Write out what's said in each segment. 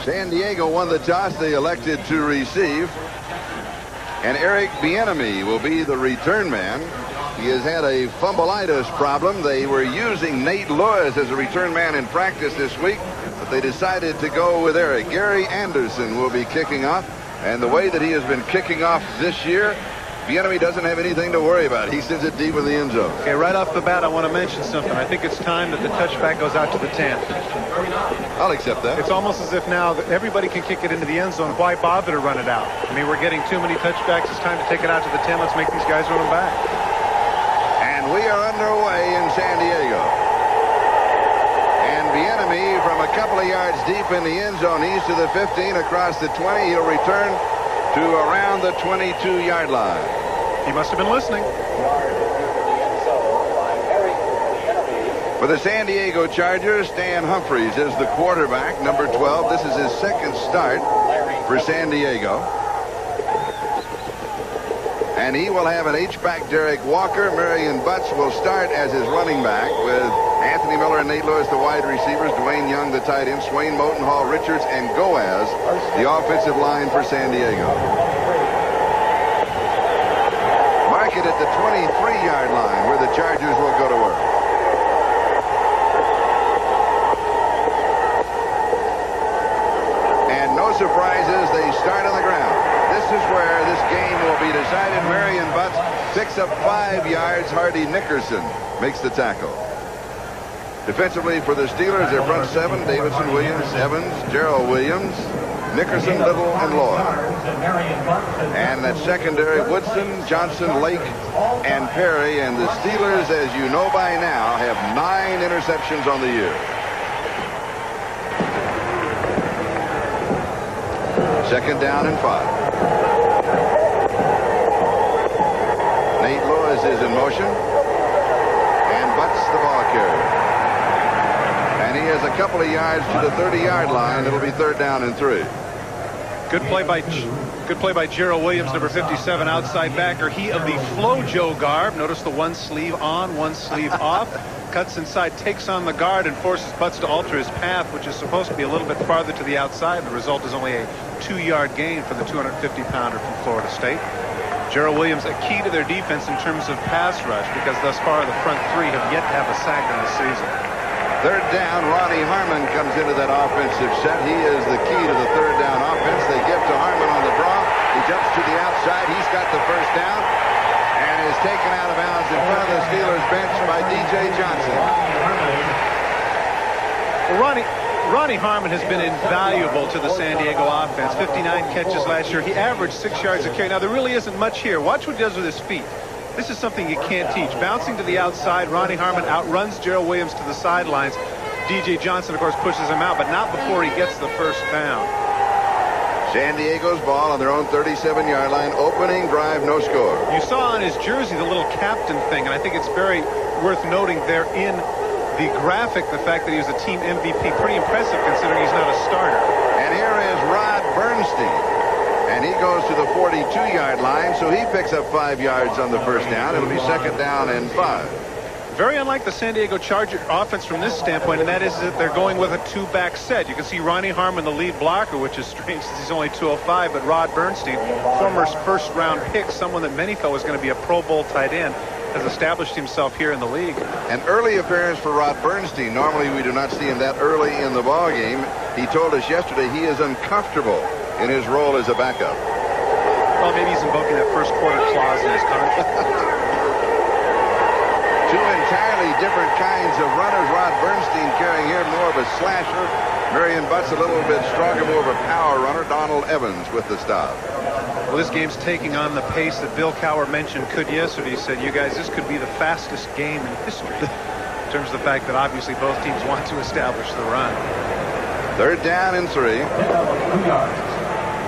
San Diego won the toss. They elected to receive. And Eric Bieniemy will be the return man. He has had a fumbleitis problem. They were using Nate Lewis as a return man in practice this week, but they decided to go with Eric. Gary Anderson will be kicking off. And the way that he has been kicking off this year, Bieniemy doesn't have anything to worry about. He sends it deep in the end zone. Okay, right off the bat, I want to mention something. I think it's time that the touchback goes out to the 10. I'll accept that. It's almost as if now that everybody can kick it into the end zone. Why bother to run it out? I mean, we're getting too many touchbacks. It's time to take it out to the 10. Let's make these guys run them back. And we are underway in San Diego. And Bieniemy from a couple of yards deep in the end zone. He's to the 15, across the 20. He'll return to around the 22-yard line. He must have been listening. For the San Diego Chargers, Stan Humphries is the quarterback, number 12. This is his second start for San Diego. And he will have an H-back Derek Walker. Marion Butts will start as his running back, with Anthony Miller and Nate Lewis the wide receivers, Dwayne Young the tight end, Swain Moton, Hall Richards, and Goaz the offensive line for San Diego. Mark it at the 23-yard line where the Chargers will go to work. And no surprises, they start on the ground. This is where this game will be decided. Marion Butts picks up 5 yards. Hardy Nickerson makes the tackle. Defensively for the Steelers, their front seven: Davidson, Williams, Evans, Gerald Williams, Nickerson, Little, and Lloyd. And that secondary: Woodson, Johnson, Lake, and Perry. And the Steelers, as you know by now, have 9 interceptions on the year. Second down and 5. Nate Lewis is in motion. And Butts the ball carrier. And he has a couple of yards to the 30-yard line. It'll be third down and 3. Good play by Gerald Williams, number 57, outside backer. He of the Flojo garb. Notice the one sleeve on, one sleeve off. Cuts inside, takes on the guard, and forces Butts to alter his path, which is supposed to be a little bit farther to the outside. The result is only a 2-yard gain for the 250-pounder from Florida State. Gerald Williams, a key to their defense in terms of pass rush, because thus far the front 3 have yet to have a sack in the season. Third down, Ronnie Harmon comes into that offensive set. He is the key to the third down offense. They give to Harmon on the draw. He jumps to the outside. He's got the first down and is taken out of bounds in front of the Steelers bench by D.J. Johnson. Well, Ronnie Harmon has been invaluable to the San Diego offense. 59 catches last year. He averaged 6 yards a carry. Now, there really isn't much here. Watch what he does with his feet. This is something you can't teach. Bouncing to the outside, Ronnie Harmon outruns Gerald Williams to the sidelines. D.J. Johnson, of course, pushes him out, but not before he gets the first down. San Diego's ball on their own 37-yard line. Opening drive, no score. You saw on his jersey the little captain thing, and I think it's very worth noting there in the graphic the fact that he was a team MVP. Pretty impressive considering he's not a starter. And here is Rod Bernstein. And he goes to the 42-yard line, so he picks up 5 yards on the first down. It'll be second down and 5. Very unlike the San Diego Charger offense from this standpoint, and that is that they're going with a 2-back set. You can see Ronnie Harmon, the lead blocker, which is strange since he's only 205, but Rod Bernstein, former first-round pick, someone that many felt was going to be a Pro Bowl tight end, has established himself here in the league. An early appearance for Rod Bernstein. Normally we do not see him that early in the ball game. He told us yesterday he is uncomfortable in his role as a backup. Well, maybe he's invoking that first quarter clause in his contract. Two entirely different kinds of runners. Rod Bernstein carrying here more of a slasher. Marion Butts a little bit stronger, more of a power runner. Donald Evans with the stop. Well, this game's taking on the pace that Bill Cowher mentioned could yesterday. He said, you guys, this could be the fastest game in history. In terms of the fact that obviously both teams want to establish the run. Third down and 3.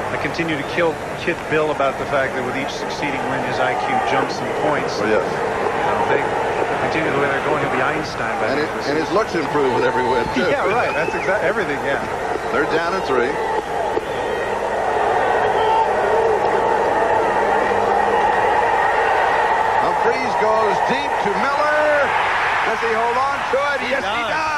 I continue to kid Bill about the fact that with each succeeding win, his IQ jumps in points. Oh, yes. They continue the way they're going, he'll be Einstein. And his looks improve with every win, too. Yeah, right. That's exactly everything, yeah. Third down and 3. Humphries goes deep to Miller. Does he hold on to it? Yes, he does.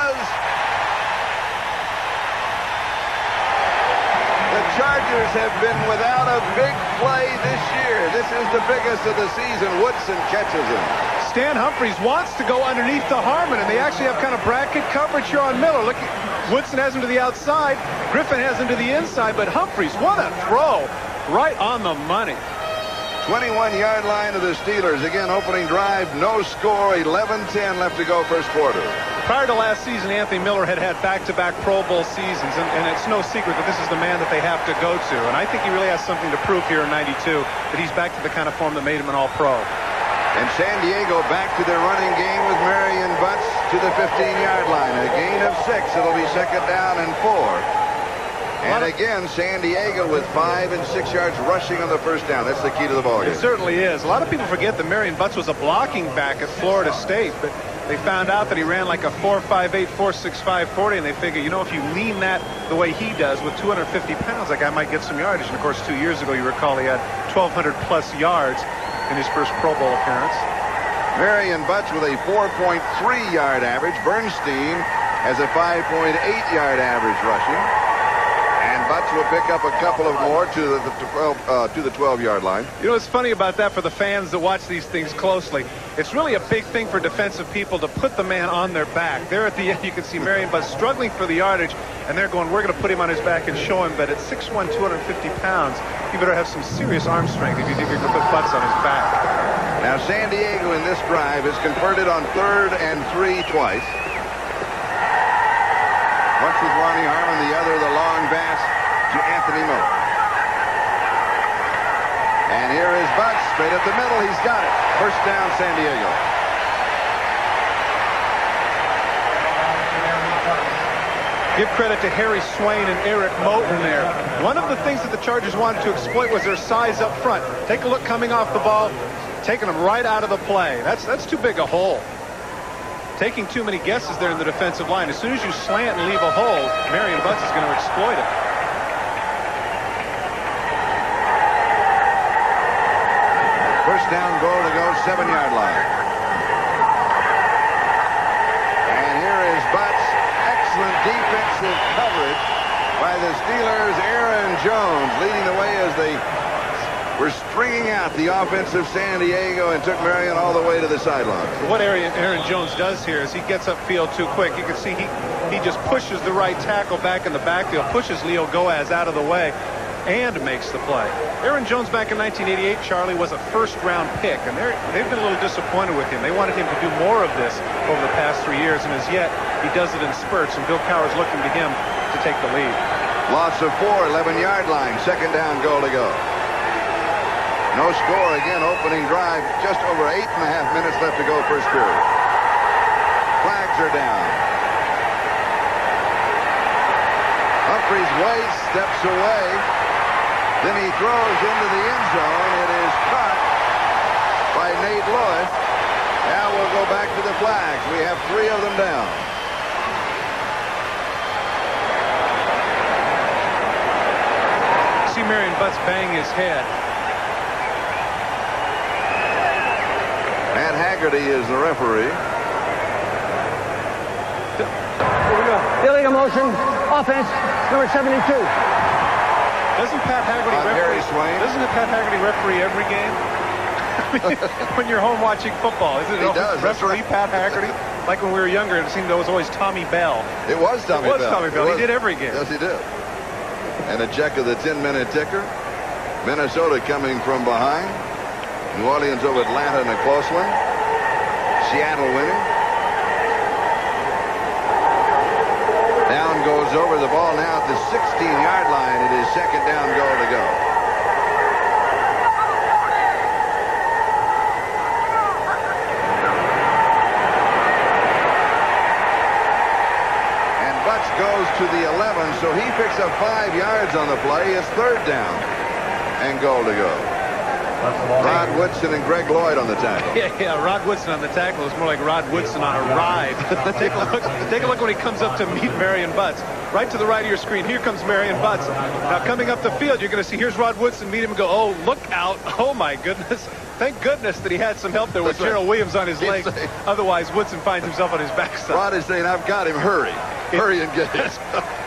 Chargers have been without a big play this year. This is the biggest of the season. Woodson catches him. Stan Humphries wants to go underneath to Harmon, and they actually have kind of bracket coverage here on Miller. Look, Woodson has him to the outside. Griffin has him to the inside, but Humphries, what a throw. Right on the money. 21-yard line of the Steelers. Again, opening drive, no score, 11-10 left to go first quarter. Prior to last season, Anthony Miller had back-to-back Pro Bowl seasons, and it's no secret that this is the man that they have to go to. And I think he really has something to prove here in '92, that he's back to the kind of form that made him an All-Pro. And San Diego back to their running game with Marion Butts to the 15-yard line. A gain of 6. It'll be second down and 4. And again, San Diego with 5 and 6 yards rushing on the first down. That's the key to the ballgame. It certainly is. A lot of people forget that Marion Butts was a blocking back at Florida State, but they found out that he ran like a 4.58, 4.65 40, and they figure, you know, if you lean that the way he does with 250 pounds, that guy might get some yardage. And of course, 2 years ago, you recall he had 1,200 plus yards in his first Pro Bowl appearance. Marion Butts with a 4.3-yard average. Bernstein has a 5.8-yard average rushing. And Butts will pick up a couple of more to the 12-yard line. You know what's funny about that for the fans that watch these things closely? It's really a big thing for defensive people to put the man on their back. There at the end, you can see Marion Butts struggling for the yardage, and they're going, we're going to put him on his back and show him that at 6'1", 250 pounds, you better have some serious arm strength if you think you're going to put Butts on his back. Now, San Diego in this drive has converted on 3rd and 3 twice. Once with Ronnie Harmon, the other the long pass to Anthony Miller. And here is Butts straight up the middle. He's got it. First down, San Diego. Give credit to Harry Swain and Eric Moten there. One of the things that the Chargers wanted to exploit was their size up front. Take a look coming off the ball, taking them right out of the play. That's too big a hole. Taking too many guesses there in the defensive line. As soon as you slant and leave a hole, Marion Butts is going to exploit it. First down, goal to go, 7-yard line. And here is Butts. Excellent defensive coverage by the Steelers. Aaron Jones leading the way as they were stringing out the offensive San Diego and took Marion all the way to the sideline. What Aaron Jones does here is he gets upfield too quick. You can see he just pushes the right tackle back in the backfield, pushes Leo Goaz out of the way, and makes the play. Aaron Jones back in 1988, Charlie, was a first-round pick, and they've been a little disappointed with him. They wanted him to do more of this over the past 3 years, and as yet, he does it in spurts, and Bill Cowher is looking to him to take the lead. Loss of 4, 11-yard line, second down, goal to go. No score again, opening drive, just over 8.5 minutes left to go first period. Flags are down. Humphries waits, steps away. Then he throws into the end zone. It is caught by Nate Lewis. Now we'll go back to the flags. We have 3 of them down. See Marion Butts bang his head. Matt Haggerty is the referee. Here we go. Illegal motion, offense, number 72. Doesn't Pat Haggerty referee? Doesn't Pat Haggerty referee every game? When you're home watching football, isn't it? He does. Referee Pat Haggerty. Like when we were younger, it seemed it was always Tommy Bell. It was Tommy Bell. It was Tommy Bell. He did every game. Yes, he did. And a check of the 10-minute ticker. Minnesota coming from behind. New Orleans over Atlanta in a close one. Seattle winning. Down goes over the ball now at the 16-yard line. It is second down, goal to go. And Butts goes to the 11, so he picks up 5 yards on the play. It's third down and goal to go. Rod Woodson and Greg Lloyd on the tackle. Yeah, Rod Woodson on the tackle is more like Rod Woodson on a ride. Take a look when he comes up to meet Marion Butts. Right to the right of your screen, here comes Marion Butts. Now coming up the field, you're going to see, here's Rod Woodson meet him and go, oh, look out. Oh, my goodness. Thank goodness that he had some help there with Gerald Williams on his leg. Otherwise, Woodson finds himself on his backside. Rod is saying, I've got him. Hurry. Hurry and get it.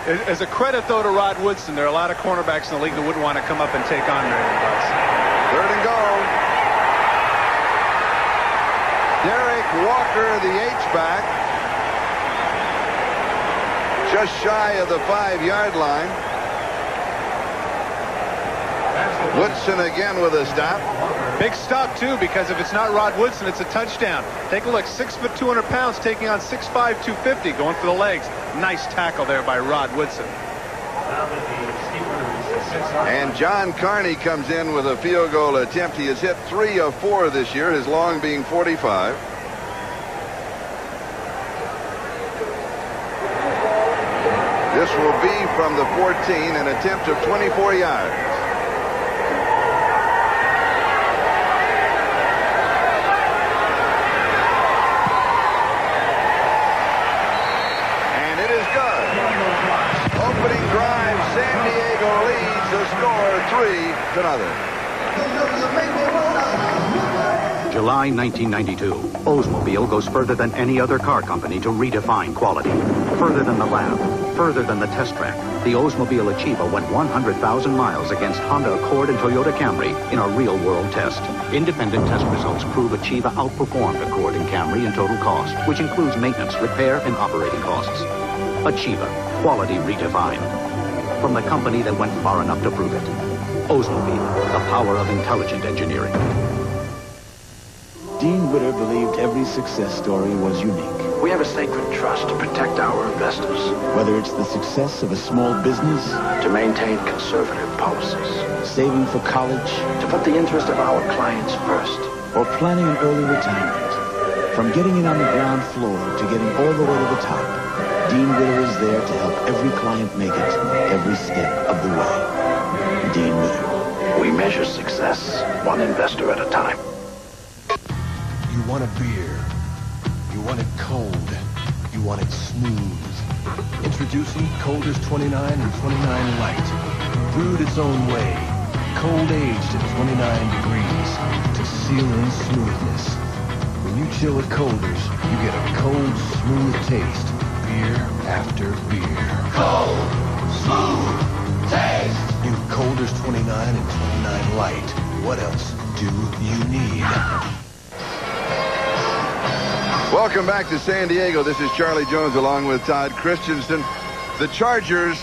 As a credit, though, to Rod Woodson, there are a lot of cornerbacks in the league that wouldn't want to come up and take on Marion Butts. 3rd and goal. Derek Walker, the H-back, just shy of the 5-yard line. Woodson again with a stop. Big stop, too, because if it's not Rod Woodson, it's a touchdown. Take a look. 6 foot 200 pounds taking on 6'5", 250, going for the legs. Nice tackle there by Rod Woodson. And John Carney comes in with a field goal attempt. He has hit 3 of 4 this year, his long being 45. This will be from the 14, an attempt of 24 yards. And it is good. Opening drive, San Diego leads the score 3-0. July 1992. Oldsmobile goes further than any other car company to redefine quality. Further than the lab. Further than the test track. The Oldsmobile Achieva went 100,000 miles against Honda Accord and Toyota Camry in a real-world test. Independent test results prove Achieva outperformed Accord and Camry in total cost, which includes maintenance, repair, and operating costs. Achieva. Quality redefined. From the company that went far enough to prove it. Oldsmobile. The power of intelligent engineering. Dean Witter believed every success story was unique. We have a sacred trust to protect our investors. Whether it's the success of a small business, to maintain conservative policies, saving for college, to put the interest of our clients first, or planning an early retirement. From getting in on the ground floor to getting all the way to the top, Dean Witter is there to help every client make it every step of the way. Dean Witter. We measure success one investor at a time. You want a beer. You want it cold. You want it smooth. Introducing Colders 29 and 29 Light. Brewed its own way. Cold aged at 29 degrees to seal in smoothness. When you chill with Colders, you get a cold, smooth taste. Beer after beer. Cold, smooth taste. New Colders 29 and 29 Light. What else do you need? Welcome back to San Diego. This is Charlie Jones along with Todd Christensen. The Chargers.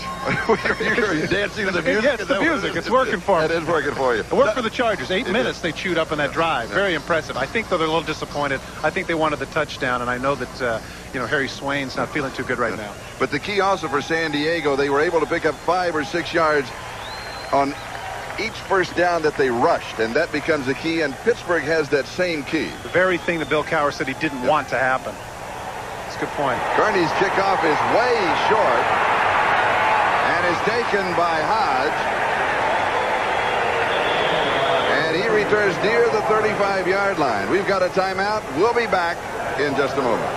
You're dancing to the music? Yeah, it's the music. It's working for me. It is working for you. It worked for the Chargers. 8 minutes they chewed up on that drive. Very impressive. I think, though, they're a little disappointed. I think they wanted the touchdown, and I know that, Harry Swain's not feeling too good right now. But the key also for San Diego, they were able to pick up 5 or 6 yards on each first down that they rushed, and that becomes the key, and Pittsburgh has that same key. The very thing that Bill Cowher said he didn't want to happen. That's a good point. Carney's kickoff is way short and is taken by Hodge. And he returns near the 35-yard line. We've got a timeout. We'll be back in just a moment.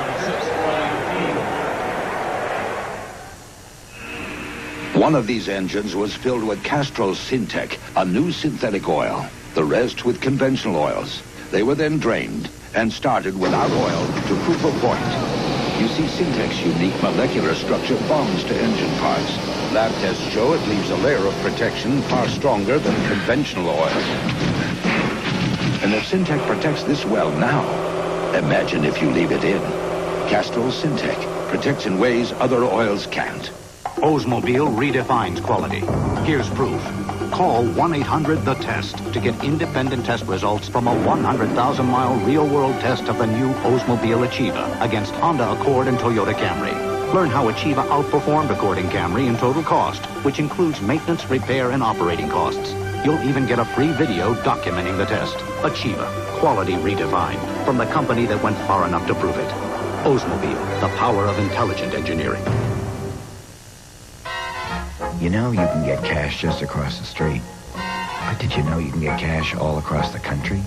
One of these engines was filled with Castrol Syntec, a new synthetic oil. The rest with conventional oils. They were then drained and started without oil to prove a point. You see, Syntec's unique molecular structure bonds to engine parts. Lab tests show it leaves a layer of protection far stronger than conventional oil. And if Syntec protects this well now, imagine if you leave it in. Castrol Syntec protects in ways other oils can't. Oldsmobile redefines quality. Here's proof. Call 1-800-THE-TEST to get independent test results from a 100,000-mile real-world test of the new Oldsmobile Achieva against Honda Accord and Toyota Camry. Learn how Achieva outperformed Accord and Camry in total cost, which includes maintenance, repair, and operating costs. You'll even get a free video documenting the test. Achieva. Quality redefined. From the company that went far enough to prove it. Oldsmobile. The power of intelligent engineering. You know you can get cash just across the street. But did you know you can get cash all across the country?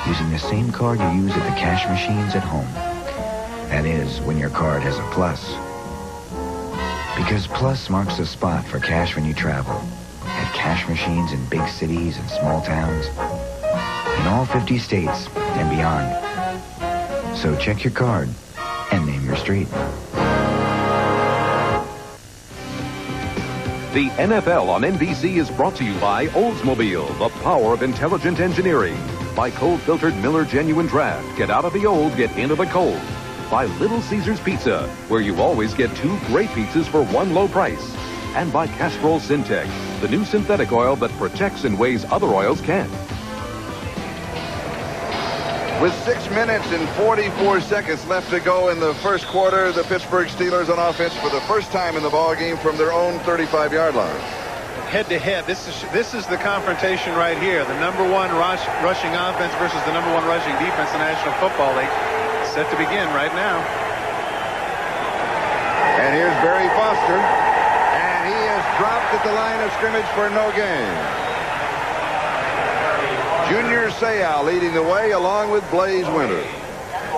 Using the same card you use at the cash machines at home. That is, when your card has a plus. Because plus marks the spot for cash when you travel. At cash machines in big cities and small towns. In all 50 states and beyond. So check your card and name your street. The NFL on NBC is brought to you by Oldsmobile, the power of intelligent engineering. By cold-filtered Miller Genuine Draft. Get out of the old, get into the cold. By Little Caesars Pizza, where you always get 2 great pizzas for 1 low price. And by Castrol Syntec, the new synthetic oil that protects in ways other oils can't. With 6 minutes and 44 seconds left to go in the first quarter, the Pittsburgh Steelers on offense for the first time in the ballgame from their own 35-yard line. Head-to-head, this is the confrontation right here. The number 1 rushing offense versus the number 1 rushing defense in the National Football League. Set to begin right now. And here's Barry Foster. And he is dropped at the line of scrimmage for no gain. Junior Seau leading the way along with Blaze Winter.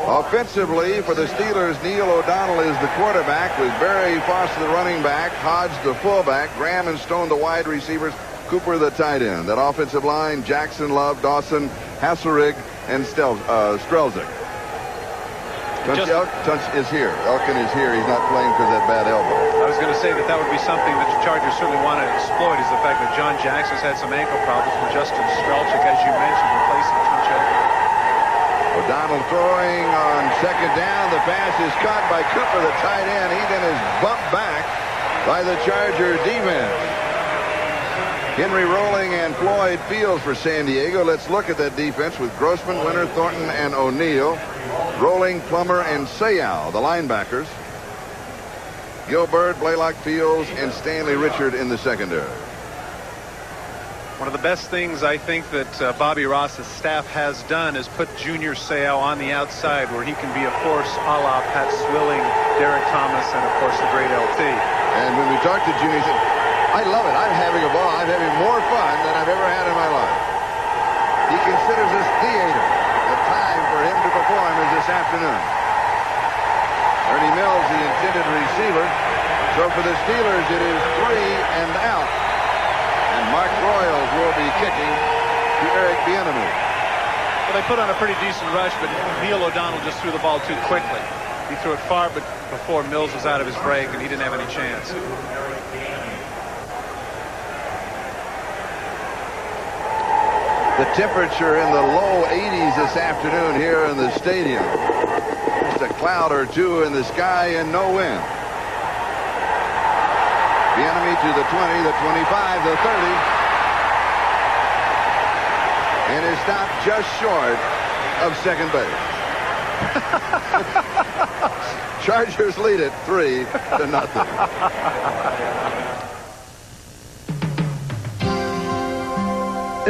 Offensively for the Steelers, Neil O'Donnell is the quarterback with Barry Foster the running back, Hodge the fullback, Graham and Stone the wide receivers, Cooper the tight end. That offensive line, Jackson, Love, Dawson, Hasselrig, and Strelzik. Tunch is here. Elkin is here. He's not playing because of that bad elbow. I was going to say that would be something that the Chargers certainly want to exploit, is the fact that John Jackson's had some ankle problems with Justin Strelzik, as you mentioned, replacing Tunch Elkin. O'Donnell throwing on second down. The pass is caught by Cooper, the tight end. He then is bumped back by the Charger defense. Henry Rolling and Floyd Fields for San Diego. Let's look at that defense with Grossman, Winter, Thornton, and O'Neill. Rolling, Plummer, and Seau, the linebackers. Gilbert, Blaylock, Fields, and Stanley Richard in the secondary. One of the best things I think that Bobby Ross's staff has done is put Junior Seau on the outside where he can be a force a la Pat Swilling, Derek Thomas, and of course the great LT. And when we talked to Junior, he said, I love it. I'm having a ball. I'm having more fun than I've ever had in my life. He considers this theater. The time for him to perform is this afternoon. Ernie Mills, the intended receiver. So for the Steelers, it is 3 and out. And Mark Broyles will be kicking to Eric Bieniemy. Well, they put on a pretty decent rush, but Neil O'Donnell just threw the ball too quickly. He threw it far, but before Mills was out of his break, and he didn't have any chance. The temperature in the low 80s this afternoon here in the stadium. Just a cloud or two in the sky and no wind. Bieniemy to the 20, the 25, the 30. And is stopped just short of second base. Chargers lead it 3-0.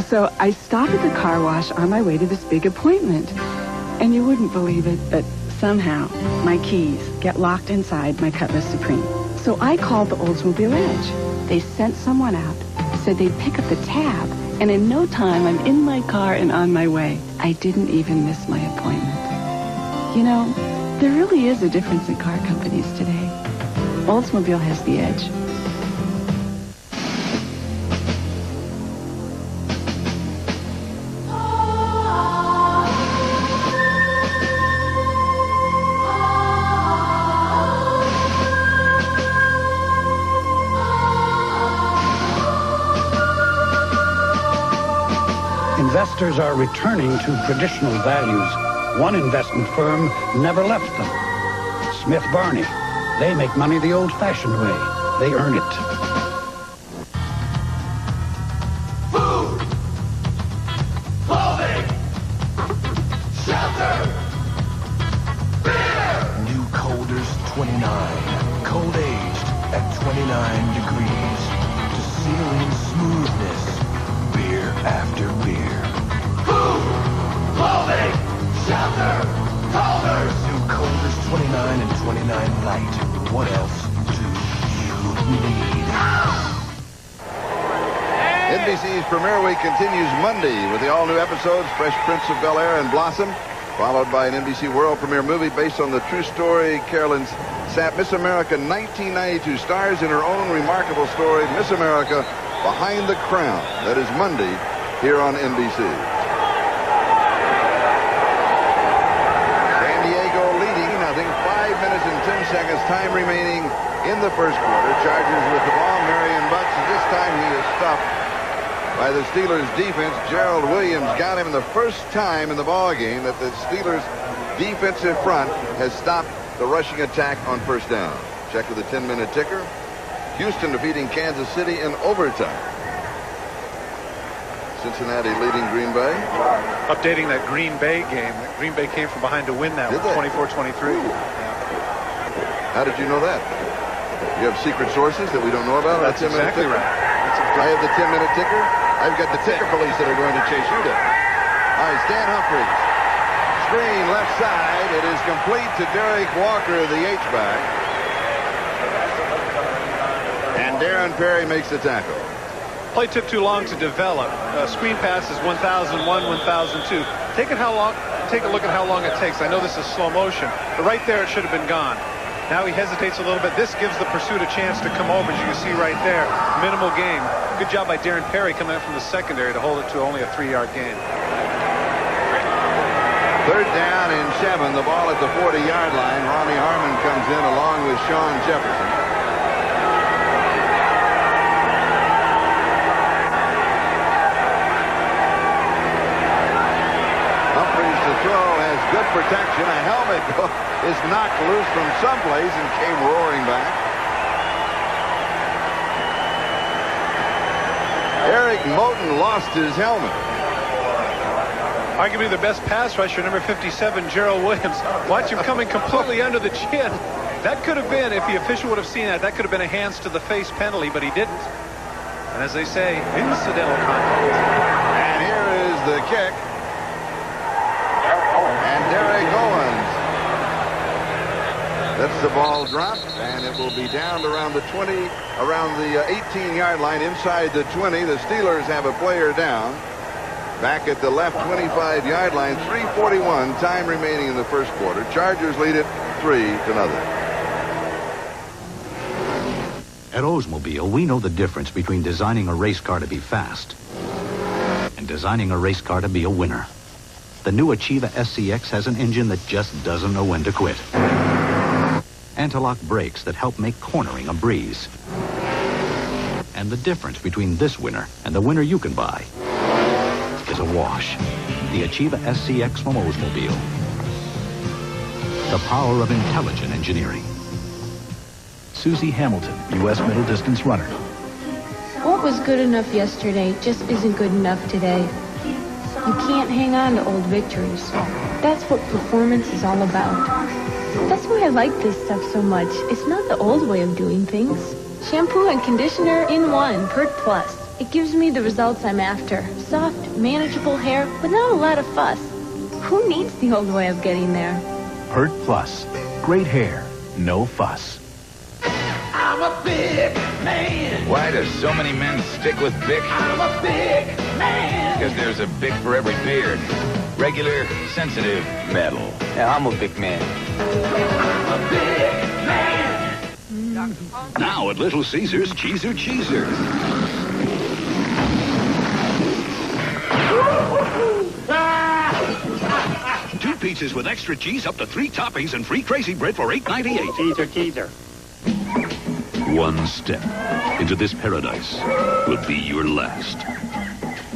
So I stop at the car wash on my way to this big appointment. And you wouldn't believe it, but somehow my keys get locked inside my Cutlass Supreme. So I called the Oldsmobile Edge. They sent someone out, said they'd pick up the tab, and in no time I'm in my car and on my way. I didn't even miss my appointment. You know, there really is a difference in car companies today. Oldsmobile has the edge. Investors are returning to traditional values. One investment firm never left them. Smith Barney. They make money the old-fashioned way. They earn it. Food, clothing, shelter, beer. New Colders 29. Cold aged at 29 degrees. To seal in smoothness. Beer after beer. Food, clothing, shelter, Colders. New Colders 29 and 29 Light. What else do you need? NBC's Premiere Week continues Monday with the all-new episodes Fresh Prince of Bel-Air and Blossom, followed by an NBC world premiere movie based on the true story Carolyn Sapp. Miss America 1992 stars in her own remarkable story, Miss America Behind the Crown. That is Monday here on NBC. San Diego leading, I think 5 minutes and 10 seconds, time remaining in the first quarter. Chargers with the ball. Marion Butts, and this time he is stopped by the Steelers defense. Gerald Williams got him the first time in the ball game that the Steelers defensive front has stopped the rushing attack on first down. Check with the 10-minute ticker. Houston defeating Kansas City in overtime. Cincinnati leading Green Bay. Updating that Green Bay game. Green Bay came from behind to win that one, 24-23. How did you know that? You have secret sources that we don't know about? That's exactly right. I have the 10-minute ticker. I've got the ticker police that are going to chase you down. All right, Stan Humphries. Screen left side. It is complete to Derek Walker, the H-back. And Darren Perry makes the tackle. Play took too long to develop. Screen passes 1001, 1002. Take a look at how long it takes. I know this is slow motion, but right there it should have been gone. Now he hesitates a little bit. This gives the pursuit a chance to come over, as you can see right there. Minimal gain. Good job by Darren Perry coming out from the secondary to hold it to only a 3-yard gain. Third down and 7. The ball at the 40-yard line. Ronnie Harmon comes in along with Sean Jefferson. Throw has good protection. A helmet is knocked loose from someplace and came roaring back. Eric Moten lost his helmet. Arguably the best pass rusher, number 57, Gerald Williams. Watch him coming completely under the chin. That could have been, if the official would have seen that could have been a hands to the face penalty, but he didn't. And as they say, incidental contact. And here is the kick. And Derek Owens lets the ball drop, and it will be down around the 20, around the 18-yard line, inside the 20. The Steelers have a player down. Back at the left 25-yard line, 3:41 time remaining in the first quarter. Chargers lead it 3-0. At Oldsmobile, we know the difference between designing a race car to be fast and designing a race car to be a winner. The new Achieva SCX has an engine that just doesn't know when to quit. Anti-lock brakes that help make cornering a breeze. And the difference between this winner and the winner you can buy is a wash. The Achieva SCX from Oldsmobile. The power of intelligent engineering. Susie Hamilton, U.S. middle distance runner. What was good enough yesterday just isn't good enough today. You can't hang on to old victories. That's what performance is all about. That's why I like this stuff so much. It's not the old way of doing things. Shampoo and conditioner in one, Pert Plus. It gives me the results I'm after. Soft, manageable hair without a lot of fuss. Who needs the old way of getting there? Pert Plus. Great hair, no fuss. I'm a big man. Why do so many men stick with Bic? I'm a big man. Because there's a Bic for every beard. Regular, sensitive, metal. Yeah, I'm a big man. I'm a big man. Now at Little Caesars, Cheeser Cheeser. 2 pizzas with extra cheese, up to 3 toppings, and free crazy bread for $8.98. Cheeser. One step into this paradise will be your last.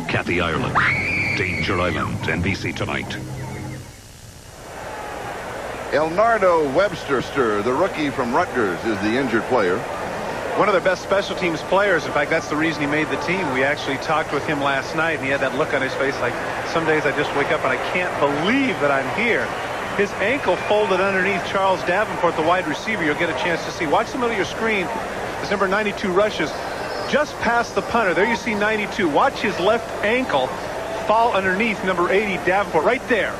Kathy Ireland, Danger Island, NBC Tonight. Elnardo Webster, the rookie from Rutgers, is the injured player. One of their best special teams players. In fact, that's the reason he made the team. We actually talked with him last night, and he had that look on his face like, some days I just wake up and I can't believe that I'm here. His ankle folded underneath Charles Davenport, the wide receiver. You'll get a chance to see. Watch the middle of your screen. His number 92 rushes just past the punter. There you see 92. Watch his left ankle fall underneath number 80, Davenport. Right there.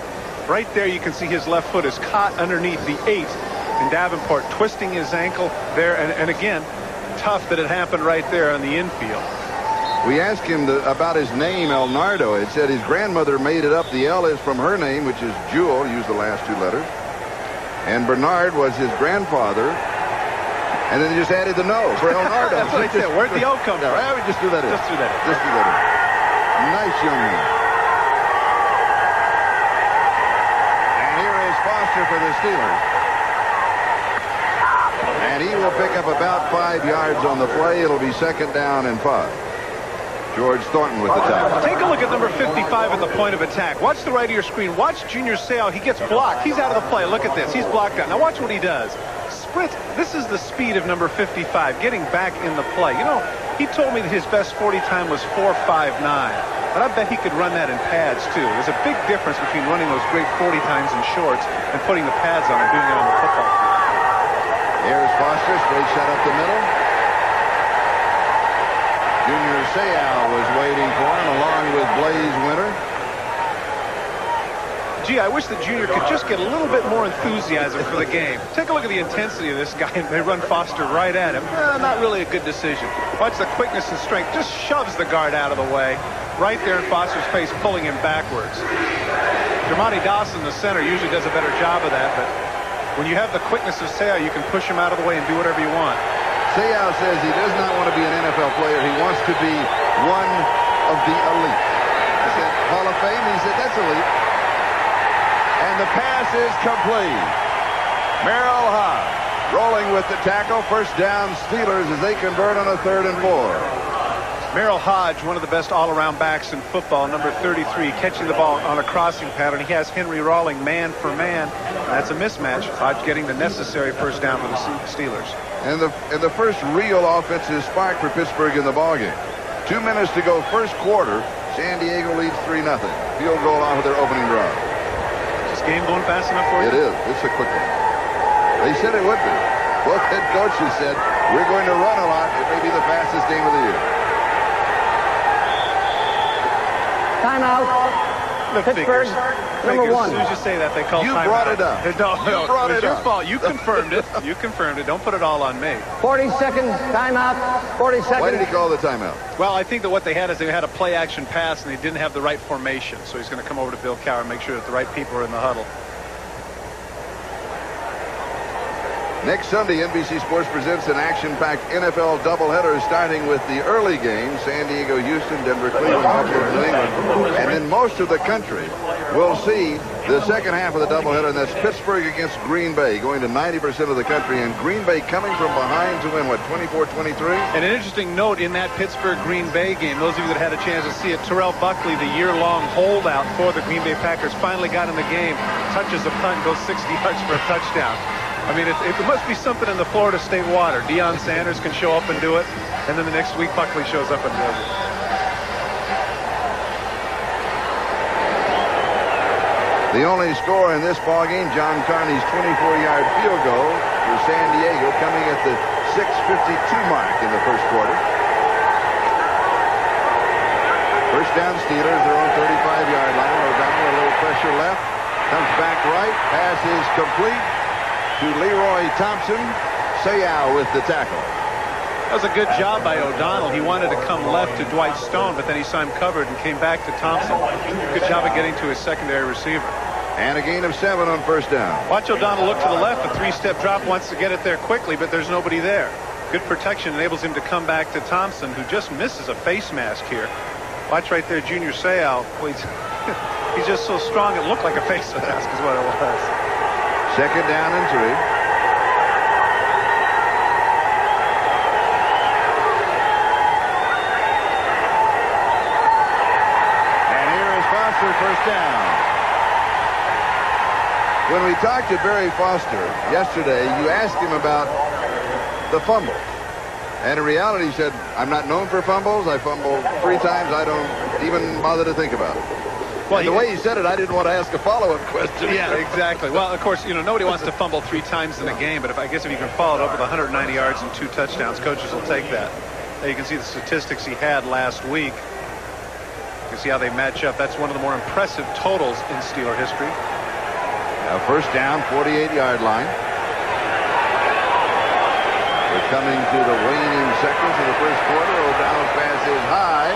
Right there you can see his left foot is caught underneath the 8. And Davenport twisting his ankle there. And again, tough that it happened right there on the infield. We asked him about his name, Elnardo. It said his grandmother made it up. The L is from her name, which is Jewel. Use the last 2 letters. And Bernard was his grandfather. And then they just added the no for Elnardo. That's what I said. Where'd the O come from? I would just do that in. Just do that in. Just do that in. Nice young man. And here is Foster for the Steelers. And he will pick up about 5 yards on the play. It'll be 2nd down and 5. George Thornton with the tackle. Take a look at number 55 at the point of attack. Watch the right of your screen. Watch Junior Seau. He gets blocked. He's out of the play. Look at this. He's blocked out. Now watch what he does. Sprint. This is the speed of number 55, getting back in the play. You know, he told me that his best 40 time was 4.59. But I bet he could run that in pads, too. There's a big difference between running those great 40 times in shorts and putting the pads on and doing it on the football field. Here's Foster, straight shot up the middle. Junior Seau was waiting for him along with Blaze Winter. Gee, I wish the Junior could just get a little bit more enthusiasm for the game. Take a look at the intensity of this guy. They run Foster right at him. Not really a good decision. Watch the quickness and strength. Just shoves the guard out of the way. Right there in Foster's face, pulling him backwards. Dermontti Dawson, the center, usually does a better job of that, but when you have the quickness of Seau, you can push him out of the way and do whatever you want. Seau says he does not want to be an NFL player. He wants to be one of the elite. He said, Hall of Fame? He said, that's elite. And the pass is complete. Merrill Hodge rolling with the tackle. 1st down Steelers as they convert on a 3rd and 4. Merrill Hodge, one of the best all-around backs in football, number 33, catching the ball on a crossing pattern. He has Henry Rawling man for man. That's a mismatch. Hodge getting the necessary 1st down for the Steelers. And the first real offensive spark for Pittsburgh in the ballgame. 2 minutes to go, 1st quarter. San Diego leads 3-0. Field goal off of their opening drive. Is this game going fast enough for you? It is. It's a quick one. They said it would be. Both head coaches said, we're going to run a lot. It may be the fastest game of the year. Timeout. Pittsburgh, number 1. As soon as you say that, they call timeout. You brought it up. No, you brought it was it your up. fault. You confirmed it. You confirmed it. Don't put it all on me. 40 seconds. Timeout. 40 seconds. Why did he call the timeout? Well, I think that what they had is they had a play-action pass, and they didn't have the right formation. So he's going to come over to Bill Cowher and make sure that the right people are in the huddle. Next Sunday, NBC Sports presents an action-packed NFL doubleheader starting with the early games, San Diego, Houston, Denver, Cleveland, Buffalo, New England. And then most of the country will see the second half of the doubleheader, and that's Pittsburgh against Green Bay, going to 90% of the country. And Green Bay coming from behind to win, what, 24-23? And an interesting note in that Pittsburgh-Green Bay game, those of you that had a chance to see it, Terrell Buckley, the year-long holdout for the Green Bay Packers, finally got in the game, touches a punt, goes 60 yards for a touchdown. I mean, it must be something in the Florida State water. Deion Sanders can show up and do it, and then the next week Buckley shows up and does it. The only score in this ballgame, John Carney's 24-yard field goal for San Diego, coming at the 6:52 mark in the 1st quarter. 1st down Steelers, their own 35-yard line. O'Donnell, a little pressure left, comes back right, pass is complete to Leroy Thompson. Seau with the tackle. That was a good job by O'Donnell. He wanted to come left to Dwight Stone, but then he saw him covered and came back to Thompson. Good job of getting to his secondary receiver. And a gain of 7 on 1st down. Watch O'Donnell look to the left. A 3-step drop, wants to get it there quickly, but there's nobody there. Good protection enables him to come back to Thompson, who just misses a face mask here. Watch right there, Junior Seau. He's just so strong, it looked like a face mask is what it was. 2nd down and 3. And here is Foster, 1st down. When we talked to Barry Foster yesterday, you asked him about the fumble. And in reality, he said, I'm not known for fumbles. I fumble 3 times. I don't even bother to think about it. Well, the way he said it, I didn't want to ask a follow-up question. Yeah, exactly. Well, of course, nobody wants to fumble 3 times in a game, but I guess if you can follow it up with 190 yards and 2 touchdowns, coaches will take that. Now you can see the statistics he had last week. You can see how they match up. That's one of the more impressive totals in Steeler history. Now 1st down, 48-yard line. We're coming to the waning seconds of the 1st quarter. O'Donnell's pass is high.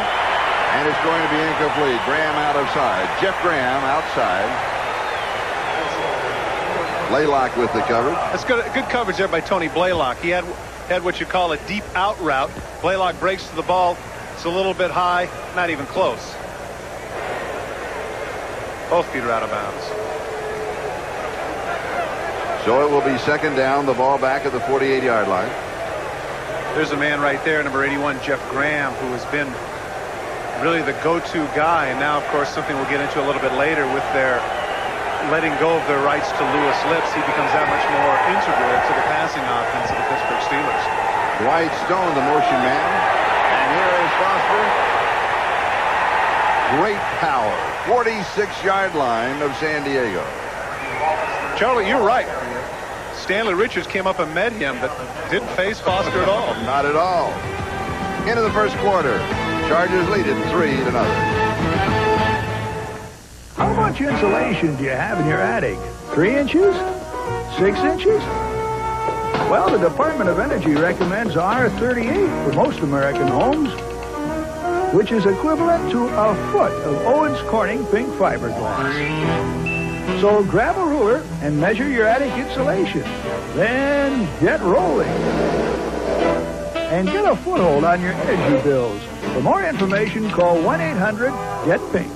And it's going to be incomplete. Graham out of side. Jeff Graham outside. Blaylock with the coverage. That's good coverage there by Tony Blaylock. He had what you call a deep out route. Blaylock breaks to the ball. It's a little bit high. Not even close. Both feet are out of bounds. So it will be second down, the ball back at the 48-yard line. There's a man right there, number 81, Jeff Graham, who has been really the go-to guy. And now, of course, something we'll get into a little bit later with their letting go of their rights to Lewis Lips. He becomes that much more integral to the passing offense of the Pittsburgh Steelers. Dwight Stone, the motion man. And here is Foster. Great power. 46-yard line of San Diego. Charlie, you're right. Stanley Richards came up and met him, but didn't face Foster at all. Not at all. Into the first quarter. Chargers lead it 3-0. How much insulation do you have in your attic? 3 inches? 6 inches? Well, the Department of Energy recommends R38 for most American homes, which is equivalent to a foot of Owens Corning pink fiberglass. So grab a ruler and measure your attic insulation. Then get rolling. And get a foothold on your energy bills. For more information, call 1-800-GET-PINK.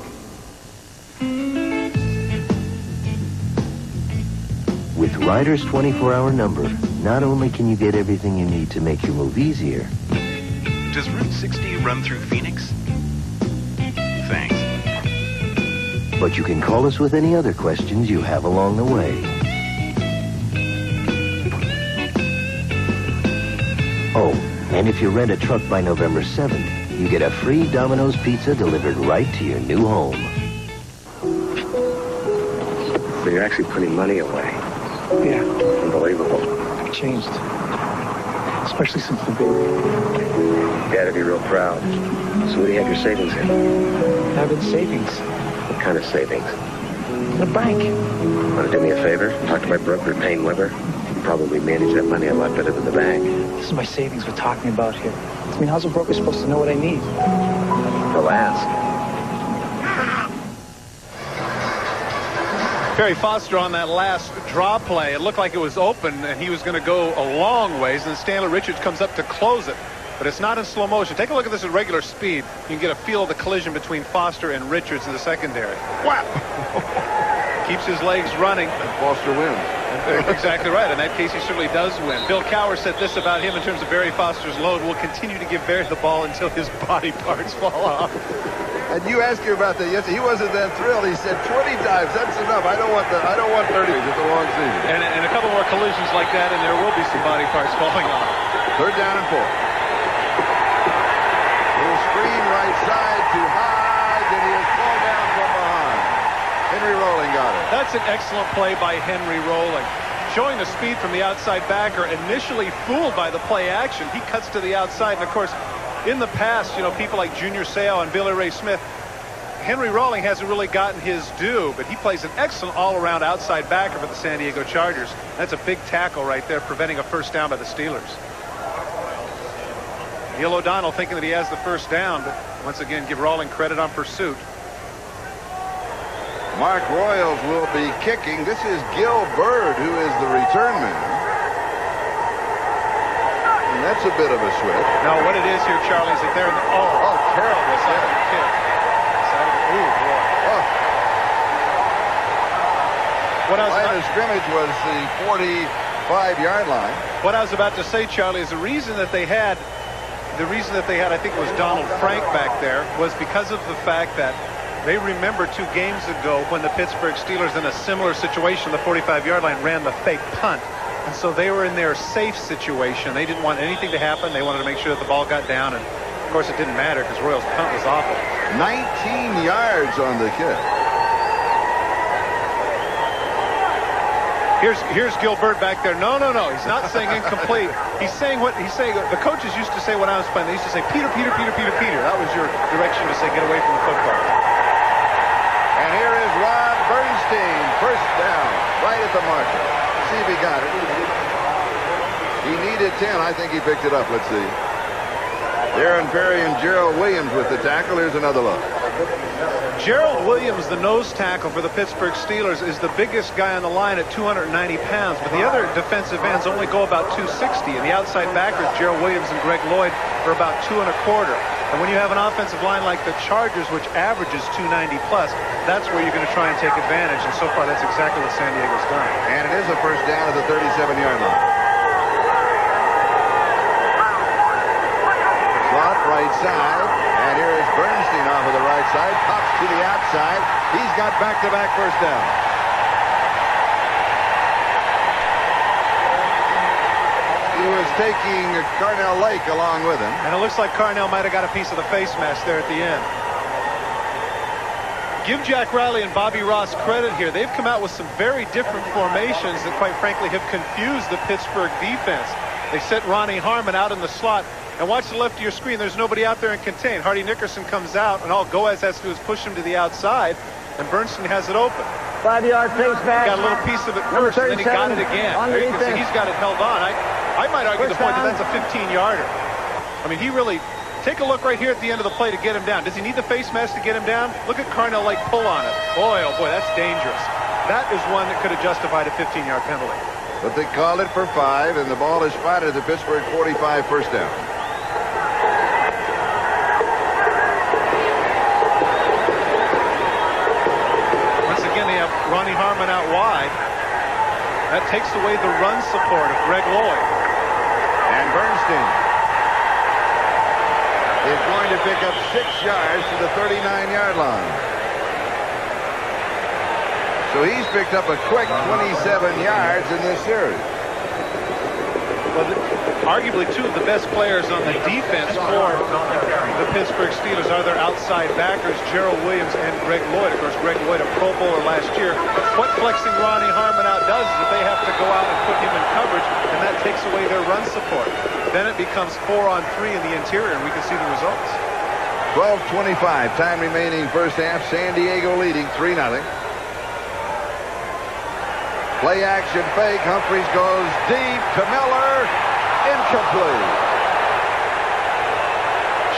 With Ryder's 24-hour number, not only can you get everything you need to make your move easier. Does Route 60 run through Phoenix? Thanks. But you can call us with any other questions you have along the way. Oh, and if you rent a truck by November 7th, you get a free Domino's pizza delivered right to your new home. So you're actually putting money away. Yeah. Unbelievable. I've changed. Especially since the baby. You gotta be real proud. So what do you have your savings in? Having savings. What kind of savings? The bank. Want to do me a favor? Talk to my broker, Payne Weber. You probably manage that money a lot better than the bank. This is my savings we're talking about here. I mean, how's a broker supposed to know what I need? Well, ask. Perry Foster on that last draw play. It looked like it was open and he was going to go a long ways, and then Stanley Richards comes up to close it. But it's not in slow motion. Take a look at this at regular speed. You can get a feel of the collision between Foster and Richards in the secondary. Wow! Keeps his legs running. And Foster wins. Exactly right. In that case, he certainly does win. Bill Cowher said this about him in terms of Barry Foster's load: "We'll continue to give Barry the ball until his body parts fall off." And you asked him about that yesterday. He wasn't that thrilled. He said 20 times. That's enough. I don't want 30. It's a long season. And a couple more collisions like that, and there will be some body parts falling off. Third down and 4. Little screen right side to Hodge, and he is called down from behind. Henry Rolling got it. That's an excellent play by Henry Rolling. Showing the speed from the outside backer, initially fooled by the play action. He cuts to the outside, and of course, in the past, you know, people like Junior Seau and Billy Ray Smith, Henry Rolling hasn't really gotten his due, but he plays an excellent all-around outside backer for the San Diego Chargers. That's a big tackle right there, preventing a first down by the Steelers. Neil O'Donnell thinking that he has the first down, but once again, give Rolling credit on pursuit. Mark Royals will be kicking. This is Gil Bird, who is the return man. And that's a bit of a switch. No, what it is here, Charlie, is that they're in the... Oh, terrible side of the kick. Ooh, boy. Oh. What I was line of scrimmage was the 45-yard line. What I was about to say, Charlie, is the reason that they had, I think it was Donald Frank back there, was because of the fact that they remember 2 games ago when the Pittsburgh Steelers, in a similar situation, the 45-yard line, ran the fake punt. And so they were in their safe situation. They didn't want anything to happen. They wanted to make sure that the ball got down. And, of course, it didn't matter because Royals' punt was awful. 19 yards on the kick. Here's Gilbert back there. No. He's not saying incomplete. He's saying what he's saying. The coaches used to say when I was playing, they used to say, Peter. That was your direction to say, get away from the football. And here is Rod Bernstein. First down, right at the marker. See if he got it. He needed 10. I think he picked it up. Let's see. Darren Perry and Gerald Williams with the tackle. Here's another look. Gerald Williams, the nose tackle for the Pittsburgh Steelers, is the biggest guy on the line at 290 pounds. But the other defensive ends only go about 260. And the outside backers, Gerald Williams and Greg Lloyd, are about 2 1/4. And when you have an offensive line like the Chargers, which averages 290 plus, that's where you're going to try and take advantage. And so far, that's exactly what San Diego's done. And it is a first down at the 37-yard line. Slot right side. And here is Bernstein off of the right side. Pops to the outside. He's got back-to-back first down. He was taking Carnell Lake along with him. And it looks like Carnell might have got a piece of the face mask there at the end. Give Jack Riley and Bobby Ross credit here. They've come out with some very different formations that, quite frankly, have confused the Pittsburgh defense. They set Ronnie Harmon out in the slot. And watch the left of your screen. There's nobody out there in contain. Hardy Nickerson comes out, and all Goaz has to do is push him to the outside, and Bernstein has it open. 5-yard face back. Got a little piece of it first, and then he got it again. There you can see he's got it held on. I might argue the point that that's a 15-yarder. I mean, he really... Take a look right here at the end of the play to get him down. Does he need the face mask to get him down? Look at Carnell Lake pull on it. Boy, oh boy, that's dangerous. That is one that could have justified a 15-yard penalty. But they called it for 5, and the ball is spotted at the Pittsburgh 45 first down. Ronnie Harmon out wide. That takes away the run support of Greg Lloyd. And Bernstein is going to pick up 6 yards to the 39-yard line. So he's picked up a quick 27 yards in this series. Well, arguably two of the best players on the defense for the Pittsburgh Steelers are their outside backers, Gerald Williams and Greg Lloyd. Of course, Greg Lloyd, a Pro Bowler last year. What flexing Ronnie Harmon out does is that they have to go out and put him in coverage, and that takes away their run support. Then it becomes 4-on-3 in the interior, and we can see the results. 12:25, time remaining first half. San Diego leading 3-0. Play action fake. Humphries goes deep to Miller. Incomplete.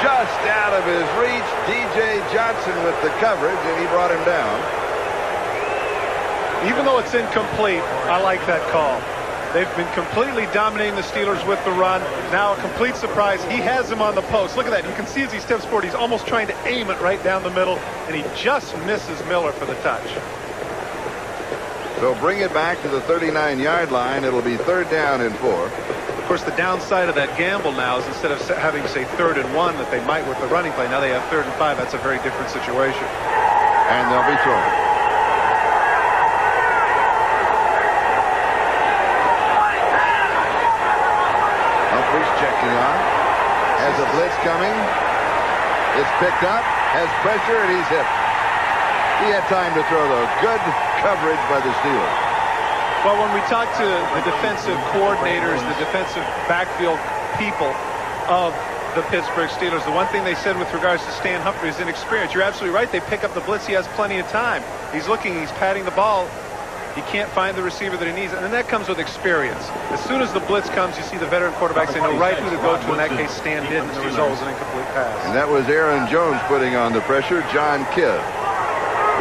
Just out of his reach. DJ Johnson with the coverage, and he brought him down. Even though it's incomplete, I like that call. They've been completely dominating the Steelers with the run. Now a complete surprise. He has him on the post. Look at that. You can see as he steps forward, he's almost trying to aim it right down the middle, and he just misses Miller for the touch. So bring it back to the 39-yard line. It'll be 3rd down and 4. Of course, the downside of that gamble now is instead of having, say, 3rd and 1 that they might with the running play, now they have 3rd and 5. That's a very different situation. And they'll be throwing. Humphries checking on. Has a blitz coming. It's picked up. Has pressure, and he's hit. He had time to throw, though. Good coverage by the Steelers. Well, when we talk to the defensive coordinators, the defensive backfield people of the Pittsburgh Steelers, the one thing they said with regards to Stan Humphries' inexperience, you're absolutely right. They pick up the blitz. He has plenty of time. He's looking. He's patting the ball. He can't find the receiver that he needs. And then that comes with experience. As soon as the blitz comes, you see the veteran quarterbacks. They know right who to go to. In that case, Stan didn't. The result was an incomplete pass. And that was Aaron Jones putting on the pressure. John Kidd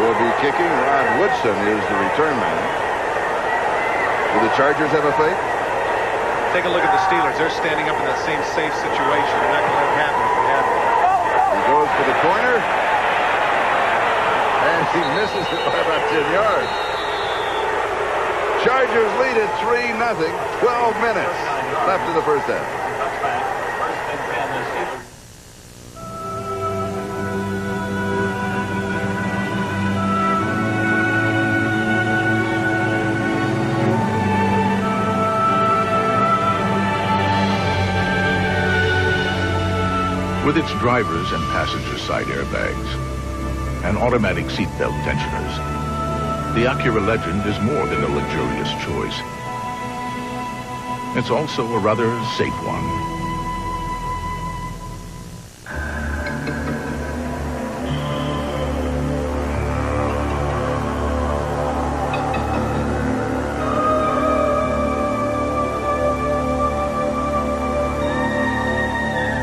will be kicking. Rod Woodson is the return man. Do the Chargers have a fake? Take a look at the Steelers. They're standing up in that same safe situation. They're not going to let it happen if they have it. He goes for the corner. And he misses it by about 10 yards. Chargers lead at 3-0. 12 minutes left in the first half. With its drivers and passenger side airbags and automatic seatbelt tensioners, the Acura Legend is more than a luxurious choice. It's also a rather safe one.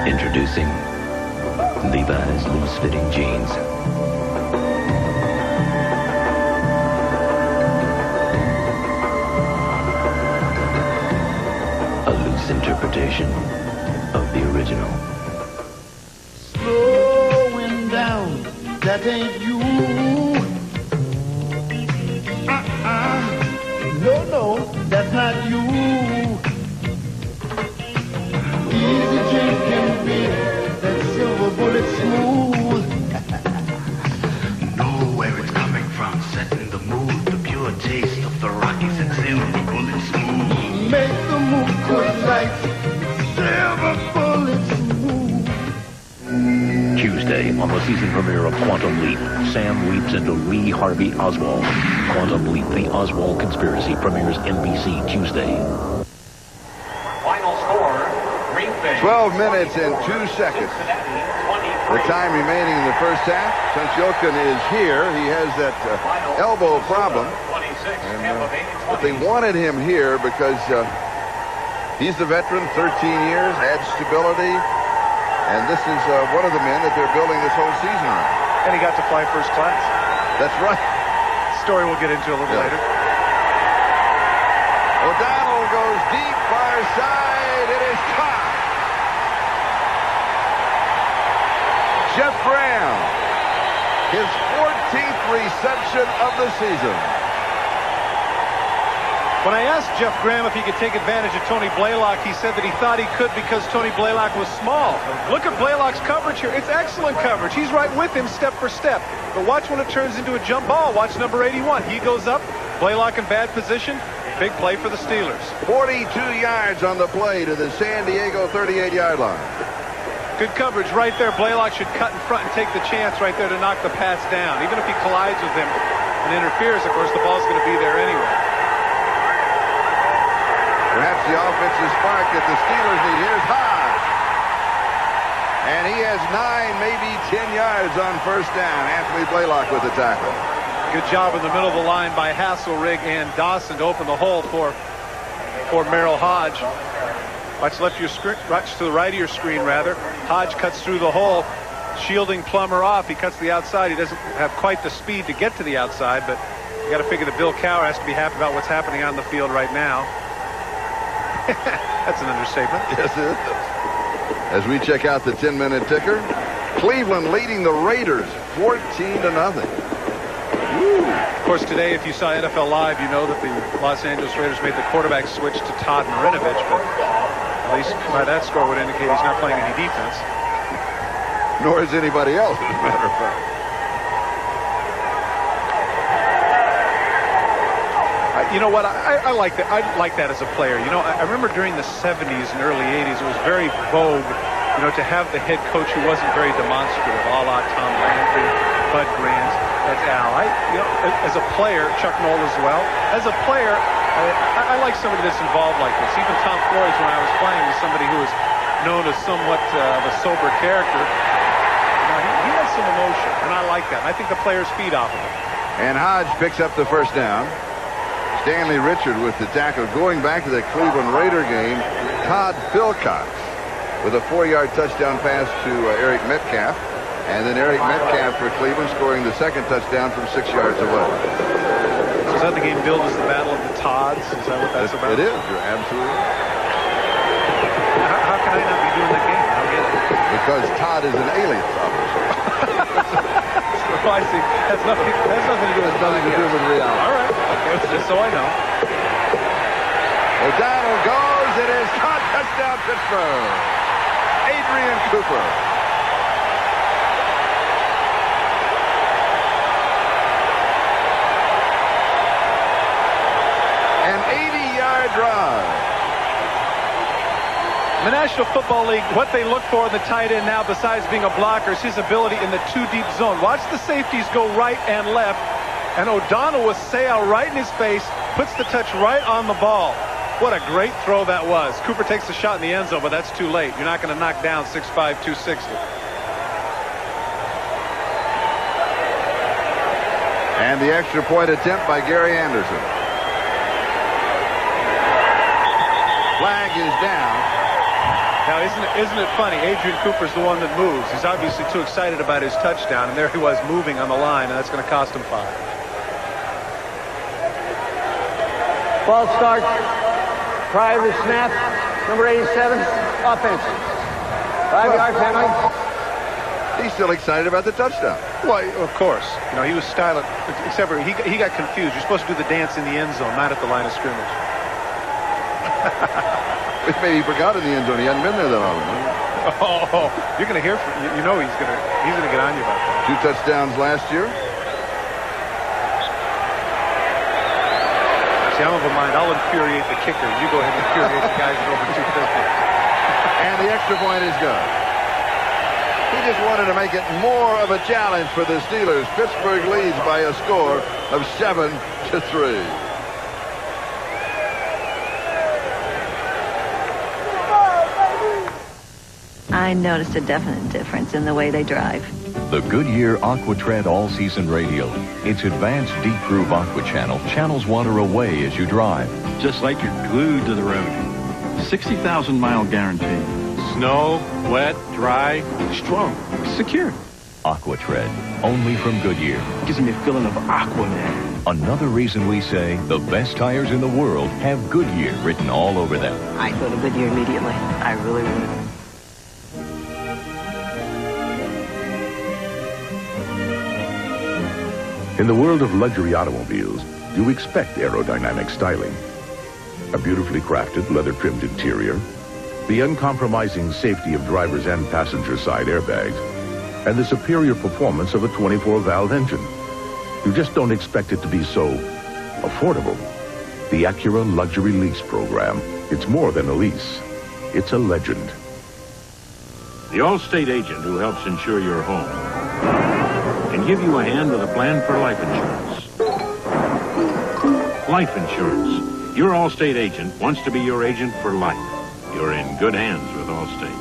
Introducing Levi's loose-fitting jeans. A loose interpretation of the original. Slow that ain't you. No, that's not you. Easy drinking beer, that silver bullet smooth. Know where it's coming from, setting the mood, the pure taste of the Rockies and silver bullet smooth. Make the move good like silver bullet smooth. Tuesday, on the season premiere of Quantum Leap, Sam leaps into Lee Harvey Oswald. Quantum Leap, The Oswald Conspiracy premieres NBC Tuesday. Final score, 12 minutes and 2 seconds. The time remaining in the first half. Since Yokin is here, he has that elbow problem. But they wanted him here because he's the veteran, 13 years, adds stability. And this is one of the men that they're building this whole season on. And he got to fly first class. That's right. Story we'll get into a little later. O'Donnell goes deep, far side. It is caught. Jeff Graham, his 14th reception of the season. When I asked Jeff Graham if he could take advantage of Tony Blaylock, he said that he thought he could because Tony Blaylock was small. Look at Blaylock's coverage here. It's excellent coverage. He's right with him step for step. But watch when it turns into a jump ball. Watch number 81. He goes up. Blaylock in bad position. Big play for the Steelers. 42 yards on the play to the San Diego 38-yard line. Good coverage right there. Blaylock should cut in front and take the chance right there to knock the pass down. Even if he collides with him and interferes, of course, the ball's going to be there anyway. Perhaps the offensive spark that the Steelers need. Here's Hodge. And he has 9, maybe 10 yards on first down. Anthony Blaylock with the tackle. Good job in the middle of the line by Hasselrig and Dawson to open the hole for Merrill Hodge. Watch left your screen, watch to the right of your screen, rather. Hodge cuts through the hole, shielding Plummer off. He cuts to the outside. He doesn't have quite the speed to get to the outside, but you got to figure that Bill Cowher has to be happy about what's happening on the field right now. That's an understatement. Yes, it is. As we check out the 10-minute ticker, Cleveland leading the Raiders 14-0. Of course, today, if you saw NFL Live, you know that the Los Angeles Raiders made the quarterback switch to Todd Marinovich, but at least by that score would indicate he's not playing any defense. Nor is anybody else, as a matter of fact. You know what? I like that. I like that as a player. You know, I remember during the 70s and early 80s, it was very vogue, you know, to have the head coach who wasn't very demonstrative, a la Tom Landry, Bud Grant. That's Al. You know, as a player, Chuck Noll as well. As a player, I like somebody that's involved like this. Even Tom Flores, when I was playing, was somebody who was known as somewhat of a sober character. You know, he has some emotion, and I like that. I think the players feed off of it. And Hodge picks up the first down. Stanley Richard with the tackle. Going back to the Cleveland Raider game, Todd Philcox with a 4-yard touchdown pass to Eric Metcalf. And then Eric Metcalf for Cleveland scoring the second touchdown from 6 yards away. So is that the game billed as the Battle of the Todds? Is that what that's about? It is. You're absolutely right. How can I not be doing that game? I don't get it. Because Todd is an alien, obviously. I see. Has nothing to do with reality. All right. Okay, just so I know. O'Donnell goes. It is caught. Touchdown, Pittsburgh. Adrian Cooper. An 80-yard drive. The National Football League, what they look for in the tight end now, besides being a blocker, is his ability in the two-deep zone. Watch the safeties go right and left, and O'Donnell with Seau right in his face, puts the touch right on the ball. What a great throw that was. Cooper takes the shot in the end zone, but that's too late. You're not going to knock down 6'5", 260. And the extra point attempt by Gary Anderson. Flag is down. Now, isn't it funny? Adrian Cooper's the one that moves. He's obviously too excited about his touchdown, and there he was moving on the line, and that's going to cost him 5. Ball start. Prior to snap, number 87, offense. 5-yard penalty. He's still excited about the touchdown. Well, of course. You know, he was styling, except for he got confused. You're supposed to do the dance in the end zone, not at the line of scrimmage. Maybe he forgot in the end zone. He hadn't been there that often. Oh, you're going to hear from you know he's going to get on you about that. 2 touchdowns last year. See, I'm of a mind. I'll infuriate the kicker. You go ahead and infuriate the guys at over 250. And the extra point is good. He just wanted to make it more of a challenge for the Steelers. Pittsburgh leads by a score of 7-3. I noticed a definite difference in the way they drive. The Goodyear AquaTread all-season radial. Its advanced Deep Groove Aqua Channel channels water away as you drive. Just like you're glued to the road. 60,000-mile guarantee. Snow, wet, dry, strong, secure. AquaTread, only from Goodyear. Gives me a feeling of Aquaman. Another reason we say the best tires in the world have Goodyear written all over them. I'd go to Goodyear immediately. I really would. In the world of luxury automobiles, you expect aerodynamic styling. A beautifully crafted, leather-trimmed interior, the uncompromising safety of drivers and passenger side airbags, and the superior performance of a 24-valve engine. You just don't expect it to be so affordable. The Acura Luxury Lease Program, it's more than a lease. It's a legend. The Allstate agent who helps insure your home can give you a hand with a plan for life insurance. Life insurance. Your Allstate agent wants to be your agent for life. You're in good hands with Allstate.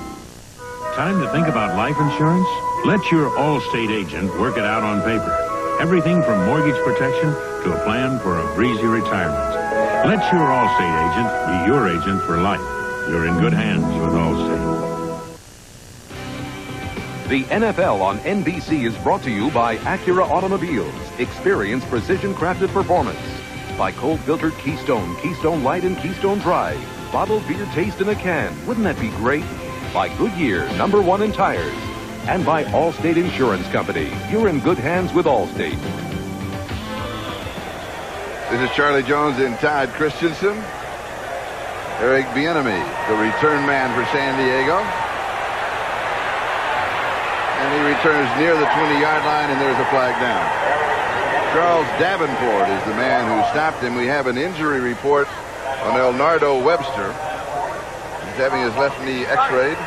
Time to think about life insurance? Let your Allstate agent work it out on paper. Everything from mortgage protection to a plan for a breezy retirement. Let your Allstate agent be your agent for life. You're in good hands with Allstate. The NFL on NBC is brought to you by Acura Automobiles. Experience precision-crafted performance. By cold-filtered Keystone, Keystone Light, and Keystone Dry. Bottled beer taste in a can. Wouldn't that be great? By Goodyear, #1 in tires. And by Allstate Insurance Company. You're in good hands with Allstate. This is Charlie Jones and Todd Christensen. Eric Bieniemy, the return man for San Diego. And he returns near the 20-yard line, and there's a flag down. Charles Davenport is the man who stopped him. We have an injury report on Elnardo Webster. He's having his left knee x-rayed.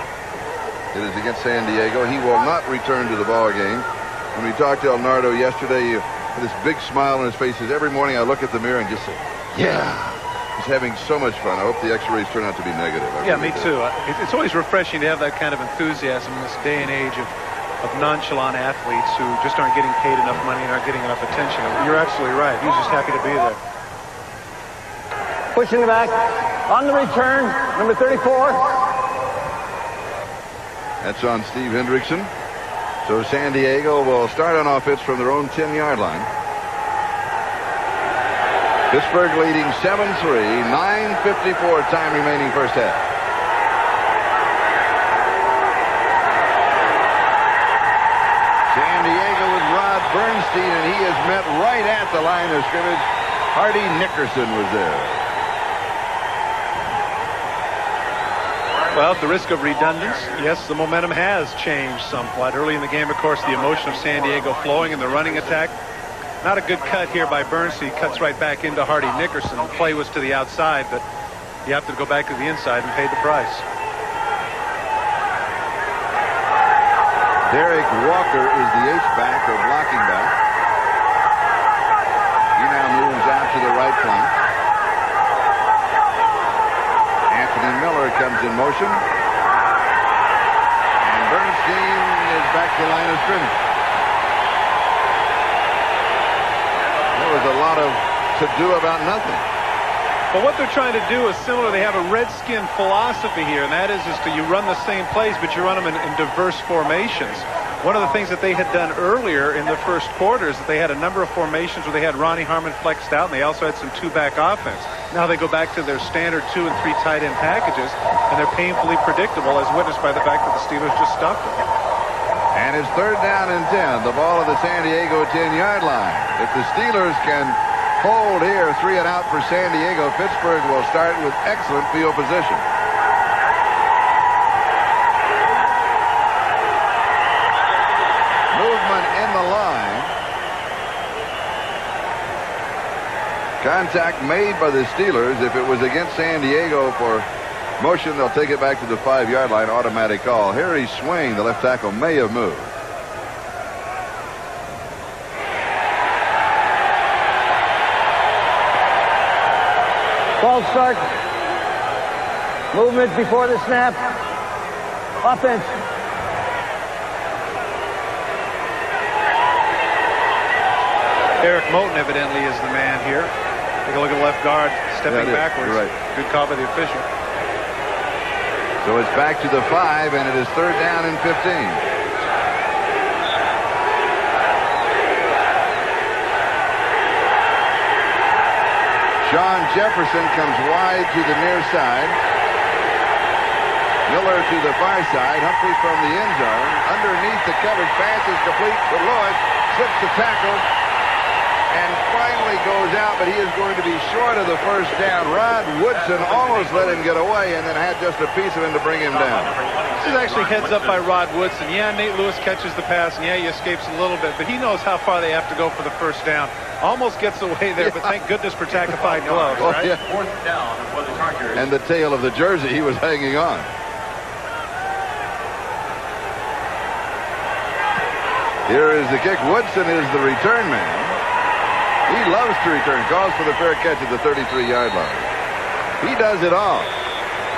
It is against San Diego. He will not return to the ball game. When we talked to Elnardo yesterday, with this big smile on his face, every morning I look at the mirror and just say, yeah. He's having so much fun. I hope the x-rays turn out to be negative. Yeah, me too. It's always refreshing to have that kind of enthusiasm in this day and age of nonchalant athletes who just aren't getting paid enough money and aren't getting enough attention. You're absolutely right. He's just happy to be there. Pushing the back. On the return, number 34. That's on Steve Hendrickson. So San Diego will start on offense from their own 10-yard line. Pittsburgh leading 7-3, 9:54 time remaining first half. San Diego with Rod Bernstein, and he is met right at the line of scrimmage. Hardy Nickerson was there. Well, at the risk of redundance, yes, the momentum has changed somewhat. Early in the game, of course, the emotion of San Diego flowing in the running attack. Not a good cut here by Bernstein. Cuts right back into Hardy Nickerson. The play was to the outside, but you have to go back to the inside and pay the price. Derek Walker is the H-back or blocking back. He now moves out to the right flank. Anthony Miller comes in motion. And Bernstein is back to the line of scrimmage. There was a lot of to-do about nothing. But what they're trying to do is similar. They have a Redskin philosophy here, and that is you run the same plays, but you run them in diverse formations. One of the things that they had done earlier in the first quarter is that they had a number of formations where they had Ronnie Harmon flexed out, and they also had some two-back offense. Now they go back to their standard 2 and 3 tight end packages, and they're painfully predictable, as witnessed by the fact that the Steelers just stuffed them. And it's 3rd down and 10. The ball at the San Diego 10-yard line. If the Steelers can hold here, 3 and out for San Diego, Pittsburgh will start with excellent field position. Movement in the line. Contact made by the Steelers. If it was against San Diego for motion, they'll take it back to the 5-yard line. Automatic call. Harry Swain, the left tackle, may have moved. False start. Movement before the snap. Offense. Eric Moten evidently is the man here. Take a look at the left guard stepping backwards. You're right. Good call by the official. So it's back to the 5, and it is 3rd down and 15. Sean Jefferson comes wide to the near side. Miller to the far side. Humphrey from the end zone. Underneath the coverage. Pass is complete to Lewis. Slips the tackle. And finally goes out, but he is going to be short of the first down. Rod Woodson almost let him get away and then had just a piece of him to bring him down. This is actually heads up by Rod Woodson. Yeah, Nate Lewis catches the pass, and yeah, he escapes a little bit, but he knows how far they have to go for the first down. Almost gets away there, but thank goodness for tackified gloves, right? Yeah. 4th down for the Chargers. And the tail of the jersey, he was hanging on. Here is the kick. Woodson is the return man. He loves to return. Calls for the fair catch at the 33-yard line. He does it all.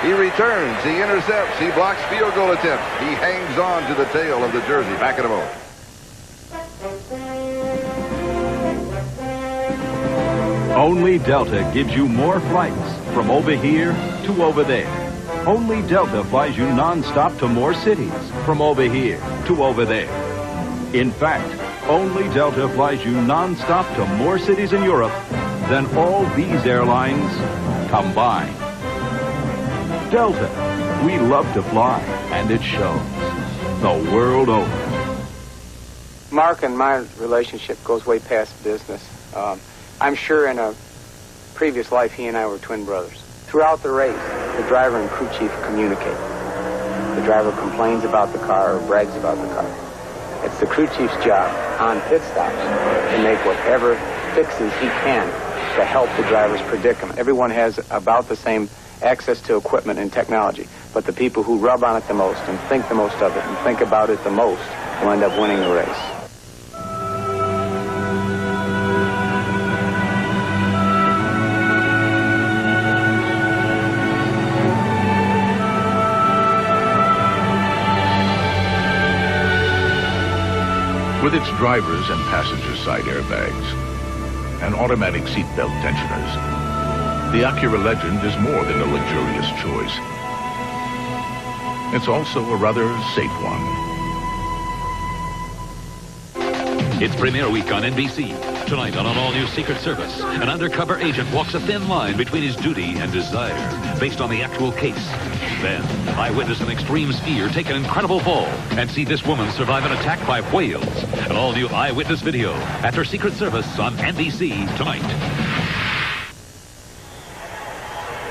He returns. He intercepts. He blocks field goal attempts. He hangs on to the tail of the jersey. Back in a moment. Only Delta gives you more flights from over here to over there. Only Delta flies you nonstop to more cities from over here to over there. In fact, only Delta flies you nonstop to more cities in Europe than all these airlines combined. Delta, we love to fly, and it shows the world over. Mark and my relationship goes way past business. I'm sure in a previous life he and I were twin brothers. Throughout the race, the driver and crew chief communicate. The driver complains about the car or brags about the car. It's the crew chief's job on pit stops to make whatever fixes he can to help the driver's predicament. Everyone has about the same access to equipment and technology, but the people who rub on it the most and think the most of it and think about it the most will end up winning the race. With its drivers and passenger side airbags and automatic seatbelt tensioners, the Acura Legend is more than a luxurious choice. It's also a rather safe one. It's premiere week on NBC. Tonight on an all-new Secret Service, an undercover agent walks a thin line between his duty and desire, based on the actual case. Then, eyewitness and extreme skier take an incredible fall and see this woman survive an attack by whales. An all-new eyewitness video after Secret Service on NBC tonight.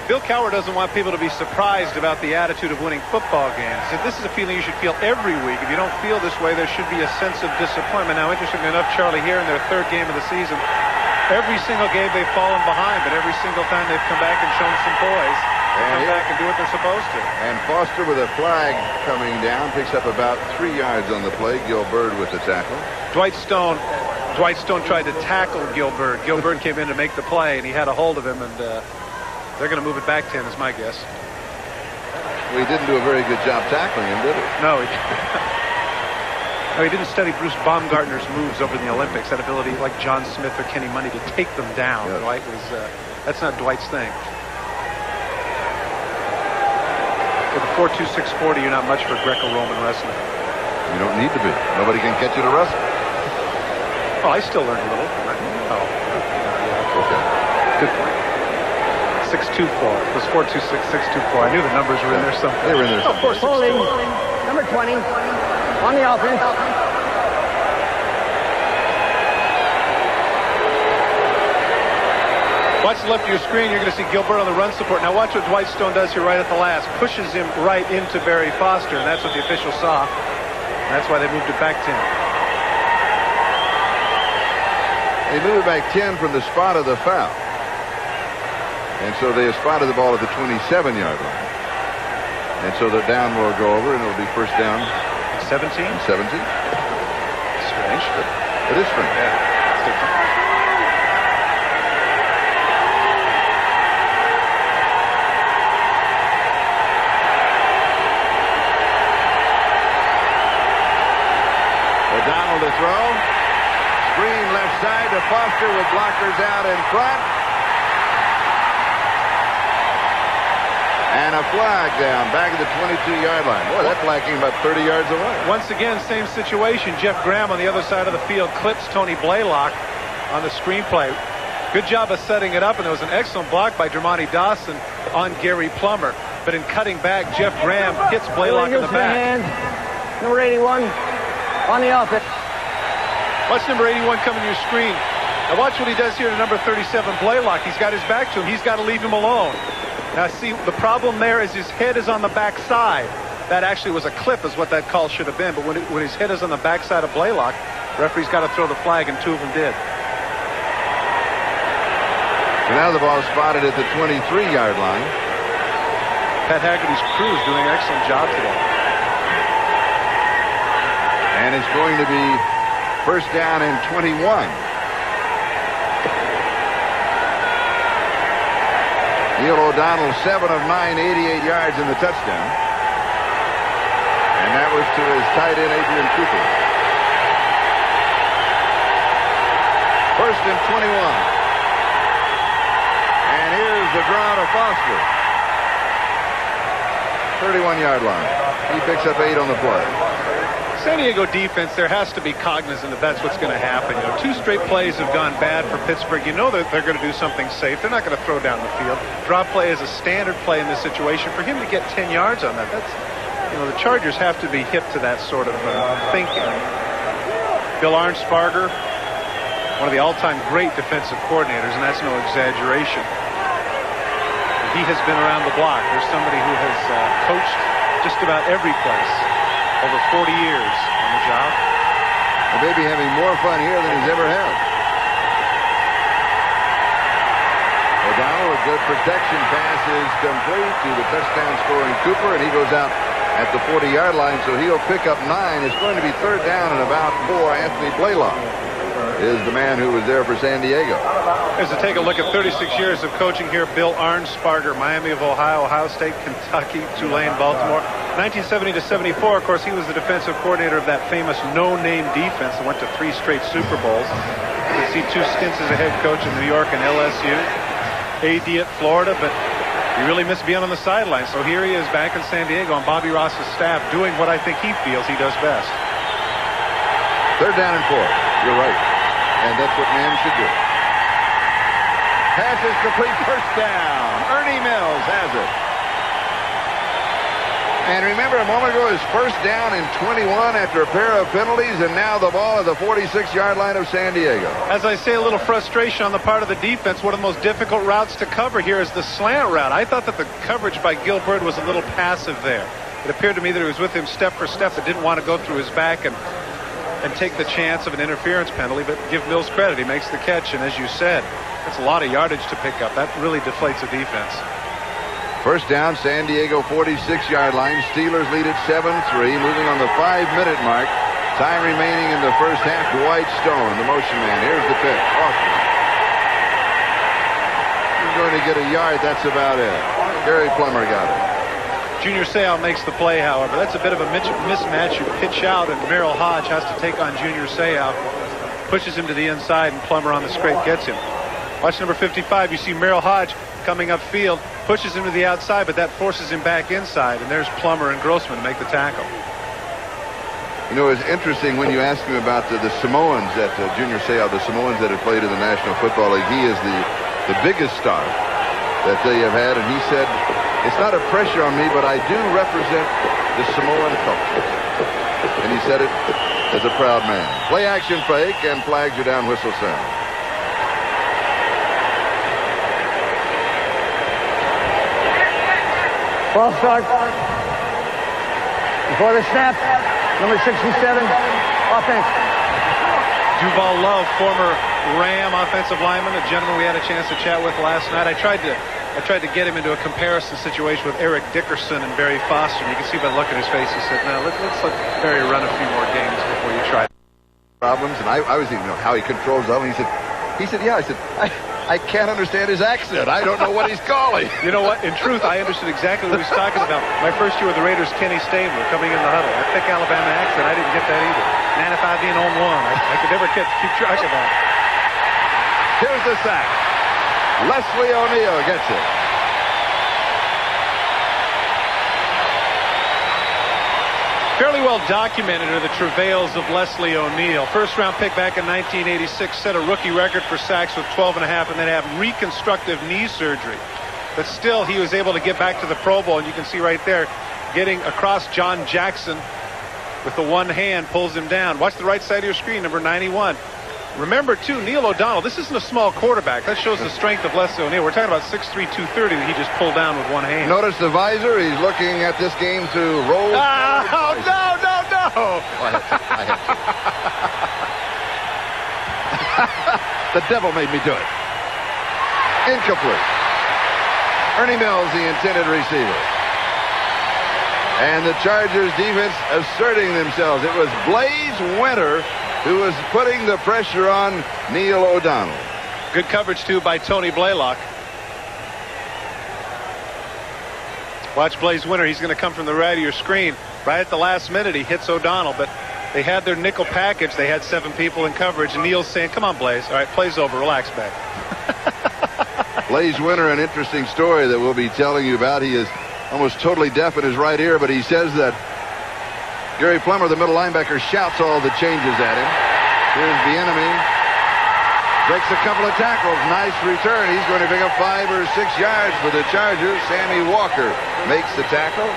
Bill Cowher doesn't want people to be surprised about the attitude of winning football games. He said this is a feeling you should feel every week. If you don't feel this way, there should be a sense of disappointment. Now, interestingly enough, Charlie, here in their 3rd game of the season, every single game they've fallen behind, but every single time they've come back and shown some poise. Come back and do what they're supposed to. And Foster with a flag coming down picks up about 3 yards on the play. Gilbert with the tackle. Dwight Stone tried to tackle Gilbert. Gilbert came in to make the play, and he had a hold of him, and they're going to move it back to him, is my guess. Well, he didn't do a very good job tackling him, did he? No, he didn't study Bruce Baumgartner's moves over in the Olympics. That ability, like John Smith or Kenny Money, to take them down. Yes. Dwight was that's not Dwight's thing. With a 4.2640, you're not much for Greco-Roman wrestling. You don't need to be. Nobody can catch you to wrestle. Oh, I still learned a little. Oh, yeah. Okay. Good point. 624. It was 4.26, 624. I knew the numbers were in there somewhere. They were in there. Oh, of course. Holding. Number 20. On the offense. Watch the left of your screen. You're going to see Gilbert on the run support. Now watch what Dwight Stone does here right at the last. Pushes him right into Barry Foster, and that's what the officials saw. And that's why they moved it back 10. They moved it back 10 from the spot of the foul. And so they have spotted the ball at the 27-yard line. And so the down will go over, and it'll be first down. 17? 17. Strange. It is strange. Yeah. It's different. O'Donnell to throw. Screen left side to Foster with blockers out in front. And a flag down back at the 22-yard line. Boy, that flag came about 30 yards away. Once again, same situation. Jeff Graham on the other side of the field clips Tony Blaylock on the screenplay. Good job of setting it up, and there was an excellent block by Dermontti Dawson on Gary Plummer. But in cutting back, Jeff Graham hits Blaylock in the back. Number 81 on the offense. Watch number 81 coming to your screen. Now watch what he does here to number 37, Blaylock. He's got his back to him. He's got to leave him alone. Now, see, the problem there is his head is on the backside. That actually was a clip is what that call should have been. But when his head is on the backside of Blaylock, referee's got to throw the flag, and two of them did. So now the ball is spotted at the 23-yard line. Pat Haggerty's crew is doing an excellent job today. And it's going to be first down and 21. Neil O'Donnell, 7 of 9, 88 yards in the touchdown. And that was to his tight end, Adrian Cooper. First and 21. And here's the draw to Foster. 31-yard line. He picks up 8 on the play. San Diego defense, there has to be cognizant that that's what's going to happen. You know, 2 straight plays have gone bad for Pittsburgh. You know that they're going to do something safe. They're not going to throw down the field. Drop play is a standard play in this situation. For him to get 10 yards on that, that's, you know, the Chargers have to be hip to that sort of thinking. Bill Arnsparger, one of the all-time great defensive coordinators, and that's no exaggeration. He has been around the block. There's somebody who has coached just about every place over 40 years on the job. And maybe having more fun here than he's ever had. O'Donnell, a good protection pass is complete to the touchdown scoring Cooper, and he goes out at the 40-yard line, so he'll pick up 9. It's going to be third down and about 4. Anthony Blaylock is the man who was there for San Diego. As to take a look at 36 years of coaching here, Bill Arnsparger, Miami of Ohio, Ohio State, Kentucky, Tulane, Baltimore. 1970 to 74, of course, he was the defensive coordinator of that famous no-name defense that went to 3 straight Super Bowls. You can see 2 stints as a head coach in New York and LSU. AD at Florida, but he really missed being on the sideline. So here he is back in San Diego on Bobby Ross's staff doing what I think he feels he does best. Third down and 4. You're right. And that's what men should do. Pass is complete, first down. Ernie Mills has it. And remember, a moment ago, his first down and 21 after a pair of penalties, and now the ball at the 46-yard line of San Diego. As I say, a little frustration on the part of the defense. One of the most difficult routes to cover here is the slant route. I thought that the coverage by Gilbert was a little passive there. It appeared to me that he was with him step for step, but didn't want to go through his back and take the chance of an interference penalty. But give Mills credit, he makes the catch, and as you said, that's a lot of yardage to pick up. That really deflates a defense. First down, San Diego 46-yard line. Steelers lead at 7-3, moving on the 5-minute mark. Time remaining in the first half. Dwight Stone, the motion man. Here's the pitch. Awesome. He's going to get a yard. That's about it. Gary Plummer got it. Junior Seau makes the play, however. That's a bit of a mismatch. You pitch out, and Merrill Hodge has to take on Junior Seau. Pushes him to the inside, and Plummer on the scrape gets him. Watch number 55. You see Merrill Hodge coming upfield, pushes him to the outside, but that forces him back inside, and there's Plummer and Grossman to make the tackle. You know, it's interesting when you ask him about the Samoans at Junior Seau, the Samoans that have played in the National Football League. He is the biggest star that they have had, and he said, it's not a pressure on me, but I do represent the Samoan culture. and he said it as a proud man. Play action fake, and flags are down, whistle sound. Ball start. Before the snap, number 67, offense. Duval Love, former Ram offensive lineman, a gentleman we had a chance to chat with last night. I tried to get him into a comparison situation with Eric Dickerson and Barry Foster. And you can see by the look in his face, he said, "No, let's let Barry run a few more games before you try." Problems, and I was even know how he controls them. He said, yeah. I said, I can't understand his accent. I don't know what he's calling. You know what? In truth, I understood exactly what he was talking about. My first year with the Raiders, Kenny Stabler coming in the huddle. That thick Alabama accent, I didn't get that either. 95 being on one. I could never keep track of that. Here's the sack. Leslie O'Neal gets it. Fairly well documented are the travails of Leslie O'Neal. First-round pick back in 1986, set a rookie record for sacks with 12 and a half, and then have reconstructive knee surgery. But still, he was able to get back to the Pro Bowl, and you can see right there, getting across John Jackson with the one hand, pulls him down. Watch the right side of your screen, number 91. Remember, too, Neil O'Donnell, this isn't a small quarterback. That shows the strength of Leslie O'Neal. We're talking about 6'3", 230 that he just pulled down with one hand. Notice the visor. He's looking at this game through roll. Oh, no. Oh, I had to. The devil made me do it. Incomplete. Ernie Mills, the intended receiver. And the Chargers defense asserting themselves. It was Blaze Winter who was putting the pressure on Neil O'Donnell. Good coverage, too, by Tony Blaylock. Watch Blaze Winter. He's going to come from the right of your screen. Right at the last minute, he hits O'Donnell, but they had their nickel package. They had 7 people in coverage, and Neil's saying, "Come on, Blaze. All right, play's over. Relax back." Blaze Winter, an interesting story that we'll be telling you about. He is almost totally deaf in his right ear, but he says that Gary Plummer, the middle linebacker, shouts all the changes at him. Here's the enemy. Breaks a couple of tackles. Nice return. He's going to pick up 5 or 6 yards for the Chargers. Sammy Walker makes the tackle.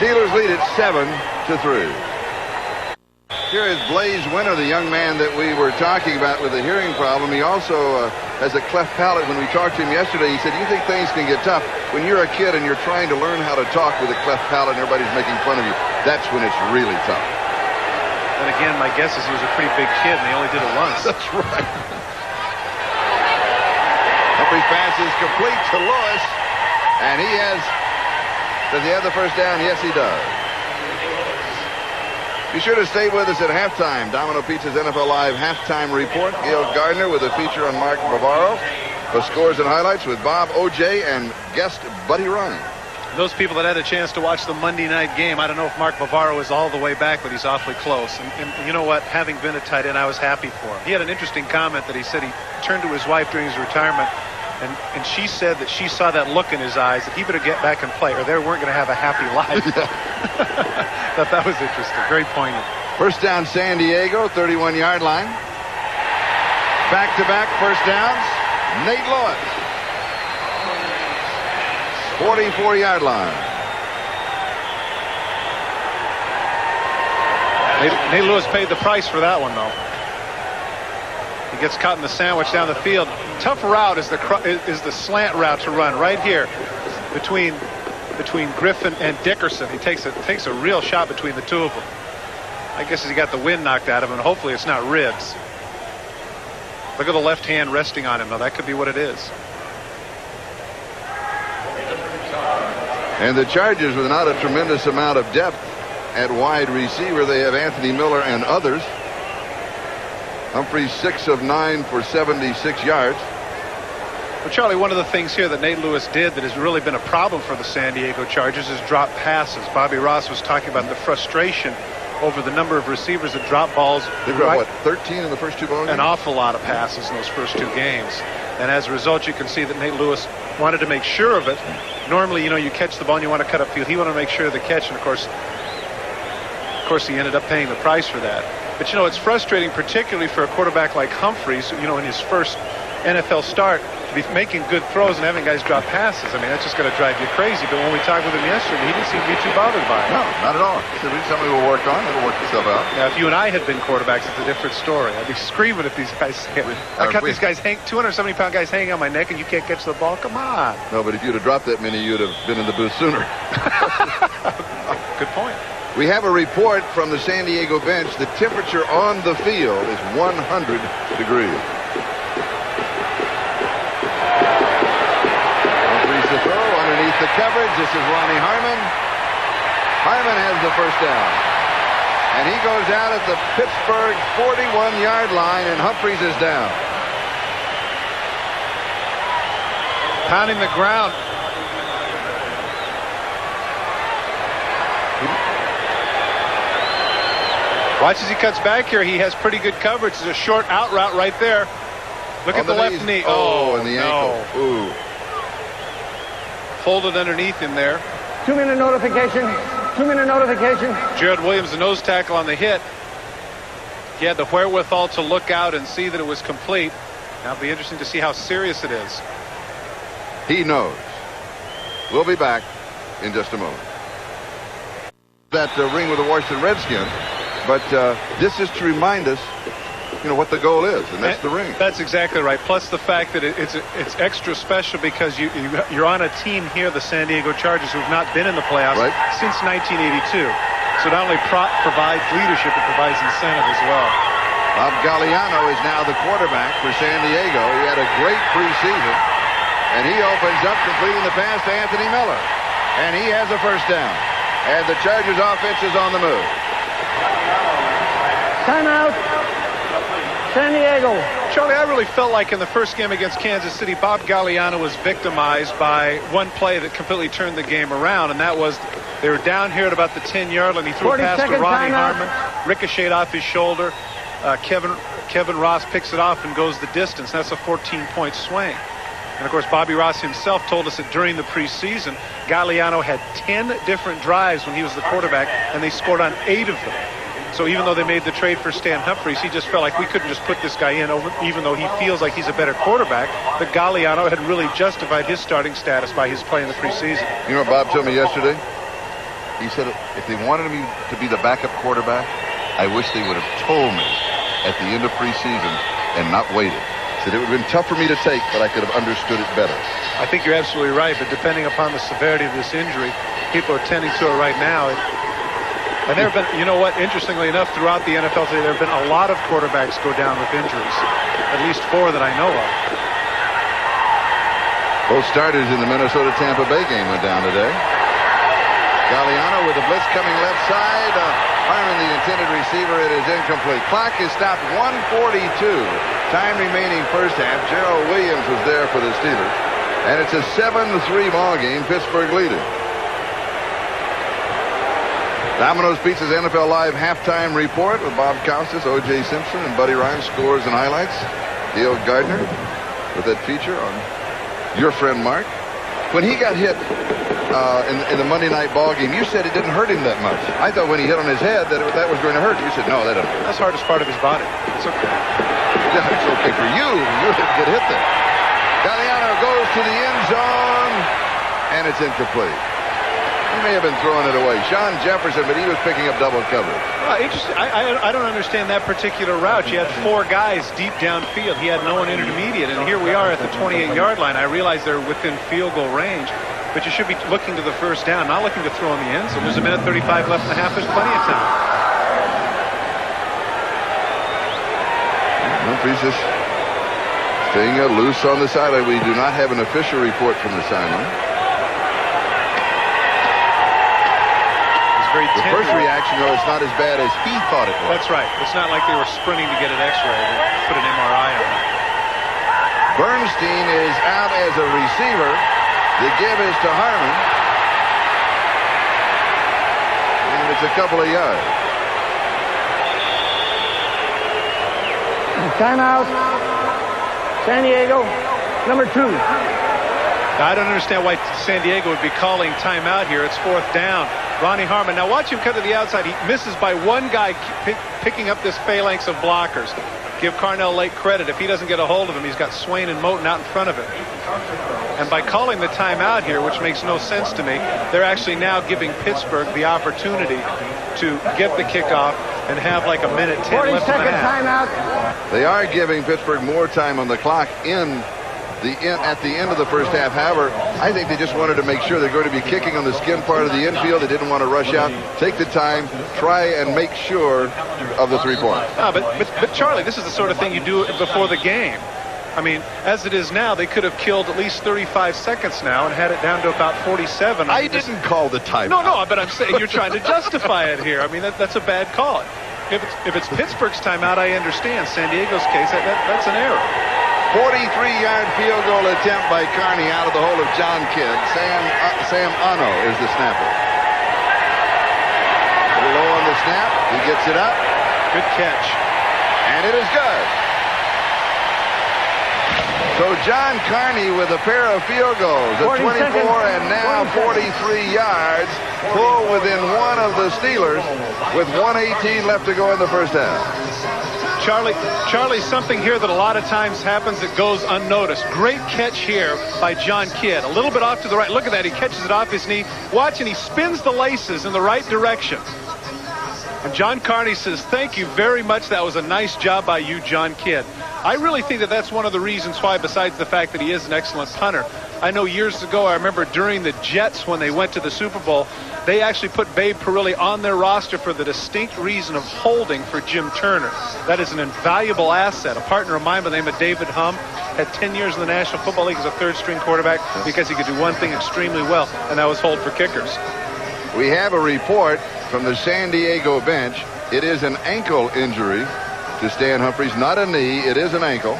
Steelers lead it 7-3. Here is Blaze Winter, the young man that we were talking about with a hearing problem. He also has a cleft palate. When we talked to him yesterday, he said, "You think things can get tough when you're a kid and you're trying to learn how to talk with a cleft palate and everybody's making fun of you. That's when it's really tough." And again, my guess is he was a pretty big kid and they only did it once. That's right. Humphrey's pass is complete to Lewis, and he has. Does he have the first down? Yes, he does. Be sure to stay with us at halftime. Domino Pizza's NFL Live halftime report. Gail Gardner with a feature on Mark Bavaro. The scores and highlights with Bob O.J. and guest Buddy Ryan. Those people that had a chance to watch the Monday night game, I don't know if Mark Bavaro is all the way back, but he's awfully close. And you know what? Having been a tight end, I was happy for him. He had an interesting comment that he said he turned to his wife during his retirement, and she said that she saw that look in his eyes that he better get back and play or they weren't going to have a happy life. Thought that was interesting. Very poignant. First down, San Diego, 31-yard line. Back-to-back first downs. Nate Lewis, 44-yard line. Nate Lewis paid the price for that one, though. He gets caught in the sandwich down the field. Tough route is the slant route to run right here between Griffin and Dickerson. He takes a real shot between the two of them. I guess he got the wind knocked out of him, and hopefully it's not ribs. Look at the left hand resting on him. Now that could be what it is. And the Chargers, with not a tremendous amount of depth at wide receiver, they have Anthony Miller and others. Humphrey 6 of 9 for 76 yards. Well, Charlie, one of the things here that Nate Lewis did that has really been a problem for the San Diego Chargers is drop passes. Bobby Ross was talking about the frustration over the number of receivers that drop balls. They dropped, what, 13 in the first 2 ball games? An awful lot of passes in those first 2 games. And as a result, you can see that Nate Lewis wanted to make sure of it. Normally, you know, you catch the ball and you want to cut upfield. He wanted to make sure of the catch, and of course, he ended up paying the price for that. But, you know, it's frustrating, particularly for a quarterback like Humphreys, you know, in his first NFL start. to be making good throws and having guys drop passes. I mean, that's just going to drive you crazy. But when we talked with him yesterday, he didn't seem to be too bothered by it. No, not at all. He said, something we'll work on. It'll work itself out. Now, if you and I had been quarterbacks, it's a different story. I'd be screaming at these guys. I cut these guys, 270-pound guys hanging on my neck, and you can't catch the ball. Come on. No, but if you'd have dropped that many, you'd have been in the booth sooner. Good point. We have a report from the San Diego bench. The temperature on the field is 100 degrees. Humphries to throw underneath the coverage. This is Ronnie Harmon. Harmon has the first down. And he goes out at the Pittsburgh 41-yard line, and Humphries is down. Pounding the ground. Watch as he cuts back here. He has pretty good coverage. It's a short out route right there. Look at the left knee. Oh, and the ankle. Ooh. Folded underneath him there. 2-minute notification. 2-minute notification. Jared Williams, the nose tackle on the hit. He had the wherewithal to look out and see that it was complete. Now it'll be interesting to see how serious it is. He knows. We'll be back in just a moment. That ring with the Washington Redskins. But this is to remind us, what the goal is, and that's the ring. That's exactly right. Plus the fact that it's extra special because you're on a team here, the San Diego Chargers, who have not been in the playoffs since 1982. So not only provides leadership, it provides incentive as well. Bob Galliano is now the quarterback for San Diego. He had a great preseason, and he opens up completing the pass to Anthony Miller. And he has a first down. And the Chargers offense is on the move. Timeout. San Diego. Charlie, I really felt like in the first game against Kansas City, Bob Galliano was victimized by one play that completely turned the game around, and that was they were down here at about the 10-yard line. He threw a pass to Ronnie Harmon, ricocheted off his shoulder. Kevin Ross picks it off and goes the distance. That's a 14-point swing. And, of course, Bobby Ross himself told us that during the preseason, Galliano had 10 different drives when he was the quarterback, and they scored on 8 of them. So even though they made the trade for Stan Humphries, he just felt like we couldn't just put this guy in, even though he feels like he's a better quarterback. But Galliano had really justified his starting status by his play in the preseason. You know what Bob told me yesterday? He said if they wanted me to be the backup quarterback, I wish they would have told me at the end of preseason and not waited. He said it would have been tough for me to take, but I could have understood it better. I think you're absolutely right, but depending upon the severity of this injury, people are tending to it right now. And there have been, interestingly enough, throughout the NFL today, there have been a lot of quarterbacks go down with injuries. At least 4 that I know of. Both starters in the Minnesota-Tampa Bay game went down today. Galliano with the blitz coming left side. Harmon, the intended receiver, it is incomplete. Clock is stopped 1:42. Time remaining first half. Gerald Williams was there for the Steelers. And it's a 7-3 ball game. Pittsburgh leading. Domino's Pizza's NFL Live halftime report with Bob Costas, O.J. Simpson, and Buddy Ryan. Scores and highlights. Dale Gardner with that feature on your friend Mark. When he got hit in the Monday night ball game, you said it didn't hurt him that much. I thought when he hit on his head that that was going to hurt. You said, no, that doesn't hurt. That's the hardest part of his body. It's okay. Yeah, it's okay for you. You didn't get hit there. Galliano goes to the end zone, and it's incomplete. He may have been throwing it away. Sean Jefferson, but he was picking up double coverage. Interesting. I don't understand that particular route. You had 4 guys deep downfield. He had no one intermediate, and here we are at the 28-yard line. I realize they're within field goal range, but you should be looking to the first down, not looking to throw in the end zone. There's a minute 35 left in the half. There's plenty of time. Humphries is staying loose on the sideline. We do not have an official report from the sideline. The first reaction, though, it's not as bad as he thought it was. That's right. It's not like they were sprinting to get an X-ray. They put an MRI on it. Bernstein is out as a receiver. The give is to Harmon. And it's a couple of yards. Timeout. San Diego, number 2. Now, I don't understand why San Diego would be calling timeout here. It's 4th down. Ronnie Harmon. Now watch him cut to the outside. He misses by one guy picking up this phalanx of blockers. Give Carnell Lake credit. If he doesn't get a hold of him, he's got Swain and Moten out in front of him. And by calling the timeout here, which makes no sense to me, they're actually now giving Pittsburgh the opportunity to get the kickoff and have like a minute 10 left in the half. Timeout. They are giving Pittsburgh more time on the clock at the end of the first half. However, I think they just wanted to make sure they're going to be kicking on the skin part of the infield. They didn't want to rush out. Take the time, try and make sure of the 3 points. But Charlie, this is the sort of thing you do before the game. I mean, as it is now, they could have killed at least 35 seconds now and had it down to about 47. I didn't call the timeout. No, but I'm saying you're trying to justify it here. I mean, that's a bad call. If it's Pittsburgh's timeout, I understand. San Diego's case, that's an error. 43-yard field goal attempt by Carney out of the hole of John Kidd. Sam Ano is the snapper. A little low on the snap. He gets it up. Good catch. And it is good. So John Carney with a pair of field goals at 24 and now 43 yards. Pull within one of the Steelers with 1:18 left to go in the first half. Charlie, something here that a lot of times happens that goes unnoticed. Great catch here by John Kidd. A little bit off to the right. Look at that. He catches it off his knee. Watch, and he spins the laces in the right direction. And John Carney says, thank you very much. That was a nice job by you, John Kidd. I really think that that's one of the reasons why, besides the fact that he is an excellent punter. I know years ago, I remember during the Jets when they went to the Super Bowl, they actually put Babe Parilli on their roster for the distinct reason of holding for Jim Turner. That is an invaluable asset. A partner of mine by the name of David Humm had 10 years in the National Football League as a third-string quarterback because he could do one thing extremely well, and that was hold for kickers. We have a report from the San Diego bench. It is an ankle injury to Stan Humphries, not a knee. It is an ankle.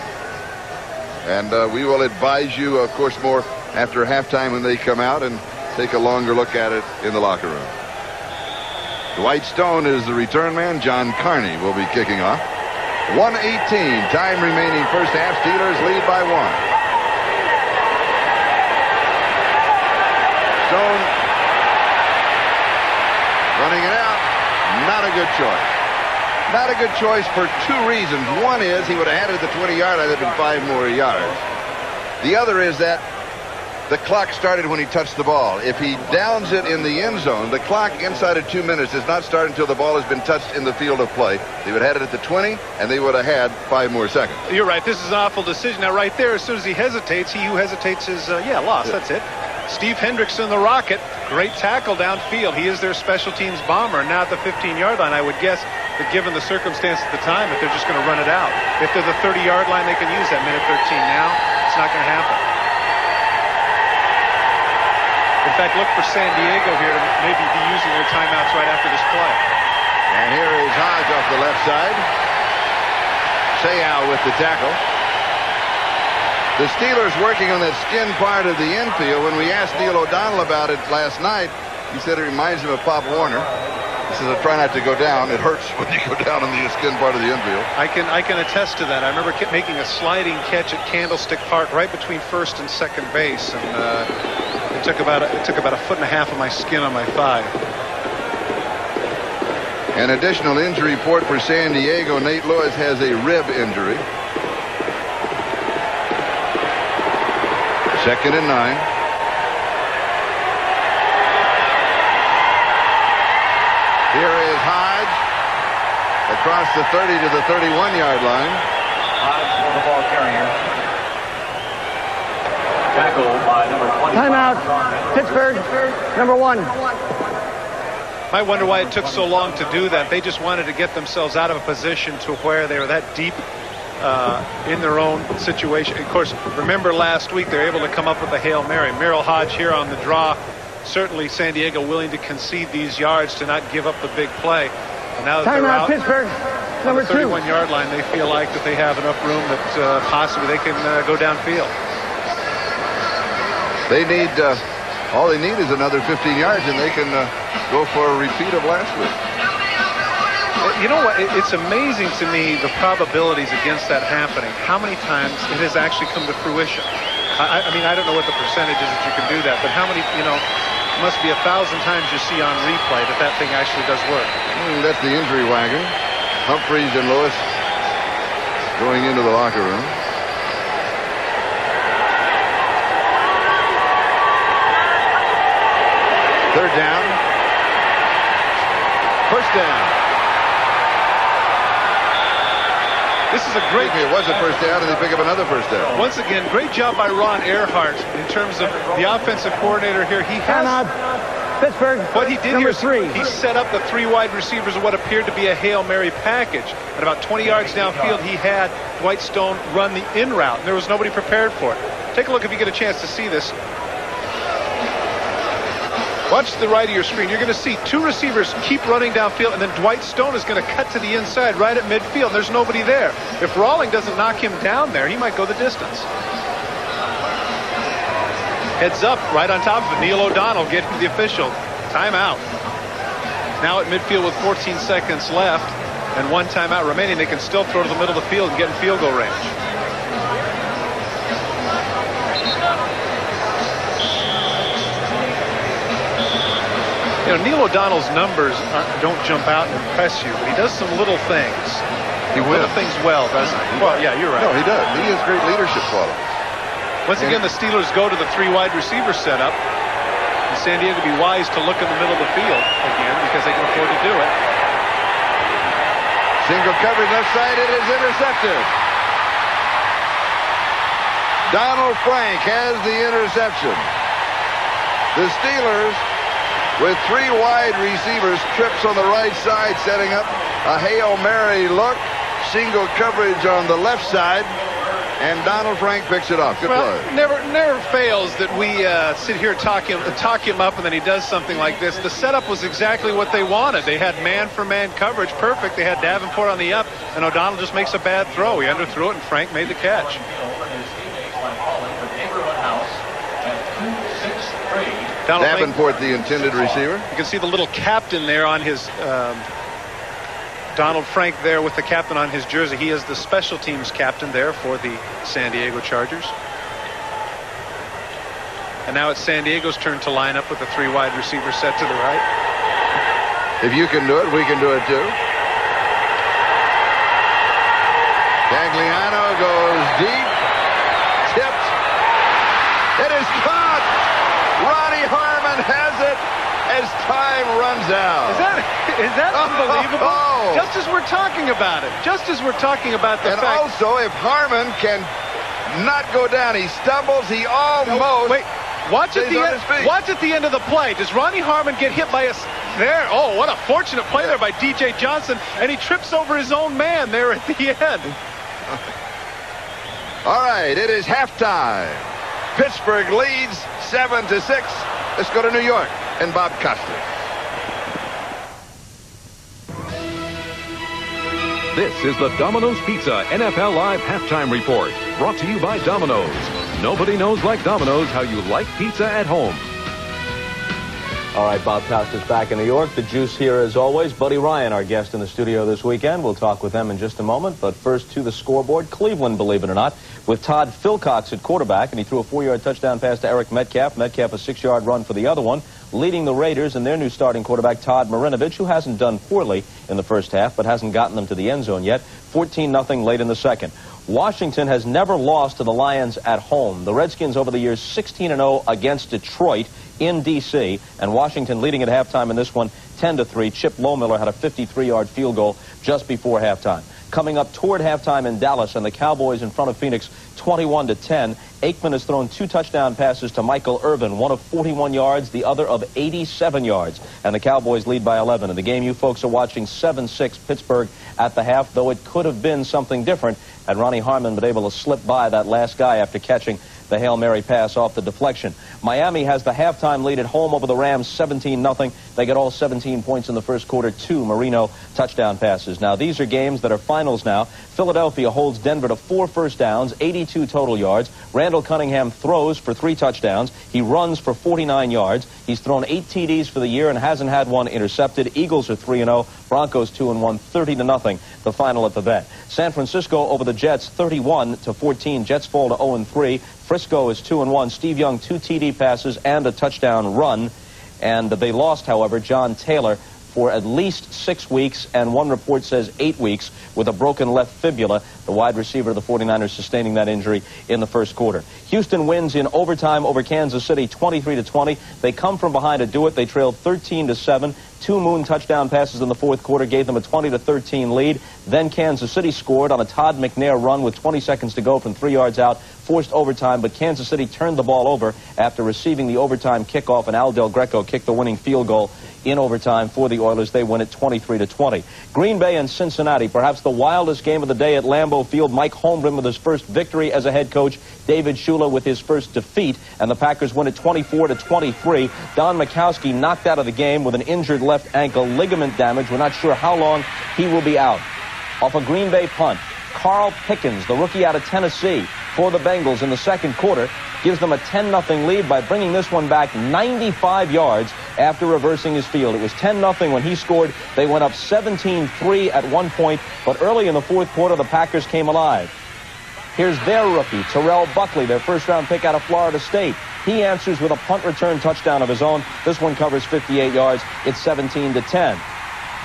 And we will advise you, of course, more after halftime when they come out and take a longer look at it in the locker room. Dwight Stone is the return man. John Carney will be kicking off. 1:18 time remaining first half. Steelers lead by 1. Stone running it out. Not a good choice. Not a good choice for 2 reasons. One is he would have had it at the 20-yard line. That would have been 5 more yards. The other is that the clock started when he touched the ball. If he downs it in the end zone, the clock inside of 2 minutes does not start until the ball has been touched in the field of play. They would have had it at the 20, and they would have had 5 more seconds. You're right. This is an awful decision. Now, right there, as soon as he hesitates, he who hesitates is, lost. That's it. Steve Hendrickson, the Rocket, great tackle downfield. He is their special teams bomber. Now at the 15-yard line, I would guess that given the circumstance at the time, if they're just going to run it out. If they're the 30-yard line, they can use that minute 13. Now, it's not going to happen. In fact, look for San Diego here to maybe be using their timeouts right after this play. And here is Hodge off the left side. Seau with the tackle. The Steelers working on that skin part of the infield. When we asked Neil O'Donnell about it last night, he said it reminds him of Pop Warner. He says, I try not to go down. It hurts when you go down on the skin part of the infield. I can attest to that. I remember making a sliding catch at Candlestick Park right between first and second base, and it took about a foot and a half of my skin on my thigh. An additional injury report for San Diego. Nate Lewis has a rib injury. 2nd and 9. Here is Hodge across the 30 to the 31-yard line. Hodge for the ball carrier. Tackle by number 25. Timeout. Pittsburgh, number 1. I wonder why it took so long to do that. They just wanted to get themselves out of a position to where they were that deep in their own situation. Of course, remember last week they were able to come up with a Hail Mary. Merrill Hodge here on the draw. Certainly San Diego willing to concede these yards to not give up the big play. And now that they're out Pittsburgh, number 2. 31-yard line, they feel like that they have enough room that possibly they can go downfield. They need all they need is another 15 yards, and they can go for a repeat of last week. You know what? It's amazing to me the probabilities against that happening. How many times it has actually come to fruition? I mean, I don't know what the percentage is that you can do that, but how many, it must be 1,000 times you see on replay that thing actually does work. That's the injury wagon. Humphreys and Lewis going into the locker room. Third down. First down. This is a great... It was a first down, and they pick up another first down. Once again, great job by Ron Earhart in terms of the offensive coordinator here. He has... Pittsburgh. What he did number here is 3. he set up the 3 wide receivers in what appeared to be a Hail Mary package. At about 20 yards downfield, he had Dwight Stone run the in route, and there was nobody prepared for it. Take a look if you get a chance to see this. Watch the right of your screen. You're going to see 2 receivers keep running downfield, and then Dwight Stone is going to cut to the inside right at midfield. There's nobody there. If Rawling doesn't knock him down there, he might go the distance. Heads up right on top of it. Neil O'Donnell getting the official. Timeout. Now at midfield with 14 seconds left and 1 timeout remaining. They can still throw to the middle of the field and get in field goal range. You know, Neil O'Donnell's numbers don't jump out and impress you, but he does some little things. He will. Little things well, doesn't he? Well, yeah, you're right. No, he does. He has great leadership qualities. Once again, the Steelers go to the 3 wide receiver setup. And San Diego be wise to look in the middle of the field again because they can afford to do it. Single coverage left side. It is intercepted. Donald Frank has the interception. The Steelers, with 3 wide receivers, trips on the right side, setting up a Hail Mary look. Single coverage on the left side. And Donald Frank picks it off. Good play. Never fails that we sit here talk him up, and then he does something like this. The setup was exactly what they wanted. They had man-for-man coverage, perfect. They had Davenport on the up, and O'Donnell just makes a bad throw. He underthrew it, and Frank made the catch. Davenport, the intended receiver. You can see the little captain there on his... Donald Frank there with the captain on his jersey. He is the special teams captain there for the San Diego Chargers. And now it's San Diego's turn to line up with the 3 wide receiver set to the right. If you can do it, we can do it too. Gagliano goes deep. Tipped. It is caught. Ronnie Harmon has it as time runs out. Is that unbelievable? Just as we're talking about it. Just as we're talking about the fact. And also, if Harmon can not go down, he stumbles, he almost... Wait, watch at the end of the play. Does Ronnie Harmon get hit by a... There, oh, what a fortunate play there by D.J. Johnson, and he trips over his own man there at the end. All right, it is halftime. Pittsburgh leads 7-6. Let's go to New York and Bob Costas. This is the Domino's Pizza NFL Live Halftime Report, brought to you by Domino's. Nobody knows like Domino's how you like pizza at home. All right, Bob Costas back in New York. The juice here as always. Buddy Ryan, our guest in the studio this weekend. We'll talk with them in just a moment. But first to the scoreboard. Cleveland, believe it or not, with Todd Philcox at quarterback, and he threw a 4-yard touchdown pass to Eric Metcalf. Metcalf a 6-yard run for the other one, leading the Raiders and their new starting quarterback, Todd Marinovich, who hasn't done poorly in the first half, but hasn't gotten them to the end zone yet. 14-0 late in the second. Washington has never lost to the Lions at home. The Redskins over the years 16-0 against Detroit in D.C., and Washington leading at halftime in this one 10-3. Chip Lohmiller had a 53-yard field goal just before halftime. Coming up toward halftime in Dallas, and the Cowboys in front of Phoenix 21-10. Aikman has thrown 2 touchdown passes to Michael Irvin, one of 41 yards, the other of 87 yards. And the Cowboys lead by 11. In the game you folks are watching, 7-6 Pittsburgh at the half, though it could have been something different had Ronnie Harmon been able to slip by that last guy after catching the Hail Mary pass off the deflection. Miami has the halftime lead at home over the Rams, 17-0. They get all 17 points in the first quarter, 2 Marino touchdown passes. Now, these are games that are finals now. Philadelphia holds Denver to 4 first downs, 82 total yards. Randall Cunningham throws for 3 touchdowns. He runs for 49 yards. He's thrown 8 TDs for the year and hasn't had one intercepted. Eagles are 3-0. Broncos 2-1, 30-0. The final at the vet. San Francisco over the Jets, 31-14. Jets fall to 0-3. Frisco is 2-1. Steve Young, 2 TD passes and a touchdown run. And they lost, however, John Taylor for at least 6 weeks, and one report says 8 weeks, with a broken left fibula. The wide receiver of the 49ers sustaining that injury in the first quarter. Houston wins in overtime over Kansas City 23-20. They come from behind to do it. They trailed 13-7. 2 Moon touchdown passes in the fourth quarter gave them a 20-13 lead. Then Kansas City scored on a Todd McNair run with 20 seconds to go from 3 yards out, forced overtime, but Kansas City turned the ball over after receiving the overtime kickoff, and Al Del Greco kicked the winning field goal in overtime for the Oilers. They win it 23-20. Green Bay and Cincinnati, perhaps the wildest game of the day at Lambeau Field. Mike Holmgren with his first victory as a head coach. David Shula with his first defeat, and the Packers win it 24-23. Don Majkowski knocked out of the game with an injured left ankle, ligament damage. We're not sure how long he will be out. Off a Green Bay punt, Carl Pickens, the rookie out of Tennessee, for the Bengals in the second quarter, gives them a 10-0 lead by bringing this one back 95 yards after reversing his field. It was 10-0 when he scored. They went up 17-3 at one point, but early in the fourth quarter, the Packers came alive. Here's their rookie, Terrell Buckley, their first-round pick out of Florida State. He answers with a punt return touchdown of his own. This one covers 58 yards. It's 17-10.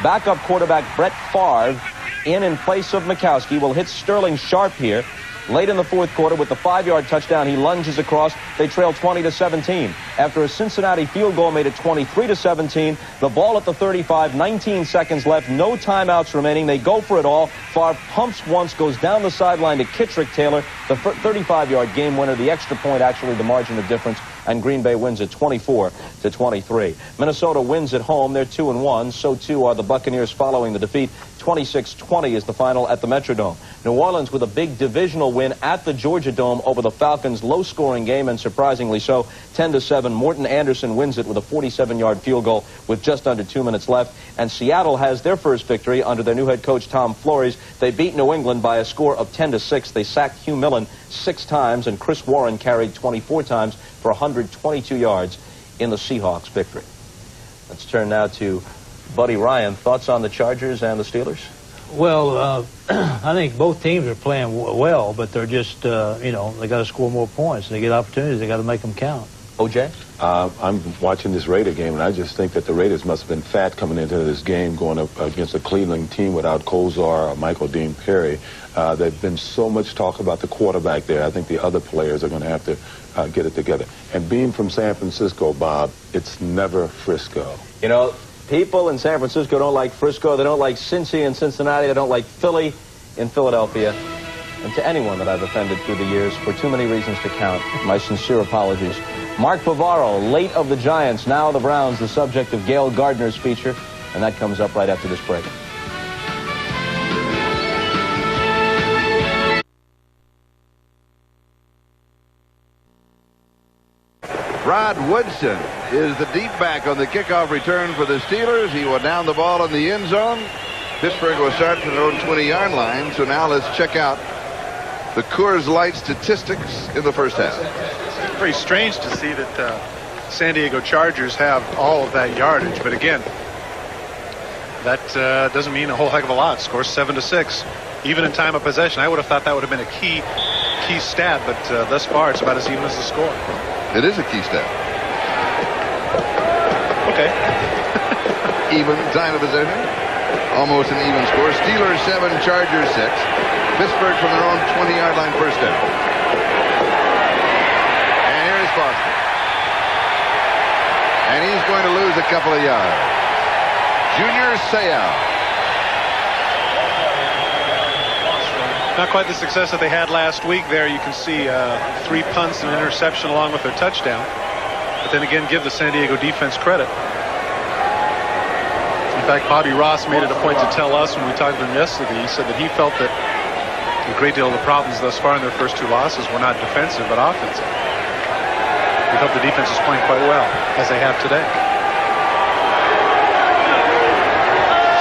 Backup quarterback Brett Favre in place of Majkowski will hit Sterling Sharp here. Late in the fourth quarter with the 5-yard touchdown, he lunges across. They trail 20-17. After a Cincinnati field goal made it 23-17, the ball at the 35, 19 seconds left, no timeouts remaining. They go for it all. Favre pumps once, goes down the sideline to Kittrick Taylor, the 35-yard game winner, the extra point, actually the margin of difference, and Green Bay wins it 24-23. Minnesota wins at home. They're 2-1. So too are the Buccaneers following the defeat. 26-20 is the final at the Metrodome. New Orleans with a big divisional win at the Georgia Dome over the Falcons. Low-scoring game, and surprisingly so, 10-7. Morton Anderson wins it with a 47-yard field goal with just under 2 minutes left. And Seattle has their first victory under their new head coach, Tom Flores. They beat New England by a score of 10-6. They sacked Hugh Millen 6 times, and Chris Warren carried 24 times for 122 yards in the Seahawks victory. Let's turn now to Buddy Ryan. Thoughts on the Chargers and the Steelers? Well, I think both teams are playing well, but they're just, they got to score more points. They get opportunities. They got to make them count. OJ? I'm watching this Raider game, and I just think that the Raiders must have been fat coming into this game, going up against a Cleveland team without Kozar or Michael Dean Perry. There's been so much talk about the quarterback there. I think the other players are going to have to get it together. And being from San Francisco, Bob, it's never Frisco. You know, people in San Francisco don't like Frisco. They don't like Cincy in Cincinnati. They don't like Philly in Philadelphia. And to anyone that I've offended through the years, for too many reasons to count, my sincere apologies. Mark Bavaro, late of the Giants, now the Browns, the subject of Gail Gardner's feature. And that comes up right after this break. Rod Woodson is the deep back on the kickoff return for the Steelers. He will down the ball in the end zone. Pittsburgh will start from their own 20-yard line. So now let's check out the Coors Light statistics in the first half. It's pretty strange to see that San Diego Chargers have all of that yardage. But again, that doesn't mean a whole heck of a lot. Score 7-6. Even in time of possession, I would have thought that would have been a key stat. But thus far, it's about as even as the score. It is a key stat. Okay. Even time of possession. Almost an even score. Steelers 7, Chargers 6. Pittsburgh from their own 20-yard line first down. And here is Foster. And he's going to lose a couple of yards. Junior Seau. Not quite the success that they had last week there. You can see 3 punts and an interception along with their touchdown. But then again, give the San Diego defense credit. In fact, Bobby Ross made it a point to tell us when we talked to him yesterday. He said that he felt that a great deal of the problems thus far in their first 2 losses were not defensive but offensive. He felt the defense is playing quite well, as they have today.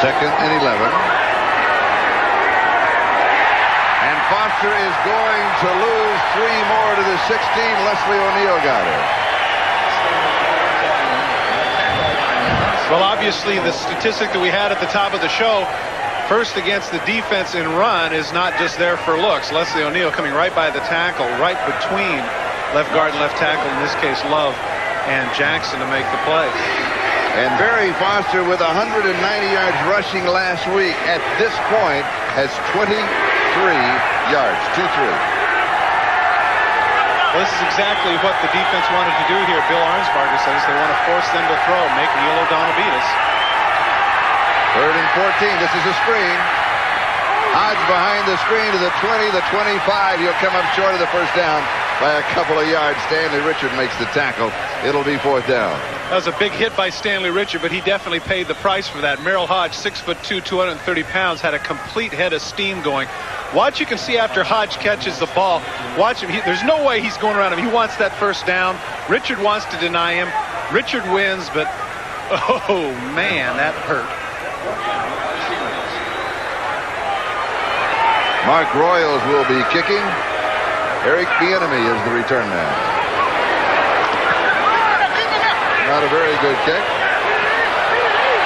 2nd and 11. Foster is going to lose 3 more to the 16. Leslie O'Neal got it. Well, obviously, the statistic that we had at the top of the show, first against the defense in run, is not just there for looks. Leslie O'Neal coming right by the tackle, right between left guard and left tackle, in this case Love and Jackson, to make the play. And Barry Foster, with 190 yards rushing last week, at this point has 23 yards. 2-3. Well, this is exactly what the defense wanted to do here. Bill Arnsparger says they want to force them to throw, make Neil O'Donnell beat us. 3rd and 14. This is a screen. Hodge behind the screen to the 20, the 25. He'll come up short of the first down by a couple of yards. Stanley Richard makes the tackle. It'll be 4th down. That was a big hit by Stanley Richard, but he definitely paid the price for that. Merrill Hodge, 6'2", 230 pounds, had a complete head of steam going. Watch, you can see after Hodge catches the ball. Watch him. There's no way he's going around him. He wants that first down. Richard wants to deny him. Richard wins, but oh man, that hurt. Mark Royals will be kicking. Eric Bieniemy is the return man. Not a very good kick.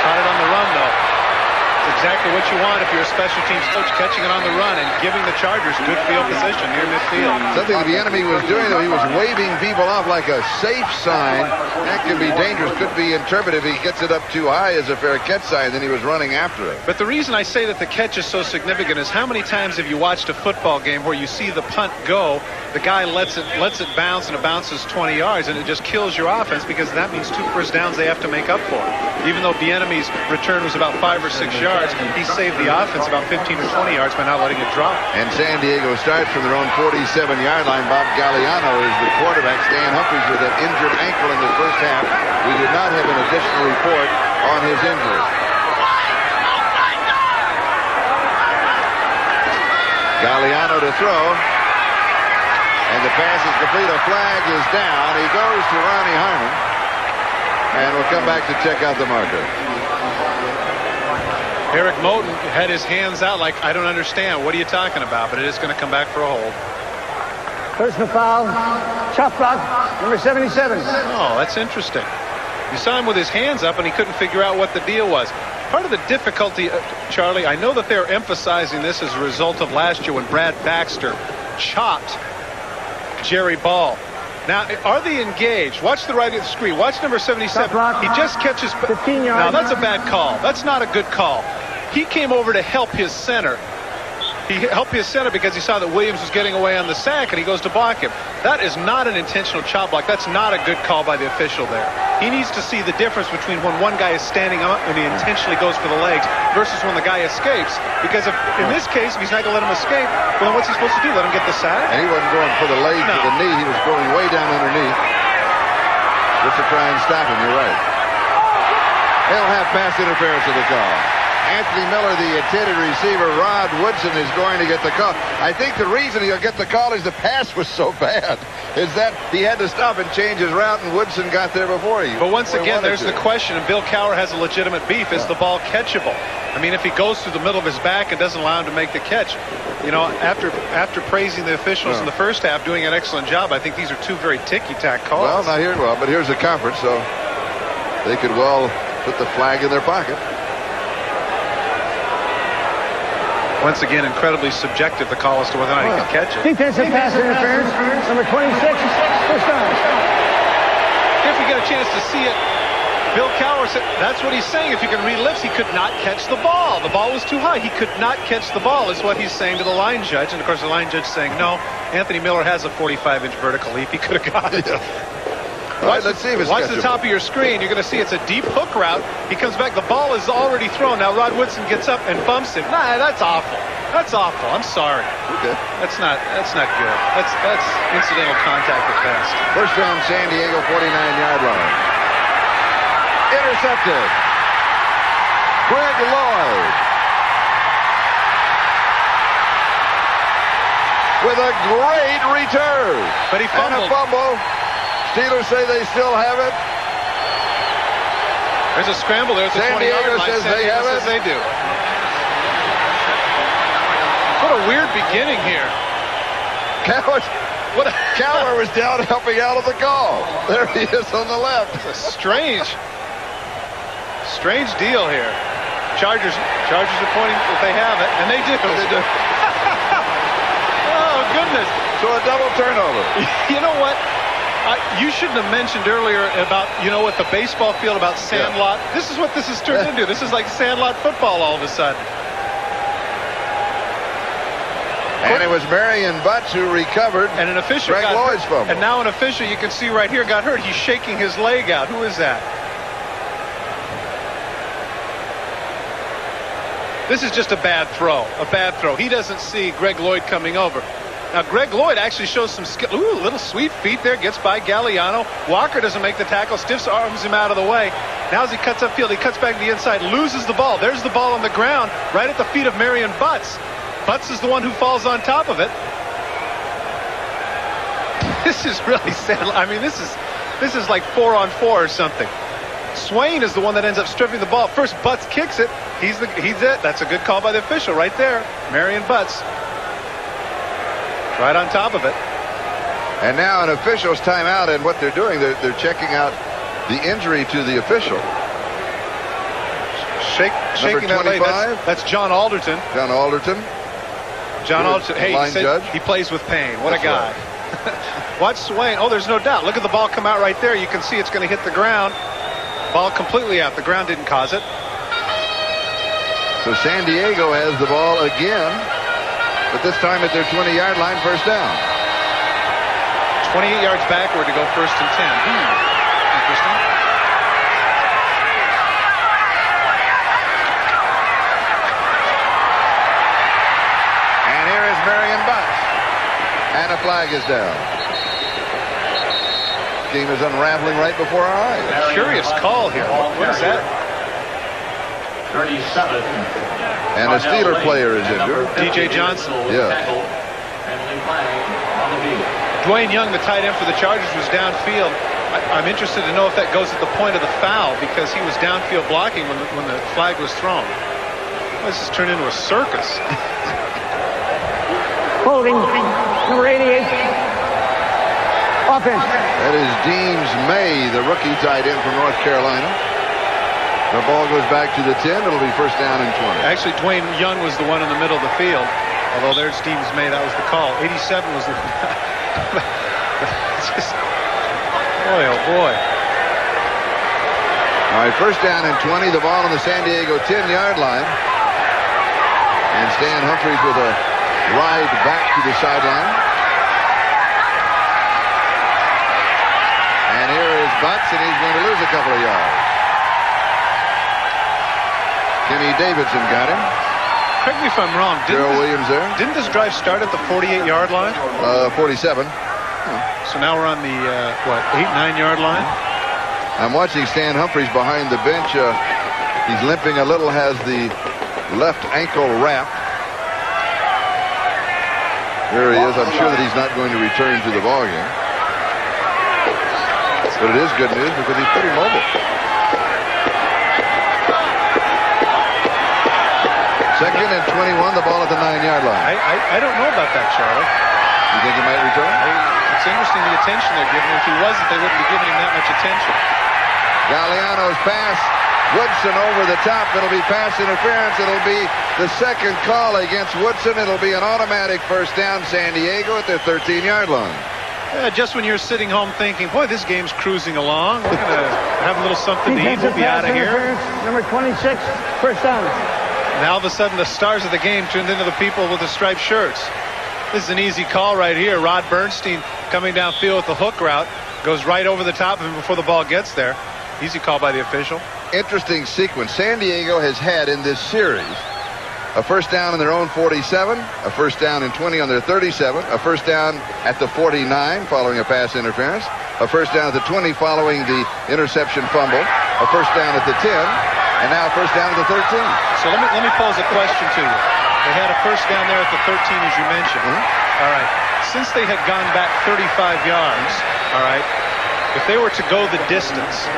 Caught it on the run, though. It's exactly what you want if you're a special teams coach, catching it on the run and giving the Chargers good field position near midfield. Something the enemy was doing, though, he was waving people off like a safe sign. That could be dangerous, could be interpreted if he gets it up too high as a fair catch sign, then he was running after it. But the reason I say that the catch is so significant is how many times have you watched a football game where you see the punt go, the guy lets it bounce, and it bounces 20 yards, and it just kills your offense because that means 2 first downs they have to make up for. Even though Bieniemy's return was about 5 or 6 yards, he saved the offense about 15 or 20 yards by not letting it drop. And San Diego starts from their own 47-yard line. Bob Galliano is the quarterback. Stan Humphries with an injured ankle in the first half. We did not have an additional report on his injury. Galliano to throw. And the pass is complete. A flag is down. He goes to Ronnie Harmon. And we'll come back to check out the marker. Eric Moten had his hands out like, I don't understand. What are you talking about? But it is going to come back for a hold. Personal foul. Chop block. Number 77. Oh, that's interesting. You saw him with his hands up, and he couldn't figure out what the deal was. Part of the difficulty, Charlie, I know that they're emphasizing this as a result of last year when Brad Baxter chopped Jerry Ball. Now, are they engaged? Watch the right of the screen. Watch number 77. He just catches. 15 yards. Now, that's a bad call. That's not a good call. He came over to help his center. He helped his center because he saw that Williams was getting away on the sack, and he goes to block him. That is not an intentional chop block. That's not a good call by the official there. He needs to see the difference between when one guy is standing up and he intentionally goes for the legs versus when the guy escapes. Because if, in this case, if he's not going to let him escape, well, then what's he supposed to do? Let him get the sack? And he wasn't going for the leg to the knee. He was going way down underneath. Just to try and stop him. You're right. They'll have pass interference of the call. Anthony Miller, the intended receiver. Rod Woodson is going to get the call. I think the reason he'll get the call is the pass was so bad. Is that he had to stop and change his route, and Woodson got there before he. But once again, there's the question, and Bill Cowher has a legitimate beef. Is the ball catchable? I mean, if he goes through the middle of his back and doesn't allow him to make the catch, you know, after praising the officials in the first half, doing an excellent job, I think these are two very ticky-tack calls. Well, not here. Well, but here's the conference, so they could well put the flag in their pocket. Once again, incredibly subjective, the call as to whether or not he can catch it. Defensive pass interference, number 26, first down. If we get a chance to see it, Bill Cowher said, that's what he's saying. If you can read lips, he could not catch the ball. The ball was too high. He could not catch the ball is what he's saying to the line judge. And, of course, the line judge saying, no, Anthony Miller has a 45-inch vertical leap. He could have got it. Yeah. All right, let's see if it's Watch the top of your screen. You're going to see it's a deep hook route. He comes back. The ball is already thrown. Now Rod Woodson gets up and bumps him. Nah, that's awful. That's awful. I'm sorry. Okay. That's not good. That's incidental contact at best. First down, San Diego, 49-yard line. Intercepted. Greg Lloyd with a great return. But he fumbled. And a fumble. Steelers say they still have it. There's a scramble there at the 20-yard line. Says they have it. Says they do. What a weird beginning here. Cowher was down helping out of the call. There he is on the left. It's a strange deal here. Chargers are pointing that they have it, and they do. They do. Oh, goodness. So a double turnover. You know what? You shouldn't have mentioned earlier about, what the baseball field about Sandlot. Yeah. This is what this has turned into. This is like Sandlot football all of a sudden. And it was Marion Butts who recovered. And an official Greg Lloyd's fumble. And now an official, you can see right here, got hurt. He's shaking his leg out. Who is that? This is just a bad throw. A bad throw. He doesn't see Greg Lloyd coming over. Now, Greg Lloyd actually shows some skill. Ooh, little sweet feet there. Gets by Galliano. Walker doesn't make the tackle. Stiffs arms him out of the way. Now as he cuts upfield, he cuts back to the inside. Loses the ball. There's the ball on the ground right at the feet of Marion Butts. Butts is the one who falls on top of it. This is really sad. I mean, this is like 4-on-4 or something. Swain is the one that ends up stripping the ball. First, Butts kicks it. He's it. That's a good call by the official right there. Marion Butts. Right on top of it. And now an official's timeout, and what they're doing, they're checking out the injury to the official. Shaking that leg. That's John Alderton. John Alderton. Hey, he plays with pain. What a guy. Right. Watch Swain. Oh, there's no doubt. Look at the ball come out right there. You can see it's going to hit the ground. Ball completely out. The ground didn't cause it. So San Diego has the ball again, but this time at their 20-yard line, first down. 28 yards backward to go first and 10. Interesting. And here is Marion Butts. And a flag is down. Game is unraveling right before our eyes. Curious call here. What is that? 37. And a Steeler player is injured. DJ Johnson. Yeah. Dwayne Young, the tight end for the Chargers, was downfield. I'm interested to know if that goes at the point of the foul, because he was downfield blocking when the flag was thrown. This has turned into a circus. Holding, number 88. Offense. That is Deems May, the rookie tight end from North Carolina. The ball goes back to the 10. It'll be first down and 20. Actually, Dwayne Young was the one in the middle of the field. Although there's Deems May, that was the call. 87 was the... Just, boy, oh boy. All right, first down and 20. The ball on the San Diego 10-yard line. And Stan Humphries with a ride back to the sideline. And here is Butts, and he's going to lose a couple of yards. Kenny Davidson got him. Correct me if I'm wrong. Gerald Williams there. Didn't this drive start at the 48-yard line? 47. So now we're on the, 8-9-yard line? I'm watching Stan Humphries behind the bench. He's limping a little, has the left ankle wrapped. There he is. I'm sure that he's not going to return to the ballgame. But it is good news because he's pretty mobile. Second and 21, the ball at the 9-yard line. I don't know about that, Charlie. You think he might return? It's interesting the attention they're giving him. If he wasn't, they wouldn't be giving him that much attention. Galliano's pass. Woodson over the top. It'll be pass interference. It'll be the second call against Woodson. It'll be an automatic first down, San Diego at their 13-yard line. Yeah, just when you're sitting home thinking, boy, this game's cruising along. We're going to have a little something to eat. We'll be out of here. Number 26, first down. Now all of a sudden the stars of the game turned into the people with the striped shirts. This is an easy call right here. Rod Bernstein coming downfield with the hook route. Goes right over the top of him before the ball gets there. Easy call by the official. Interesting sequence. San Diego has had in this series a first down in their own 47, a first down and 20 on their 37, a first down at the 49 following a pass interference, a first down at the 20 following the interception fumble, a first down at the 10, and now a first down at the 13. So let me pose a question to you. They had a first down there at the 13, as you mentioned. All right. Since they had gone back 35 yards, all right, if they were to go the distance,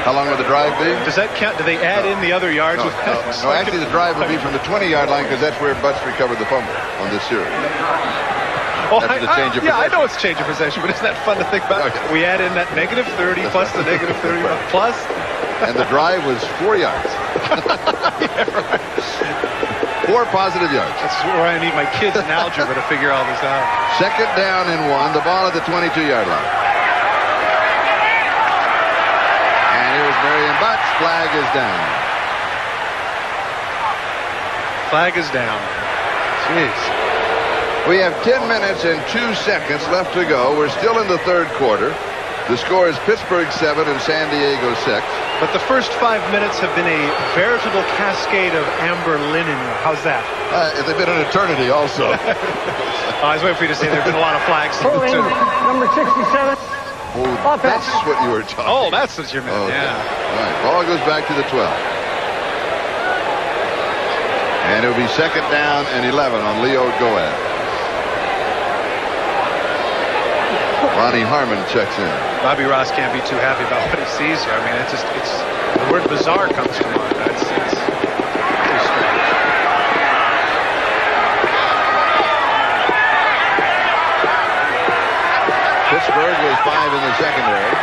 how long would the drive be? Does that count? Do they add in the other yards? No, actually the drive would be from the 20-yard line because that's where Butts recovered the fumble on this series. Oh, I know it's change of possession, but isn't that fun to think about? Okay. We add in that negative 30 plus the negative 30 plus. And the drive was 4 yards. Yeah, right. 4 positive yards. That's where I need my kids in algebra to figure all this out. Second down and 1. The ball at the 22-yard line. goes Marion Butts. Flag is down. Flag is down. Jeez. We have 10 minutes and 2 seconds left to go. We're still in the third quarter. The score is Pittsburgh 7 and San Diego 6. But the first 5 minutes have been a veritable cascade of amber linen. How's that? They've been an eternity also. I was waiting for you to say there have been a lot of flags. Number 67. Oh, that's what you were talking about. Oh, that's what you meant. Okay. Yeah. All right. Ball goes back to the 12. And it'll be second down and 11 on Leo Goaz. Ronnie Harmon checks in. Bobby Ross can't be too happy about what he sees here. I mean, it's the word bizarre comes to mind. It's too strange. Pittsburgh was 5 in the secondary.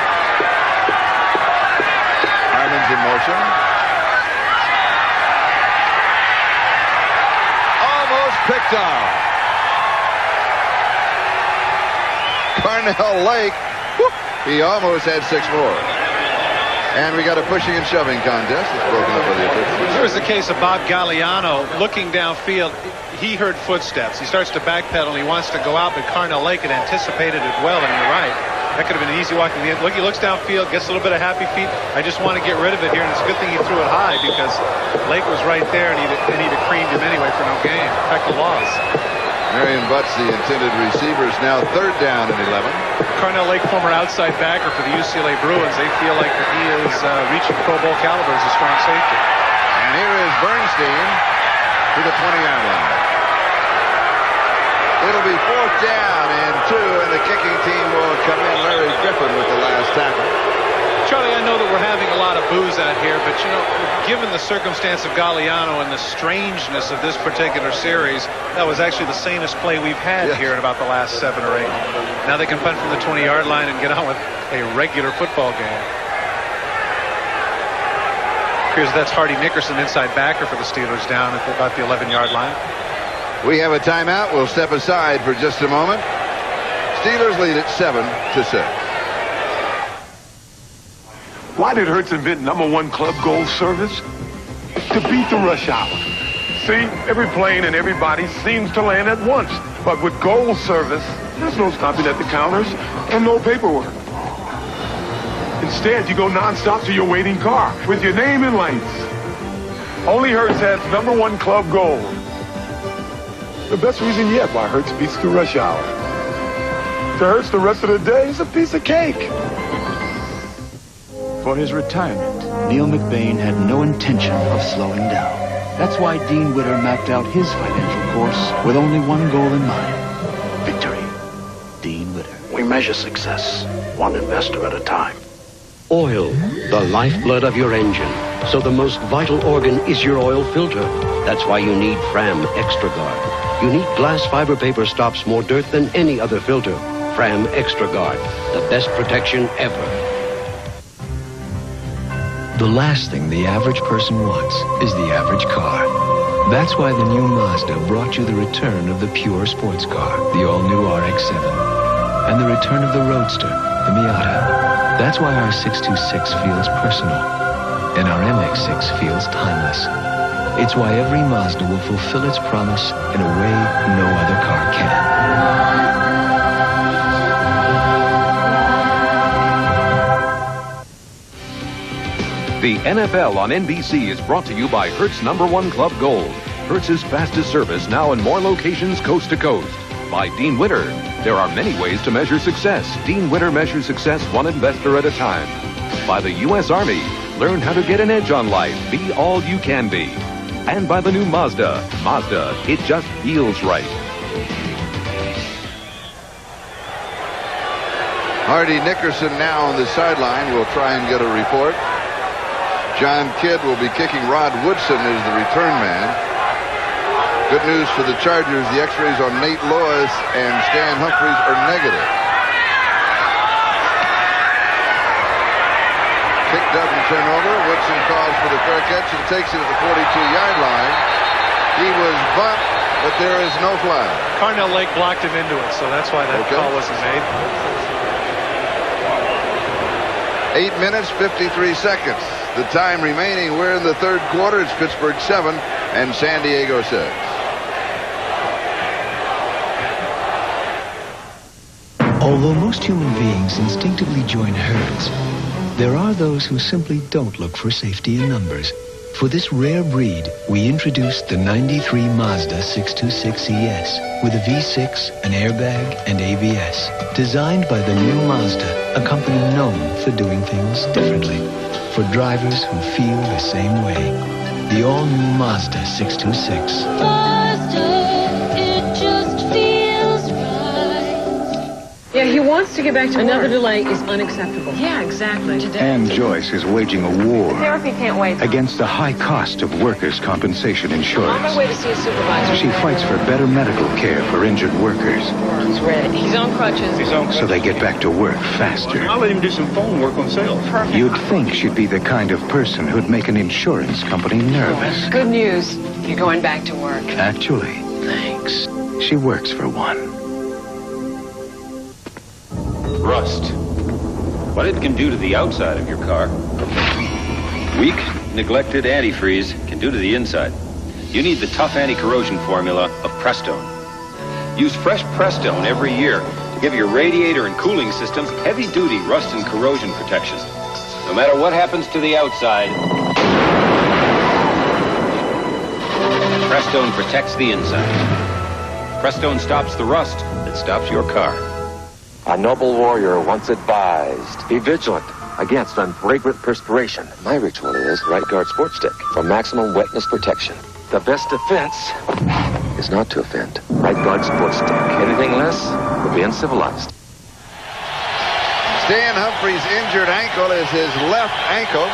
Harmon's in motion. Almost picked off. Carnell Lake, whoop, he almost had 6 more. And we got a pushing and shoving contest. It's broken up by the officials. Here was the case of Bob Galliano looking downfield. He heard footsteps. He starts to backpedal. He wants to go out, but Carnell Lake had anticipated it well, and you're right. That could have been an easy walk. Look, he looks downfield, gets a little bit of happy feet. I just want to get rid of it here, and it's a good thing he threw it high because Lake was right there, and he'd have creamed him anyway for no gain. In fact, a loss. Marion Butts, the intended receiver, is now third down and 11. Carnell Lake, former outside backer for the UCLA Bruins. They feel like that he is reaching Pro Bowl caliber as a strong safety. And here is Bernstein to the 20-yard line. It'll be fourth down and 2, and the kicking team will come in. Larry Griffin with the last tackle. Charlie, I know that we're having a lot of boos out here, but, you know, given the circumstance of Galliano and the strangeness of this particular series, that was actually the sanest play we've had here in about the last 7 or 8. Now they can punt from the 20-yard line and get on with a regular football game. Appears that's Hardy Nickerson, inside backer for the Steelers, down at about the 11-yard line. We have a timeout. We'll step aside for just a moment. Steelers lead it 7-6. Why did Hertz invent #1 club goal service? To beat the rush hour. See, every plane and everybody seems to land at once. But with goal service, there's no stopping at the counters and no paperwork. Instead, you go nonstop to your waiting car with your name in lights. Only Hertz has #1 club gold. The best reason yet why Hertz beats the rush hour. To Hertz, the rest of the day is a piece of cake. For his retirement, Neil McBain had no intention of slowing down. That's why Dean Witter mapped out his financial course with only one goal in mind: victory. Dean Witter. We measure success, one investor at a time. Oil, the lifeblood of your engine. So the most vital organ is your oil filter. That's why you need Fram Extra Guard. Unique glass fiber paper stops more dirt than any other filter. Fram Extra Guard, the best protection ever. The last thing the average person wants is the average car. That's why the new Mazda brought you the return of the pure sports car, the all-new RX-7. And the return of the Roadster, the Miata. That's why our 626 feels personal. And our MX-6 feels timeless. It's why every Mazda will fulfill its promise in a way no other car can. The NFL on NBC is brought to you by Hertz #1 Club Gold. Hertz's fastest service now in more locations coast to coast. By Dean Witter. There are many ways to measure success. Dean Witter measures success one investor at a time. By the U.S. Army. Learn how to get an edge on life. Be all you can be. And by the new Mazda. Mazda, it just feels right. Hardy Nickerson now on the sideline. We'll try and get a report. John Kidd will be kicking. Rod Woodson is the return man. Good news for the Chargers. The x-rays on Nate Lois and Stan Humphries are negative. Kick doesn't turn over. Woodson calls for the fair catch and takes it at the 42-yard line. He was bumped, but there is no flag. Carnell Lake blocked him into it, so that's why that call wasn't made. 8 minutes, 53 seconds. The time remaining, we're in the third quarter. It's Pittsburgh 7 and San Diego 6. Although most human beings instinctively join herds, there are those who simply don't look for safety in numbers. For this rare breed, we introduced the '93 Mazda 626 ES with a V6, an airbag, and ABS. Designed by the new Mazda, a company known for doing things differently. For drivers who feel the same way. The all-new Mazda 626. Mazda, it just feels right. Yeah, he wants to get back to Another delay is unacceptable. Yeah, exactly. Ann Joyce is waging a war Therapy can't wait. against the high cost of workers' compensation insurance. On my way to see a supervisor. She fights for better medical care for injured workers He's ready. He's on crutches. so they get back to work faster. I'll let him do some phone work on sales. Perfect. You'd think she'd be the kind of person who'd make an insurance company nervous. Good news. You're going back to work. Actually, thanks. She works for one. Rust. What it can do to the outside of your car, weak, neglected antifreeze can do to the inside. You need the tough anti-corrosion formula of Prestone. Use fresh Prestone every year to give your radiator and cooling systems heavy-duty rust and corrosion protection. No matter what happens to the outside, Prestone protects the inside. Prestone stops the rust that stops your car. A noble warrior once advised, be vigilant against unfragrant perspiration. My ritual is Right Guard Sport Stick for maximum wetness protection. The best defense is not to offend. Right Guard Sport Stick. Anything less would be uncivilized. Stan Humphrey's injured ankle is his left ankle.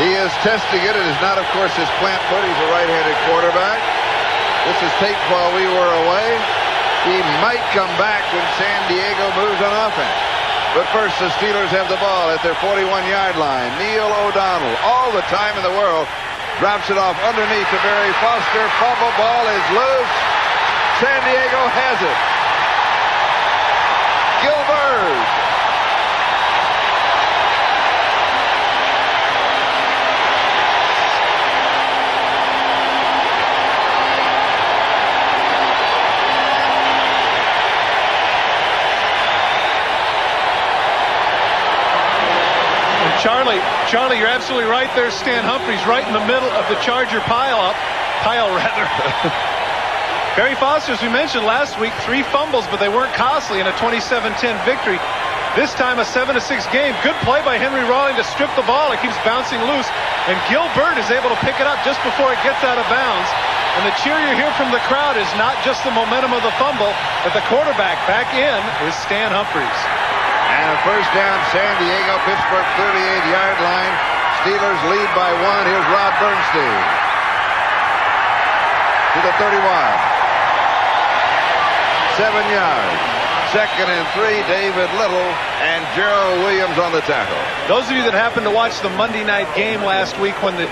He is testing it. It is not, of course, his plant foot. He's a right-handed quarterback. This is taped while we were away. He might come back when San Diego moves on offense. But first, the Steelers have the ball at their 41-yard line. Neil O'Donnell, all the time in the world, drops it off underneath to Barry Foster. Fumble, ball is loose. San Diego has it. Gilbert. Charlie, you're absolutely right there. Stan Humphries right in the middle of the Charger pile. Barry Foster, as we mentioned last week, 3 fumbles, but they weren't costly in a 27-10 victory. This time a 7-6 game. Good play by Henry Rawling to strip the ball. It keeps bouncing loose, and Gilbert is able to pick it up just before it gets out of bounds. And the cheer you hear from the crowd is not just the momentum of the fumble, but the quarterback back in is Stan Humphries. And a first down, San Diego, Pittsburgh 38-yard line. Steelers lead by 1. Here's Rod Bernstein to the 31. 7 yards. 2nd and 3, David Little and Gerald Williams on the tackle. Those of you that happened to watch the Monday night game last week when the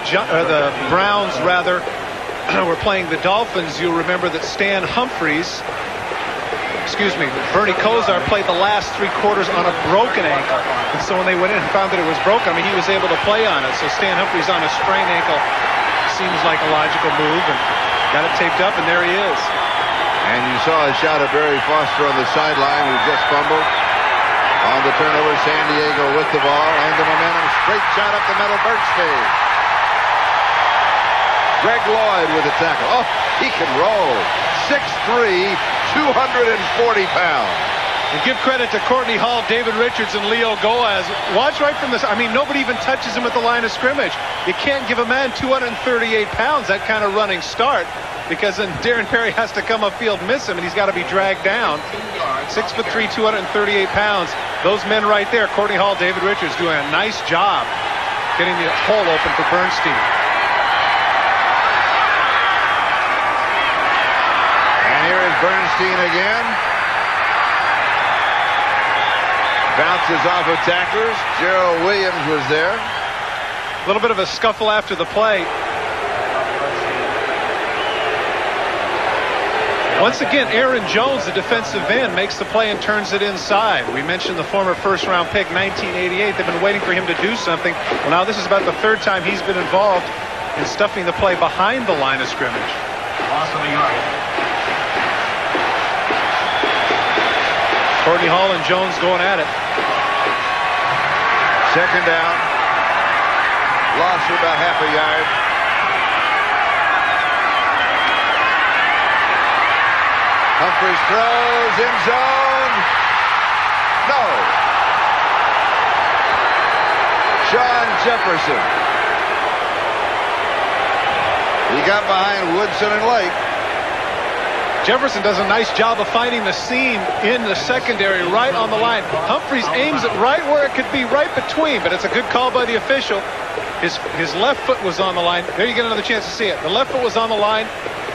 Browns were playing the Dolphins, you'll remember that Stan Humphries, Bernie Kosar played the last 3 quarters on a broken ankle. And so when they went in and found that it was broken, he was able to play on it. So Stan Humphries on a sprained ankle seems like a logical move, and got it taped up, and there he is. And you saw a shot of Barry Foster on the sideline who just fumbled. On the turnover, San Diego with the ball and the momentum. Straight shot up the middle, Bernstein. Greg Lloyd with the tackle. Oh, he can roll. 6'3", 240 pounds. And give credit to Courtney Hall, David Richards, and Leo Goaz. Watch right from this. Nobody even touches him at the line of scrimmage. You can't give a man 238 pounds that kind of running start, because then Darren Perry has to come upfield, miss him, and he's got to be dragged down. 6'3", 238 pounds. Those men right there, Courtney Hall, David Richards, doing a nice job getting the hole open for Bernstein. Bernstein again. Bounces off of tacklers. Gerald Williams was there. A little bit of a scuffle after the play. Once again, Aaron Jones, the defensive end, makes the play and turns it inside. We mentioned the former first-round pick, 1988. They've been waiting for him to do something. Well, now this is about the third time he's been involved in stuffing the play behind the line of scrimmage. Loss of a yard. Courtney Hall and Jones going at it. Second down. Loss for about half a yard. Humphries throws in zone. No. Sean Jefferson. He got behind Woodson and Lake. Jefferson does a nice job of finding the seam in the secondary right on the line. Humphries aims it right where it could be, right between, but it's a good call by the official. His left foot was on the line. There you get another chance to see it. The left foot was on the line.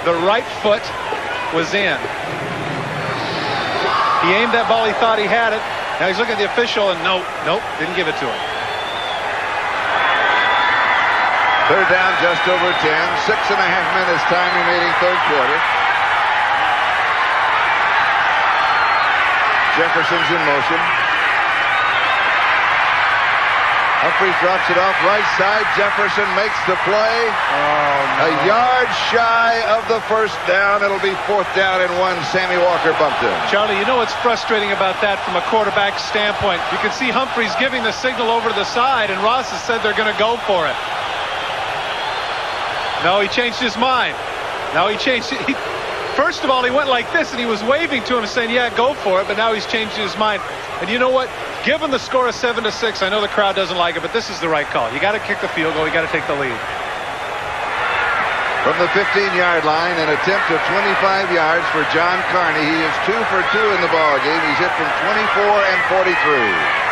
The right foot was in. He aimed that ball. He thought he had it. Now he's looking at the official, and nope, didn't give it to him. Third down, just over 10. 6.5 minutes time remaining, third quarter. Jefferson's in motion. Humphries drops it off right side. Jefferson makes the play. A yard shy of the first down. It'll be fourth down and 1. Sammy Walker bumped in. Charlie, you know what's frustrating about that from a quarterback standpoint? You can see Humphries giving the signal over to the side, and Ross has said they're going to go for it. No, he changed his mind. Now he changed it. First of all, he went like this, and he was waving to him saying, yeah, go for it, but now he's changed his mind. And you know what? Given the score of 7-6, I know the crowd doesn't like it, but this is the right call. You got to kick the field goal. You got to take the lead. From the 15-yard line, an attempt of 25 yards for John Carney. He is 2 for 2 in the ball game. He's hit from 24 and 43.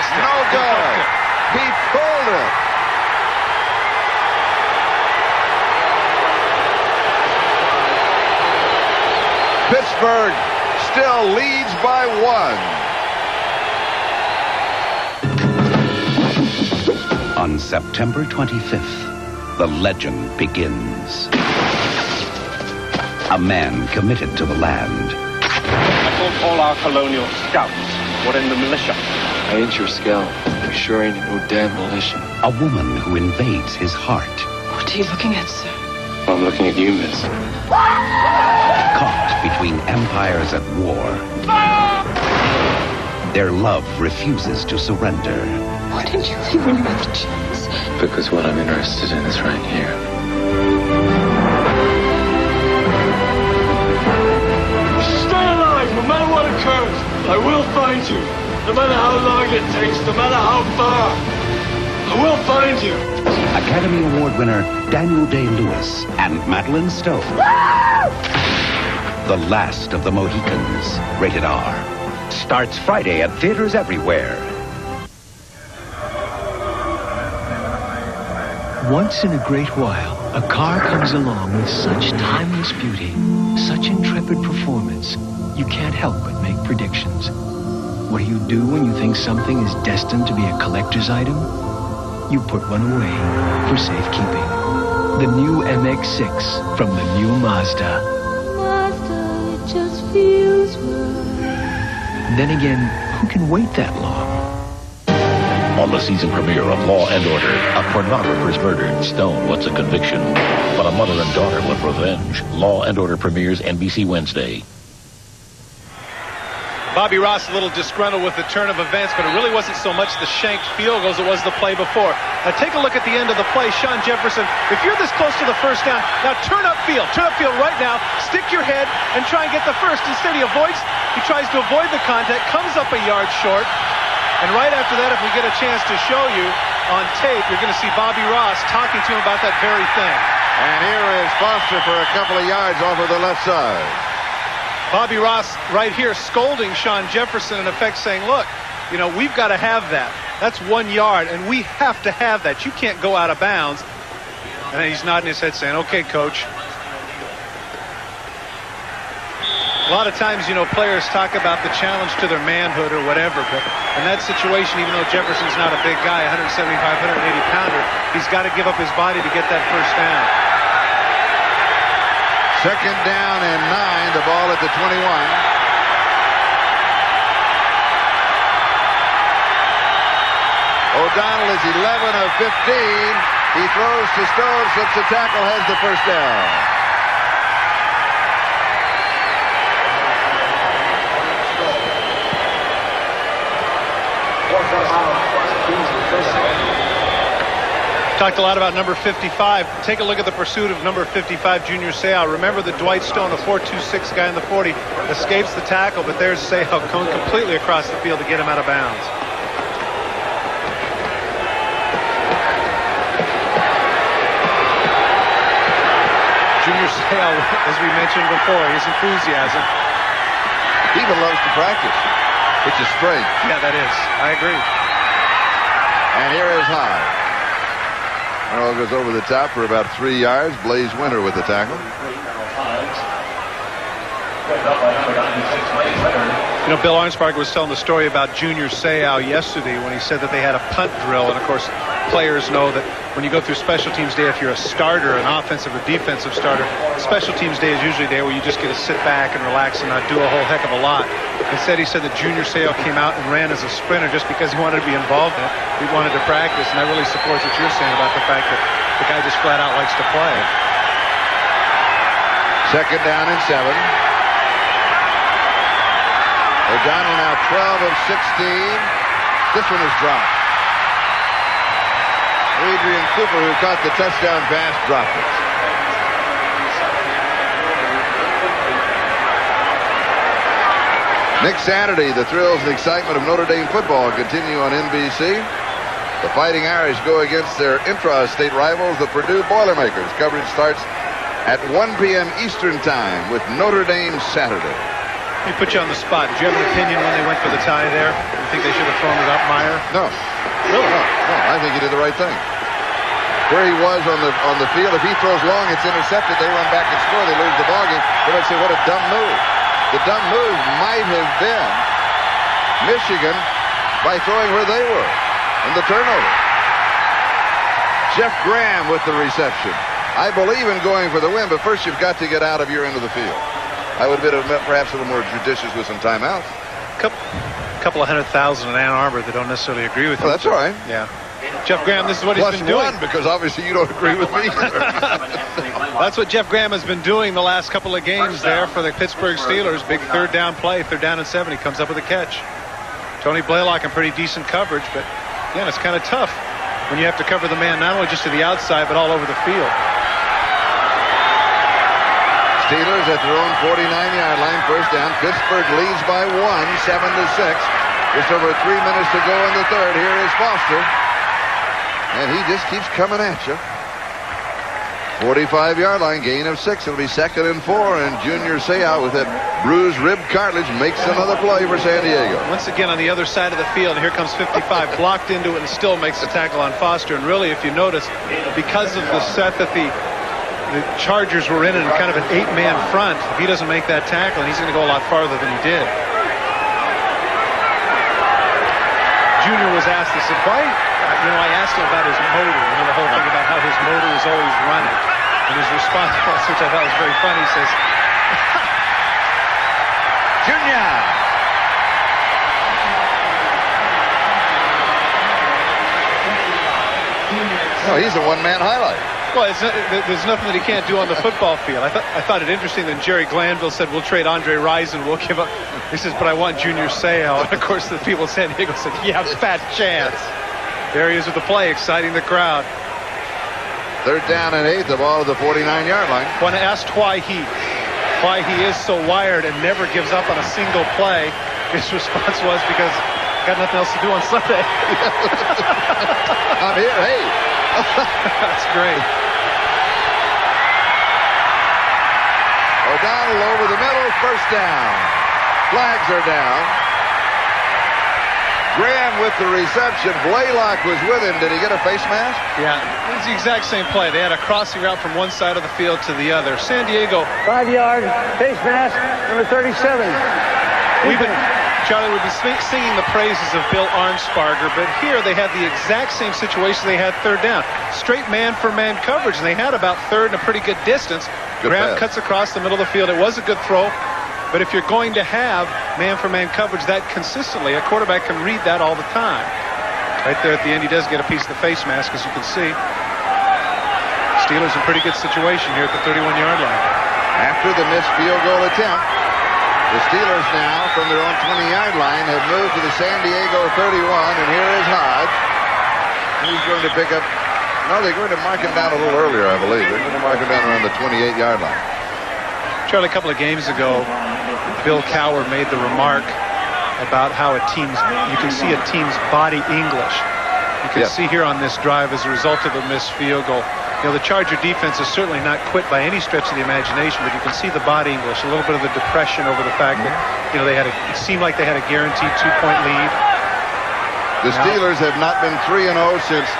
No good. He pulled it. Pittsburgh still leads by 1. On September 25th, the legend begins. A man committed to the land. I thought all our colonial scouts were in the militia. I ain't your scout. You sure ain't no damn militia. A woman who invades his heart. What are you looking at, sir? I'm looking at you, miss. Caught between empires at war. Their love refuses to surrender. Why didn't you leave when you had the chance? Because what I'm interested in is right here. Stay alive, no matter what occurs. I will find you. No matter how long it takes, no matter how far, I will find you. Academy Award winner Daniel Day-Lewis and Madeline Stowe. The Last of the Mohicans. Rated R. Starts Friday at theaters everywhere. Once in a great while, a car comes along with such timeless beauty, such intrepid performance, you can't help but make predictions. What do you do when you think something is destined to be a collector's item? You put one away for safekeeping. The new MX-6 from the new Mazda. Mazda, it just feels right. Then again, who can wait that long? On the season premiere of Law and Order, a pornographer's murdered. Stone, what's a conviction? But a mother and daughter want revenge. Law and Order premieres NBC Wednesday. Bobby Ross a little disgruntled with the turn of events, but it really wasn't so much the shanked field goal as it was the play before. Now take a look at the end of the play. Sean Jefferson, if you're this close to the first down, now turn upfield right now, stick your head and try and get the first. Instead he tries to avoid the contact, comes up a yard short, and right after that, if we get a chance to show you on tape, you're going to see Bobby Ross talking to him about that very thing. And here is Foster for a couple of yards off of the left side. Bobby Ross right here scolding Sean Jefferson, in effect saying, look, you know, we've got to have that. That's 1 yard, and we have to have that. You can't go out of bounds. And then he's nodding his head saying, okay, coach. A lot of times, you know, players talk about the challenge to their manhood or whatever, but in that situation, even though Jefferson's not a big guy, 175, 180-pounder, he's got to give up his body to get that first down. Second down and 9, the ball at the 21. O'Donnell is 11 of 15. He throws to Stowe, slips a tackle, has the first down. Talked a lot about number 55. Take a look at the pursuit of number 55, Junior Seau. Remember that Dwight Stone, the 4.26 guy in the 40, escapes the tackle, but there's Seau going completely across the field to get him out of bounds. Junior Seau, as we mentioned before, his enthusiasm. He even loves to practice, which is strange. Yeah, that is. I agree. And here is High. Earl goes over the top for about 3 yards. Blaze Winter with the tackle. You know, Bill Arnsparger was telling the story about Junior Seau yesterday when he said that they had a punt drill. And, of course, players know that when you go through Special Teams Day, if you're a starter, an offensive or defensive starter, Special Teams Day is usually a day where you just get to sit back and relax and not do a whole heck of a lot. Instead, he said that Junior Seau came out and ran as a sprinter just because he wanted to be involved in it. He wanted to practice, and that really supports what you're saying about the fact that the guy just flat out likes to play. Second down and 7. O'Donnell now 12 of 16. This one is dropped. Adrian Cooper, who caught the touchdown pass, dropped it. Next Saturday, the thrills and excitement of Notre Dame football continue on NBC. The Fighting Irish go against their intra-state rivals, the Purdue Boilermakers. Coverage starts at 1 p.m. Eastern Time with Notre Dame Saturday. Let me put you on the spot. Did you have an opinion when they went for the tie there? You think they should have thrown it up, Meyer? No. Really? No. I think he did the right thing. Where he was on the field, if he throws long, it's intercepted. They run back and score. They lose the ballgame. They might say, what a dumb move. The dumb move might have been Michigan by throwing where they were in the turnover. Jeff Graham with the reception. I believe in going for the win, but first you've got to get out of your end of the field. I would have been perhaps a little more judicious with some timeouts. Couple of 100,000 in Ann Arbor that don't necessarily agree with you. Well, that's all right. Yeah. Jeff Graham, this is what he's been doing. Plus one, because obviously you don't agree with me. That's what Jeff Graham has been doing the last couple of games there for the Pittsburgh Steelers. Big third down play, 3rd down and 7. He comes up with a catch. Tony Blaylock in pretty decent coverage, but again, it's kind of tough when you have to cover the man not only just to the outside, but all over the field. Steelers at their own 49-yard line, first down. Pittsburgh leads by 1, 7-6. Just over 3 minutes to go in the third. Here is Foster. And he just keeps coming at you. 45-yard line, gain of 6. It'll be 2nd and 4, and Junior Seau with that bruised rib cartilage makes another play for San Diego. Once again on the other side of the field, here comes 55, blocked into it and still makes the tackle on Foster. And really, if you notice, because of the set that the Chargers were in kind of an 8-man front, if he doesn't make that tackle, he's going to go a lot farther than he did. Junior was asked this, why, I asked him about his motor, the whole thing about how his motor is always running. And his response, which I thought was very funny, he says, Junior! No, he's a one-man highlight. Well, there's nothing that he can't do on the football field. I thought it interesting that Jerry Glanville said, we'll trade Andre Rison, we'll give up. He says, but I want Junior Seau. And, of course, the people in San Diego said, yeah, fat chance. There he is with the play, exciting the crowd. 3rd down and 8, the ball at the 49-yard line. When asked why he is so wired and never gives up on a single play, his response was, because got nothing else to do on Sunday. I'm here, hey. That's great. O'Donnell over the middle, first down. Flags are down. Graham with the reception. Blaylock was with him. Did he get a face mask? Yeah, it's the exact same play. They had a crossing route from one side of the field to the other. San Diego. 5 yard, face mask, number 37. Charlie, we've been singing the praises of Bill Arnsparger, but here they had the exact same situation they had third down. Straight man-for-man coverage, and they had about third and a pretty good distance. Graham cuts across the middle of the field. It was a good throw, but if you're going to have man-for-man coverage that consistently, a quarterback can read that all the time. Right there at the end, he does get a piece of the face mask, as you can see. Steelers in pretty good situation here at the 31-yard line. After the missed field goal attempt, the Steelers now, from their own 20-yard line, have moved to the San Diego 31, and here is Hodge. He's going to pick up... No, they're going to mark him down a little earlier, I believe. They're going to mark him down around the 28-yard line. Charlie, a couple of games ago, Bill Cowher made the remark about how you can see a team's body English. You can see here on this drive as a result of a missed field goal. You know, the Charger defense is certainly not quit by any stretch of the imagination, but you can see the body English, a little bit of the depression over the fact that, you know, it seemed like they had a guaranteed 2-point lead. The Steelers have not been 3-0 since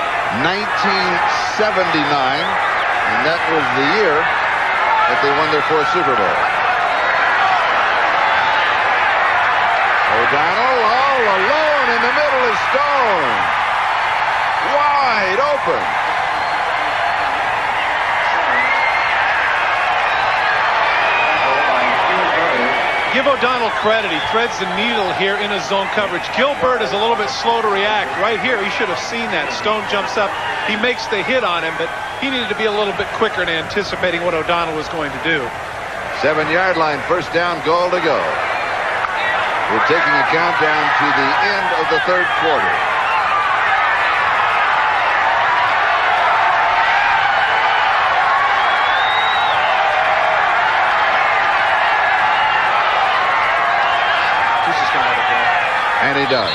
1979, and that was the year that they won their 4th Super Bowl. O'Donnell all alone in the middle is Stone. Wide open. Give O'Donnell credit. He threads the needle here in his zone coverage. Gilbert is a little bit slow to react. Right here, he should have seen that. Stone jumps up. He makes the hit on him, but he needed to be a little bit quicker in anticipating what O'Donnell was going to do. 7-yard line, first down, goal to go. We're taking a countdown to the end of the third quarter. And he does.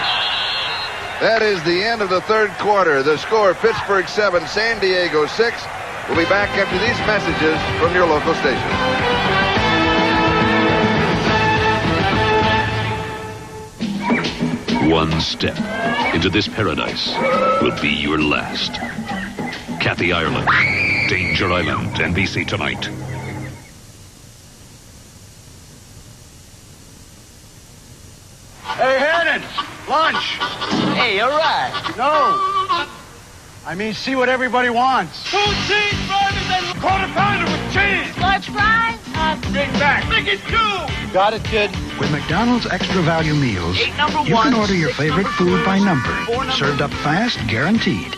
That is the end of the third quarter. The score, Pittsburgh 7, San Diego 6. We'll be back after these messages from your local station. One step into this paradise will be your last. Kathy Ireland, Danger Island, NBC Tonight. Hey, Hannon, lunch. Hey, all right. No. I mean, see what everybody wants. 2 cheeseburgers and quarter pounder with cheese. Large fries? Big Mac. Big 2. Got it, kid. With McDonald's Extra Value Meals, you can order your favorite food by number. Served up fast, guaranteed.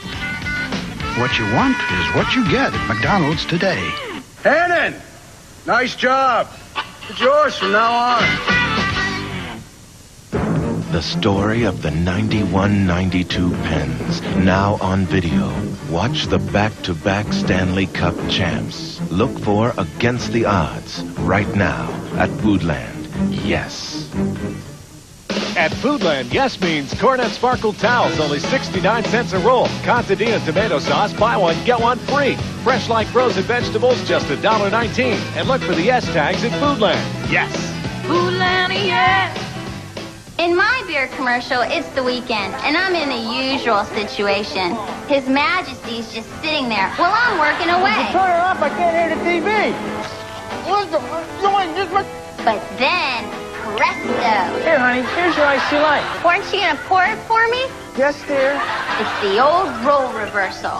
What you want is what you get at McDonald's today. Hannon, nice job. It's yours from now on. The story of the 91-92 Pens, now on video. Watch the back-to-back Stanley Cup champs. Look for Against the Odds right now at Foodland. Yes. At Foodland, yes means Cornet Sparkle Towels, only 69 cents a roll. Contadina tomato sauce, buy one, get one free. Fresh like frozen vegetables, just $1.19. And look for the yes tags at Foodland. Yes. Foodland, yes. In my beer commercial, it's the weekend, and I'm in the usual situation. His Majesty's just sitting there while I'm working away. Turn it off, I can't hear the TV. What's doing? But then, presto. Here, honey, here's your iced light. Weren't you going to pour it for me? Yes, dear. It's the old role reversal.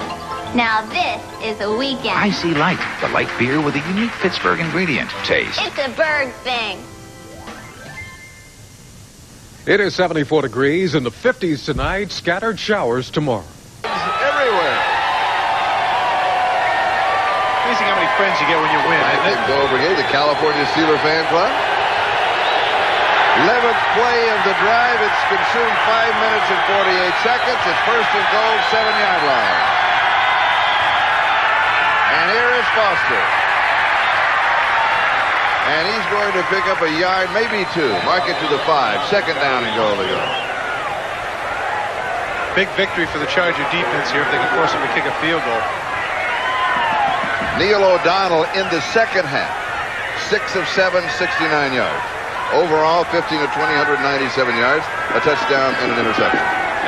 Now this is a weekend. Icy Light, the light beer with a unique Pittsburgh ingredient. Taste. It's a Berg thing. It is 74 degrees in the 50s tonight. Scattered showers tomorrow. Everywhere. Amazing how many friends you get when you win. I think over here, the California Steeler fan club. 11th play of the drive. It's consumed 5 minutes and 48 seconds. It's first and goal, 7-yard line. And here is Foster. And he's going to pick up a yard, maybe 2. Mark it to the 5. Second down and goal to go. Big victory for the Charger defense here if they can force him to kick a field goal. Neil O'Donnell in the second half. 6 of 7, 69 yards. Overall, 15 of 20, 197 yards, a touchdown, and an interception.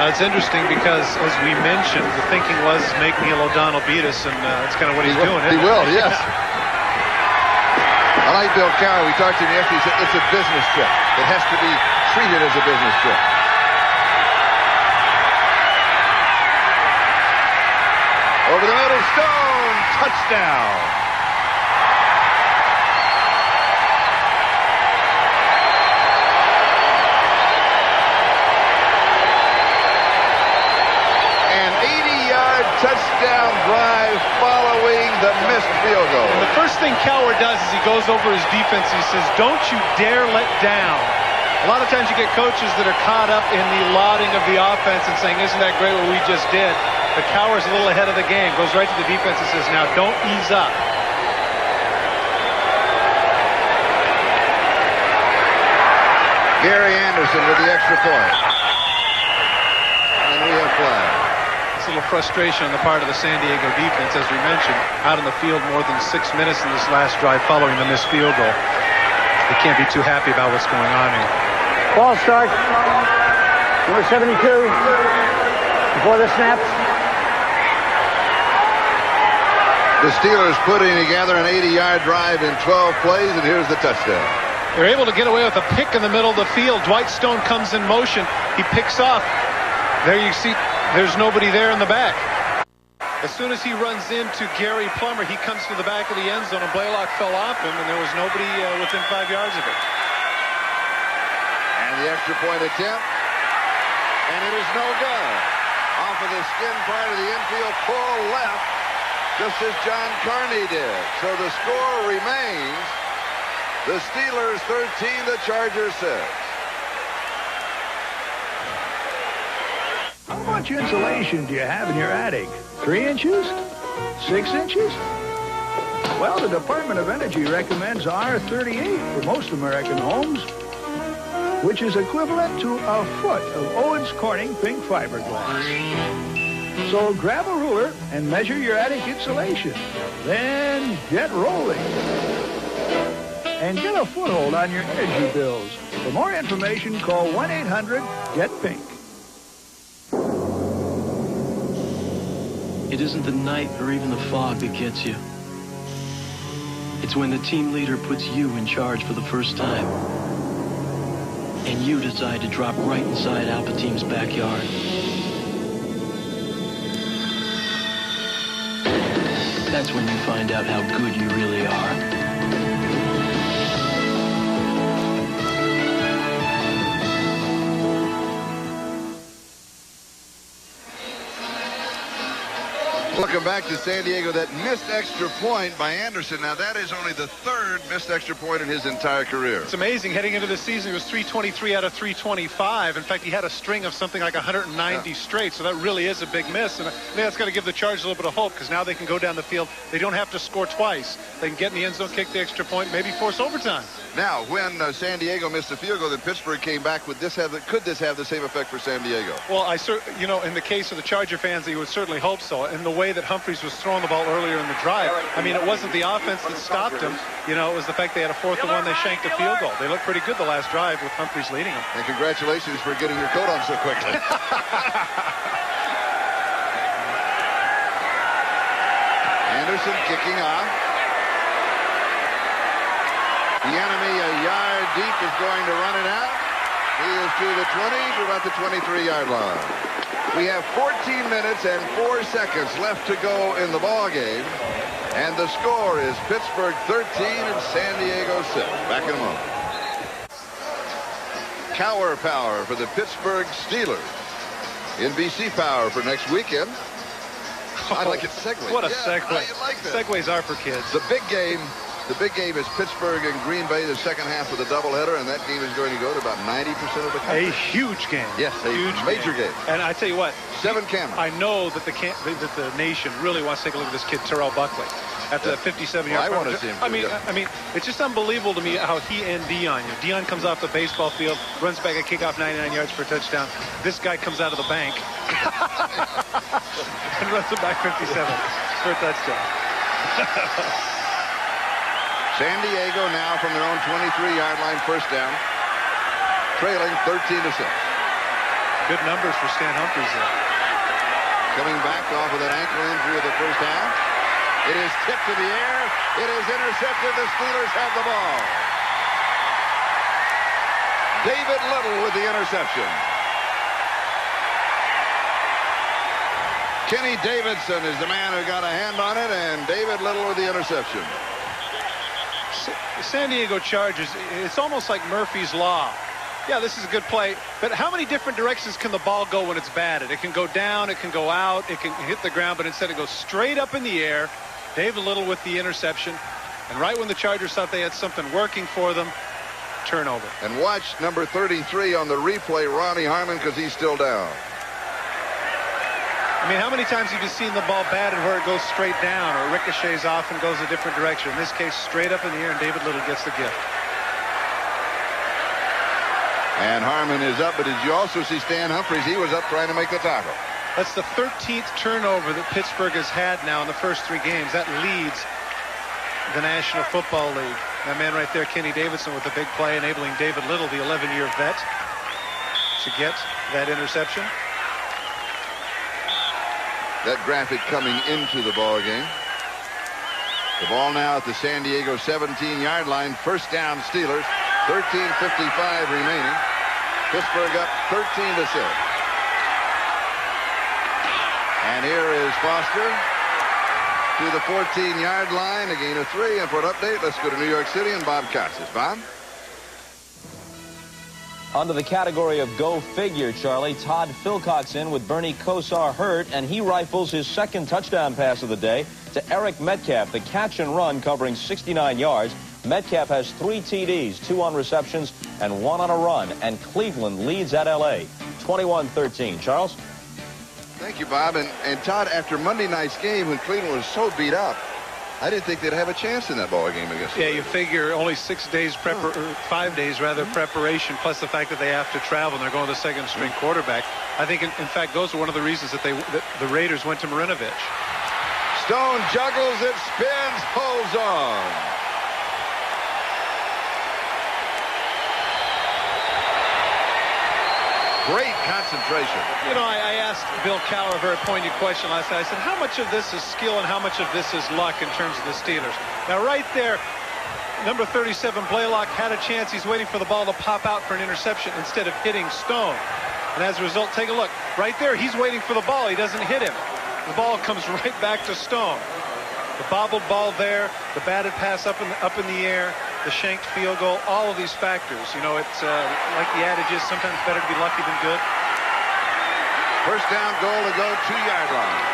It's interesting because, as we mentioned, the thinking was make Neil O'Donnell beat us, and that's kind of what he's doing. He will, yes. I like Bill Cowher. We talked to him yesterday. He said it's a business trip. It has to be treated as a business trip. Over the middle, Stone, touchdown. Touchdown drive following the missed field goal. And the first thing Cowher does is he goes over his defense. He says, don't you dare let down. A lot of times you get coaches that are caught up in the lauding of the offense and saying, isn't that great what we just did? But Cowher's a little ahead of the game. Goes right to the defense and says, now don't ease up. Gary Anderson with the extra point. And we have flag. A little frustration on the part of the San Diego defense, as we mentioned, out in the field more than 6 minutes in this last drive following the missed field goal. They can't be too happy about what's going on here. Ball start. Number 72. Before the snap. The Steelers putting together an 80-yard drive in 12 plays, and here's the touchdown. They're able to get away with a pick in the middle of the field. Dwight Stone comes in motion. He picks off. There you see, there's nobody there in the back. As soon as he runs into Gary Plummer, he comes to the back of the end zone, and Blaylock fell off him, and there was nobody within 5 yards of it. And the extra point attempt, and it is no good. Off of the skin part of the infield, full left, just as John Carney did. So the score remains the Steelers 13, the Chargers 6. How much insulation do you have in your attic? 3 inches? 6 inches? Well, the Department of Energy recommends R38 for most American homes, which is equivalent to a foot of Owens Corning pink fiberglass. So grab a ruler and measure your attic insulation. Then get rolling. And get a foothold on your energy bills. For more information, call 1-800-GET-PINK. It isn't the night or even the fog that gets you. It's when the team leader puts you in charge for the first time. And you decide to drop right inside Alpha Team's backyard. That's when you find out how good you really are. Welcome back to San Diego. That missed extra point by Anderson. Now, that is only the third missed extra point in his entire career. It's amazing. Heading into the season, he was 323 out of 325. In fact, he had a string of something like 190 straight, so that really is a big miss. And I think that's got to give the Chargers a little bit of hope, because now they can go down the field. They don't have to score twice. They can get in the end zone, kick the extra point, maybe force overtime. Now, when San Diego missed a field goal, then Pittsburgh came back. Could this have the same effect for San Diego? Well, in the case of the Charger fans, you would certainly hope so. In the way that Humphreys was throwing the ball earlier in the drive, I mean, it wasn't the offense that stopped him. You know, it was the fact they had a 4th and 1. They shanked a field goal. They looked pretty good the last drive with Humphreys leading them. And congratulations for getting your coat on so quickly. Anderson kicking off. The enemy a yard deep is going to run it out. He is to the 20 to about the 23-yard line. We have 14 minutes and 4 seconds left to go in the ball game. And the score is Pittsburgh 13 and San Diego 6. Back in a moment. Cowher power for the Pittsburgh Steelers. NBC power for next weekend. I like it segue. What a segue. I like that. Segues are for kids. The big game is Pittsburgh and Green Bay, the second half of the doubleheader, and that game is going to go to about 90% of the country. A huge game. Yes, a huge major game. And I tell you what, 7 cameras. I know that the nation really wants to take a look at this kid, Terrell Buckley. After that 57-yard I want to see him. I mean, it's just unbelievable to me how he and Dion. Dion comes off the baseball field, runs back a kickoff 99 yards for a touchdown. This guy comes out of the bank and runs it back 57 for a touchdown. San Diego now from their own 23-yard line, first down. trailing 13-6. Good numbers for Stan Humphries there. Coming back off of that ankle injury of the first half. It is tipped to the air. It is intercepted. The Steelers have the ball. David Little with the interception. Kenny Davidson is the man who got a hand on it, and David Little with the interception. San Diego Chargers, it's almost like Murphy's Law. Yeah, this is a good play, but how many different directions can the ball go when it's batted? It can go down, it can go out, it can hit the ground, but instead it goes straight up in the air. David Little with the interception, and right when the Chargers thought they had something working for them, turnover. And watch number 33 on the replay, Ronnie Harmon, because he's still down. I mean, how many times have you seen the ball batted where it goes straight down or ricochets off and goes a different direction? In this case, straight up in the air, and David Little gets the gift. And Harmon is up, but did you also see Stan Humphries? He was up trying to make the tackle. That's the 13th turnover that Pittsburgh has had now in the first 3 games. That leads the National Football League. That man right there, Kenny Davidson, with a big play, enabling David Little, the 11-year vet, to get that interception. That graphic coming into the ball game. The ball now at the San Diego 17-yard line. First down, Steelers. 13:55 remaining. Pittsburgh up 13-6. And here is Foster to the 14-yard line, a gain of 3. And for an update, let's go to New York City and Bob Costas. Bob? Under the category of go figure, Charlie, Todd Philcox with Bernie Kosar hurt, and he rifles his second touchdown pass of the day to Eric Metcalf. The catch and run covering 69 yards. Metcalf has 3 TDs, 2 on receptions, and 1 on a run. And Cleveland leads at L.A. 21-13. Charles? Thank you, Bob. And Todd, after Monday night's game, when Cleveland was so beat up, I didn't think they'd have a chance in that ball game against them. Yeah, you figure only 6 days, 5 days rather, preparation, plus the fact that they have to travel and they're going to the second-string quarterback. I think, in fact, those are one of the reasons that the Raiders went to Marinovich. Stone juggles it, spins, holds on. Great concentration. You know, I asked Bill Cowher a very poignant question last night. I said, how much of this is skill and how much of this is luck in terms of the Steelers? Now, right there, number 37, Blaylock, had a chance. He's waiting for the ball to pop out for an interception instead of hitting Stone. And as a result, take a look. Right there, he's waiting for the ball. He doesn't hit him. The ball comes right back to Stone. The bobbled ball there, the batted pass up in the air, the shanked field goal, all of these factors. You know, it's like the adage is, sometimes better to be lucky than good. First down, goal to go, 2-yard line.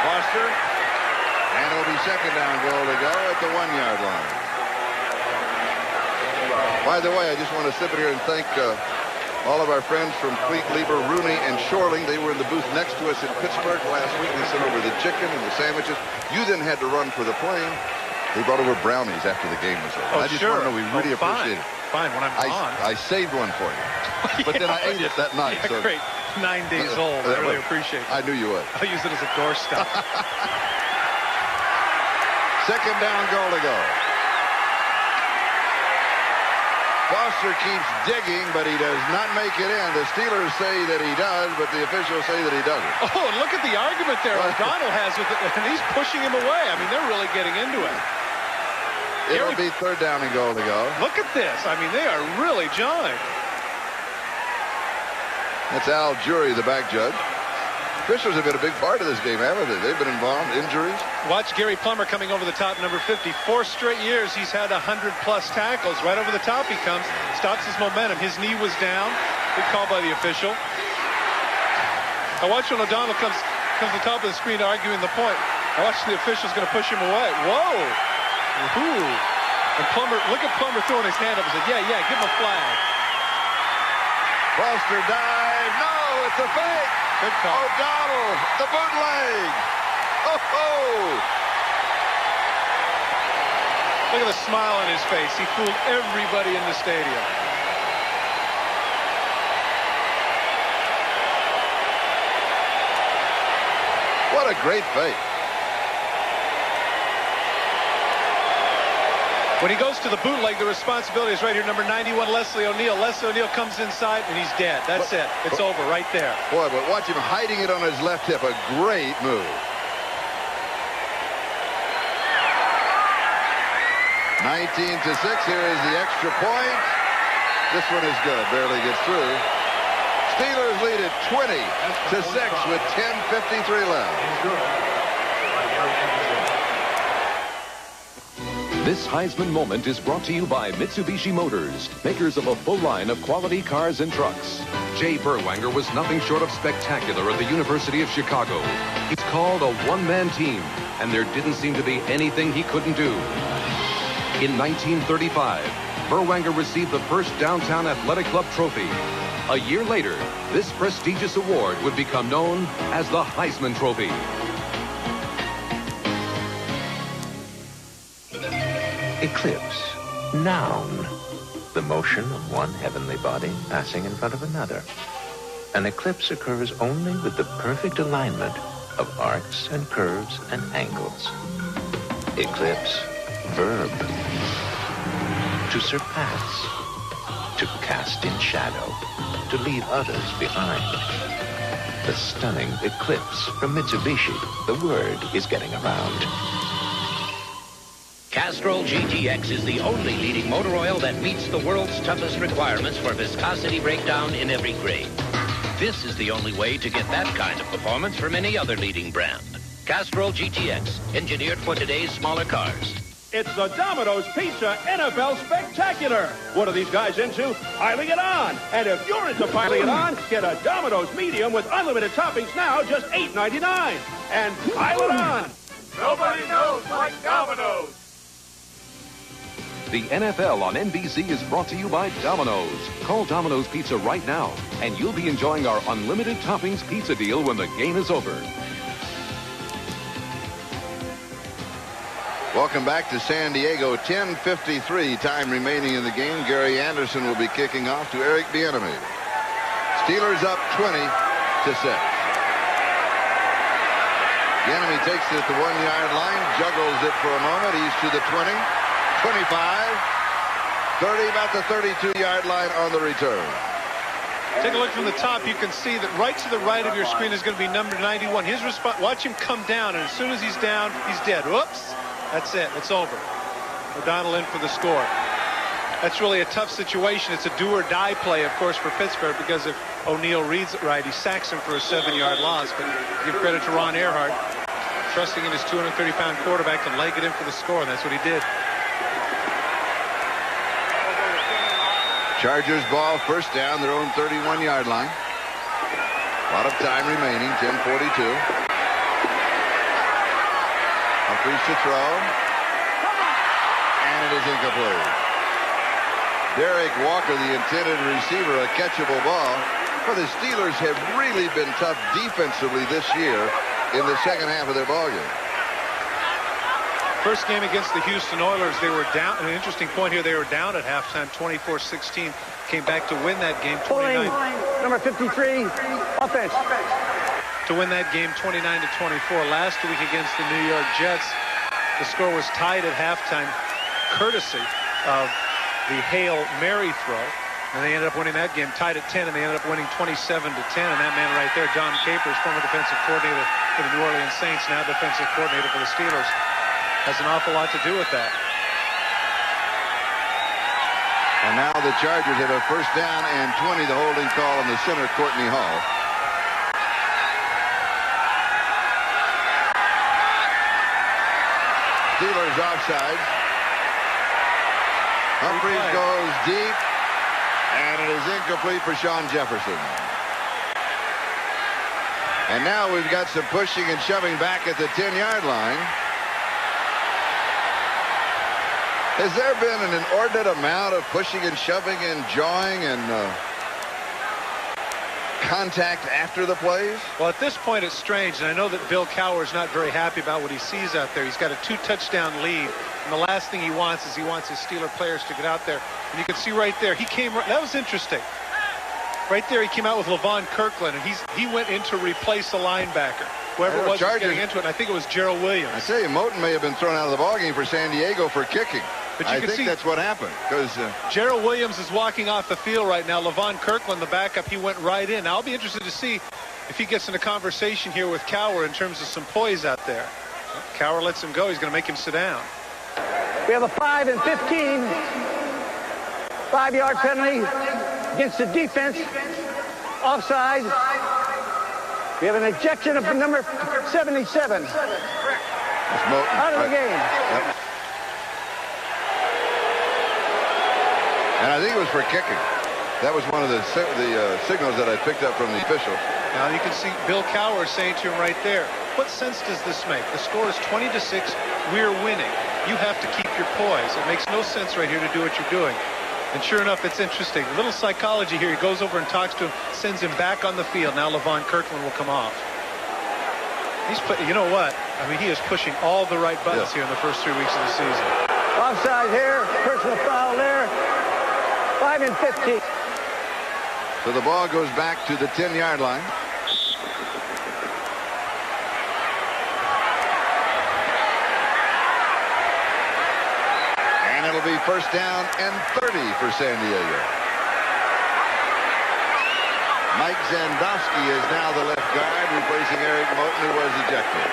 Foster, and it'll be second down, goal to go at the 1-yard line. By the way, I just want to sit here and thank all of our friends from Fleet, Lieber, Rooney, and Shorling. They were in the booth next to us in Pittsburgh last week. They sent over the chicken and the sandwiches. You then had to run for the plane. They brought over brownies after the game was over. Oh, I just sure. want to know, we really appreciate it. Fine, when I'm on. I saved one for you. But then I ate it that night. Yeah, so. Great. 9 days old. I really appreciate it. I knew you would. I'll use it as a doorstop. Second down, goal to go. Foster keeps digging, but he does not make it in. The Steelers say that he does, but the officials say that he doesn't. Oh, and look at the argument there O'Donnell has with it, and he's pushing him away. I mean, they're really getting into it. It'll be third down and goal to go. Look at this. I mean, they are really jawing. That's Al Jury, the back judge. Officials have been a big part of this game, haven't they? They've been involved. Injuries. Watch Gary Plummer coming over the top, number 50. 4 straight years he's had 100-plus tackles. Right over the top he comes, stops his momentum. His knee was down. Good call by the official. I watch when O'Donnell comes to the top of the screen arguing the point. I watch the official's going to push him away. Whoa! Ooh. And Plummer, look at Plummer throwing his hand up and said, yeah, give him a flag. Foster dive. No, it's a fake. Good call. O'Donnell, the bootleg. Oh-ho! Look at the smile on his face. He fooled everybody in the stadium. What a great fake. When he goes to the bootleg, the responsibility is right here. Number 91, Leslie O'Neal. Leslie O'Neal comes inside, and he's dead. That's it. It's over right there. Boy, but watch him hiding it on his left hip. A great move. 19-6. Here is the extra point. This one is good. Barely gets through. Steelers lead it 20-6 with 10:53 left. This Heisman moment is brought to you by Mitsubishi Motors, makers of a full line of quality cars and trucks. Jay Berwanger was nothing short of spectacular at the University of Chicago. He's called a one-man team, and there didn't seem to be anything he couldn't do. In 1935, Berwanger received the first Downtown Athletic Club trophy. A year later, this prestigious award would become known as the Heisman Trophy. Eclipse. Noun. The motion of one heavenly body passing in front of another. An eclipse occurs only with the perfect alignment of arcs and curves and angles. Eclipse. Verb. To surpass. To cast in shadow. To leave others behind. The stunning Eclipse from Mitsubishi. The word is getting around. Castrol GTX is the only leading motor oil that meets the world's toughest requirements for viscosity breakdown in every grade. This is the only way to get that kind of performance from any other leading brand. Castrol GTX, engineered for today's smaller cars. It's the Domino's Pizza NFL Spectacular. What are these guys into? Piling it on. And if you're into piling it on, get a Domino's Medium with unlimited toppings now, just $8.99. And pile it on. Nobody knows like Domino's. The NFL on NBC is brought to you by Domino's. Call Domino's Pizza right now, and you'll be enjoying our unlimited toppings pizza deal when the game is over. Welcome back to San Diego. 10:53 time remaining in the game. Gary Anderson will be kicking off to Eric Bieniemy. Steelers up 20-6. Bieniemy takes it at the 1-yard line, juggles it for a moment. He's to the 20. 25, 30, about the 32-yard line on the return. Take a look from the top. You can see that right to the right of your screen is going to be number 91. His response, watch him come down, and as soon as he's down, he's dead. Whoops. That's it. It's over. O'Donnell in for the score. That's really a tough situation. It's a do-or-die play, of course, for Pittsburgh, because if O'Neal reads it right, he sacks him for a 7-yard loss. But give credit to Ron Earhart, trusting in his 230-pound quarterback to leg it in for the score, and that's what he did. Chargers ball, first down, their own 31-yard line. A lot of time remaining, 10:42. Humphries to throw. And it is incomplete. Derek Walker, the intended receiver, a catchable ball. Well, the Steelers have really been tough defensively this year in the second half of their ballgame. First game against the Houston Oilers, they were down. An interesting point here, they were down at halftime, 24-16. Came back to win that game, 29. Number 53, offense. To win that game, 29-24. Last week against the New York Jets, the score was tied at halftime, courtesy of the Hail Mary throw. And they ended up winning that game, tied at 10, and they ended up winning 27-10. And that man right there, Don Capers, former defensive coordinator for the New Orleans Saints, now defensive coordinator for the Steelers, has an awful lot to do with that. And now the Chargers have a first down and 20, the holding call on the center, Courtney Hall. Steelers offside. Humphries goes deep, and it is incomplete for Sean Jefferson. And now we've got some pushing and shoving back at the 10-yard line. Has there been an inordinate amount of pushing and shoving and jawing and contact after the plays? Well, at this point, it's strange, and I know that Bill Cowher is not very happy about what he sees out there. He's got a 2-touchdown lead, and the last thing he wants is he wants his Steeler players to get out there. And you can see right there, he came. That was interesting. Right there, he came out with Levon Kirkland, and he went in to replace a linebacker. Whoever it was getting into it, and I think it was Gerald Williams. I tell you, Moton may have been thrown out of the ballgame for San Diego for kicking. But you I can think see that's what happened, because Gerald Williams is walking off the field right now. Levon Kirkland, the backup, he went right in. Now, I'll be interested to see if he gets in a conversation here with Cowher in terms of some poise out there. Cowher lets him go. He's going to make him sit down. We have a 5 and 15. 5-yard penalty against the defense. Offside. We have an ejection of number 77. Out of the game. Yep. And I think it was for kicking. That was one of the signals that I picked up from the official. Now you can see Bill Cowher saying to him right there, what sense does this make? The score is 20-6. We're winning. You have to keep your poise. It makes no sense right here to do what you're doing. And sure enough, it's interesting. A little psychology here. He goes over and talks to him, sends him back on the field. Now Levon Kirkland will come off. You know what? I mean, he is pushing all the right buttons here in the first 3 weeks of the season. Offside here. Personal foul there. 5 and 15. So the ball goes back to the 10-yard line. And it'll be first down and 30 for San Diego. Mike Zandowski is now the left guard, replacing Eric Moten, who was ejected.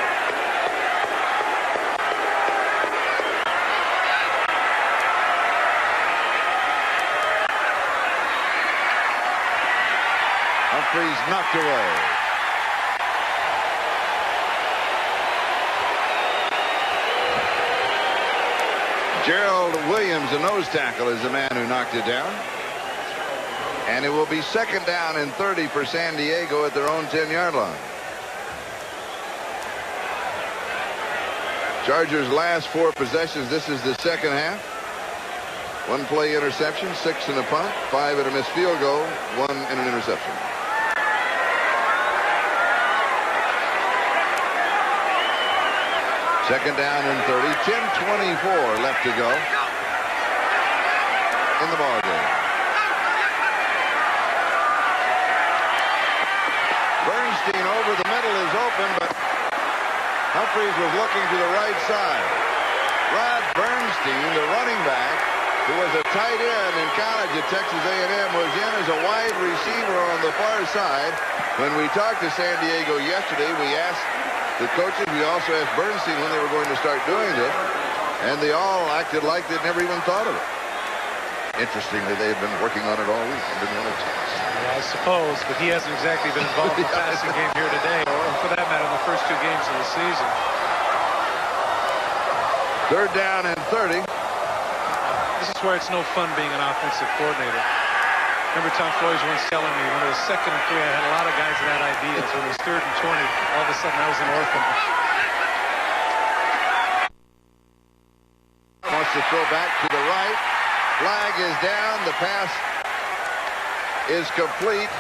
Humphreys knocked away. Gerald Williams, a nose tackle, is the man who knocked it down. And it will be second down and 30 for San Diego at their own 10-yard line. Chargers' last 4 possessions. This is the second half. 1 play interception, 6 in a punt, 5 in a missed field goal, 1 in an interception. Second down and 30. 10:24 left to go in the ball game. Bernstein over the middle is open, but Humphreys was looking to the right side. Rod Bernstein, the running back, who was a tight end in college at Texas A&M, was in as a wide receiver on the far side. When we talked to San Diego yesterday, we asked the coaches, we also asked Bernstein when they were going to start doing this, and they all acted like they'd never even thought of it. Interestingly, they had been working on it all week. Well, I suppose, but he hasn't exactly been involved in the passing game here today, or for that matter, in the first 2 games of the season. Third down and 30. This is where it's no fun being an offensive coordinator. Remember Tom Floyd once telling me when it was 2nd and 3, I had a lot of guys that had ideas. When it was 3rd and 20, all of a sudden I was an orphan. Wants to throw back to the right. Flag is down. The pass is complete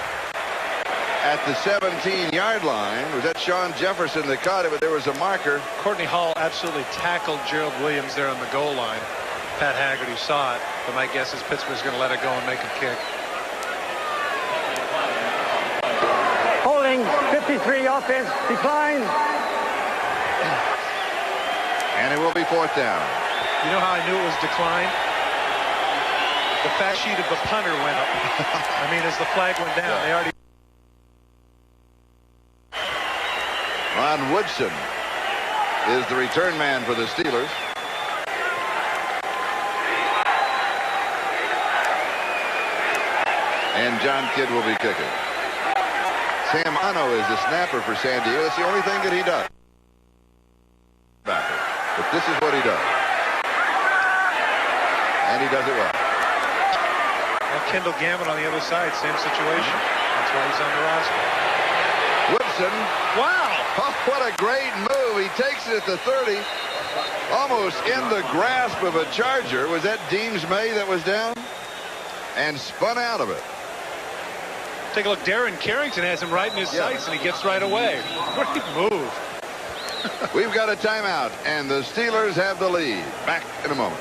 at the 17-yard line. Was that Sean Jefferson that caught it, but there was a marker. Courtney Hall absolutely tackled Gerald Williams there on the goal line. Pat Haggerty saw it, but my guess is Pittsburgh's going to let it go and make a kick. Holding 53 offense decline. And it will be 4th down. You know how I knew it was decline? The fact sheet of the punter went up. I mean, as the flag went down, they already. Ron Woodson is the return man for the Steelers. And John Kidd will be kicking. Sam Ano is the snapper for San Diego. That's the only thing that he does. But this is what he does. And he does it well. And Kendall Gammon on the other side, same situation. That's why he's on the roster. Woodson. Wow. Oh, what a great move. He takes it at the 30. Almost in the grasp of a Charger. Was that Deems May that was down? And spun out of it. Take a look. Darren Carrington has him right in his sights, and he gets right away. Great move. We've got a timeout, and the Steelers have the lead. Back in a moment.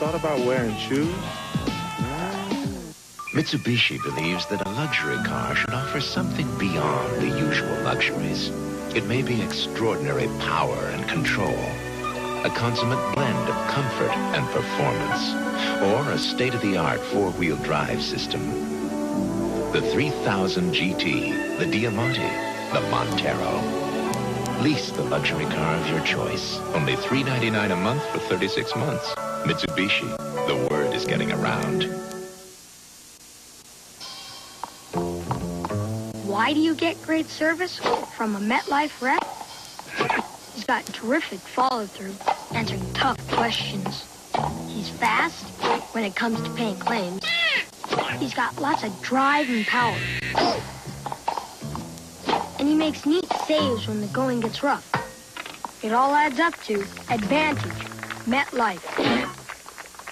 thought about wearing shoes? Mitsubishi believes that a luxury car should offer something beyond the usual luxuries. It may be extraordinary power and control, a consummate blend of comfort and performance, or a state-of-the-art four-wheel drive system. The 3000 GT, the Diamante, the Montero. Lease the luxury car of your choice. Only $399 a month for 36 months. Mitsubishi, the word is getting around. Why do you get great service from a MetLife rep? He's got terrific follow-through, answering tough questions. He's fast when it comes to paying claims. He's got lots of drive and power. And he makes neat saves when the going gets rough. It all adds up to Advantage, MetLife.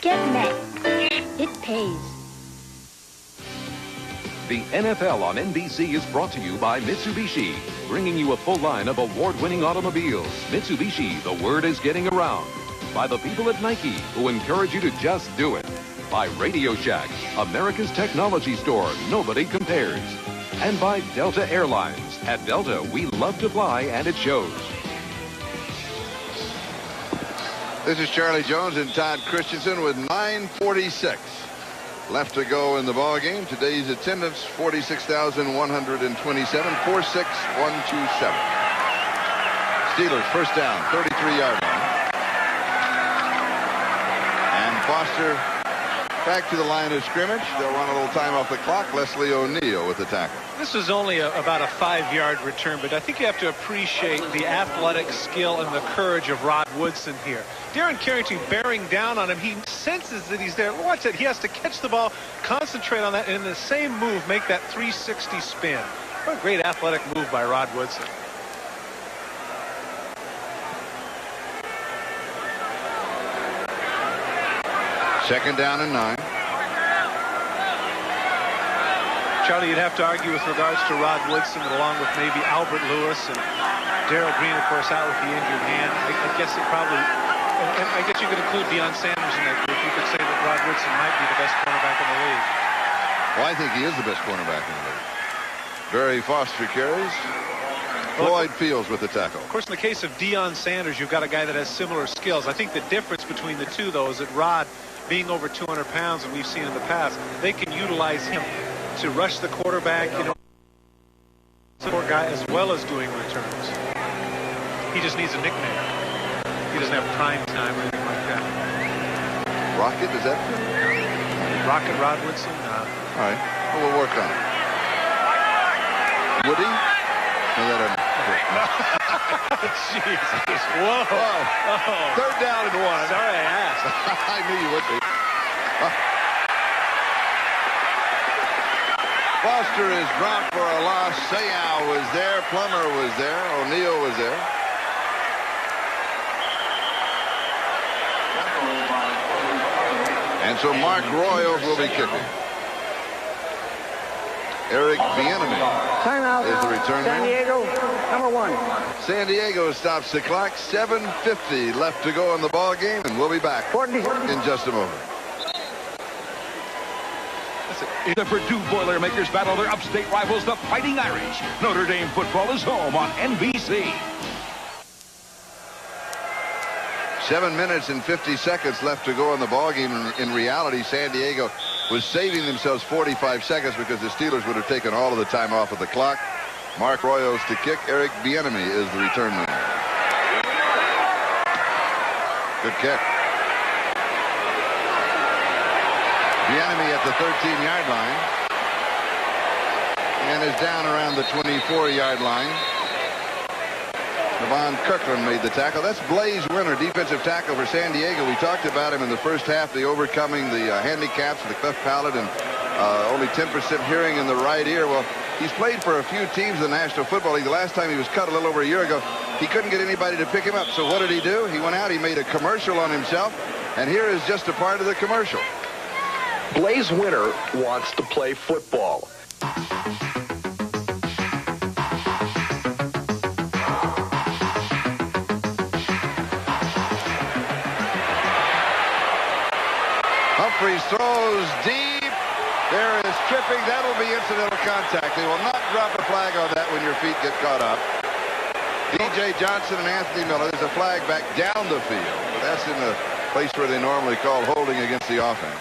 Get Met. It pays. The NFL on NBC is brought to you by Mitsubishi, bringing you a full line of award-winning automobiles. Mitsubishi, the word is getting around. By the people at Nike, who encourage you to just do it. By Radio Shack, America's technology store nobody compares. And by Delta Airlines. At Delta, we love to fly, and it shows. This is Charlie Jones and Todd Christensen with 9:46 left to go in the ball game. Today's attendance, 46,127, 46127. Steelers first down, 33-yard line. And Foster back to the line of scrimmage. They'll run a little time off the clock. Leslie O'Neal with the tackle. This is only about a 5-yard return, but I think you have to appreciate the athletic skill and the courage of Rod Woodson here. Darren Carrington bearing down on him. He senses that he's there. Watch it. He has to catch the ball, concentrate on that, and in the same move, make that 360 spin. What a great athletic move by Rod Woodson. Second down and 9. Charlie, you'd have to argue with regards to Rod Woodson, along with maybe Albert Lewis and Darrell Green, of course, out with the injured hand. I guess it probably, and I guess you could include Deion Sanders in that group. You could say that Rod Woodson might be the best cornerback in the league. Well, I think he is the best cornerback in the league. Barry Foster carries. Floyd Fields with the tackle. Of course, in the case of Deion Sanders, you've got a guy that has similar skills. I think the difference between the two, though, is that Rod, being over 200 pounds, and we've seen in the past, they can utilize him to rush the quarterback, support guy, as well as doing returns. He just needs a nickname. He doesn't have prime time or anything like that. Rocket, is that? Rocket Rod Woodson? All right. Well, we'll work on it. Woody? No, that Jeez. Whoa. Oh. Third down and 1. Sorry I asked. I knew you would be. Foster is dropped for a loss. Seau was there. Plummer was there. O'Neal was there. And so Mark Royals will be kicking. Eric Bieniemy Timeout. is the return San man. Diego, number 1. San Diego stops the clock. 7:50 left to go in the ball game, and we'll be back in just a moment. The Purdue Boilermakers battle their upstate rivals, the Fighting Irish. Notre Dame football is home on NBC. 7 minutes and 50 seconds left to go in the ballgame. In reality, San Diego was saving themselves 45 seconds because the Steelers would have taken all of the time off of the clock. Mark Royals to kick. Eric Bieniemy is the return man. Good kick. Bieniemy at the 13-yard line and is down around the 24-yard line. Devon Kirkland made the tackle. That's Blaze Winter, defensive tackle for San Diego. We talked about him in the first half, the overcoming the handicaps, the cleft palate, and only 10% hearing in the right ear. Well, he's played for a few teams in the National Football League. The last time he was cut a little over a year ago, he couldn't get anybody to pick him up. So what did he do? He went out, he made a commercial on himself, and here is just a part of the commercial. Blaze Winter wants to play football. Humphries throws deep. There is tripping. That'll be incidental contact. They will not drop a flag on that when your feet get caught up. D.J. Johnson and Anthony Miller. There's a flag back down the field. But that's in the place where they normally call holding against the offense.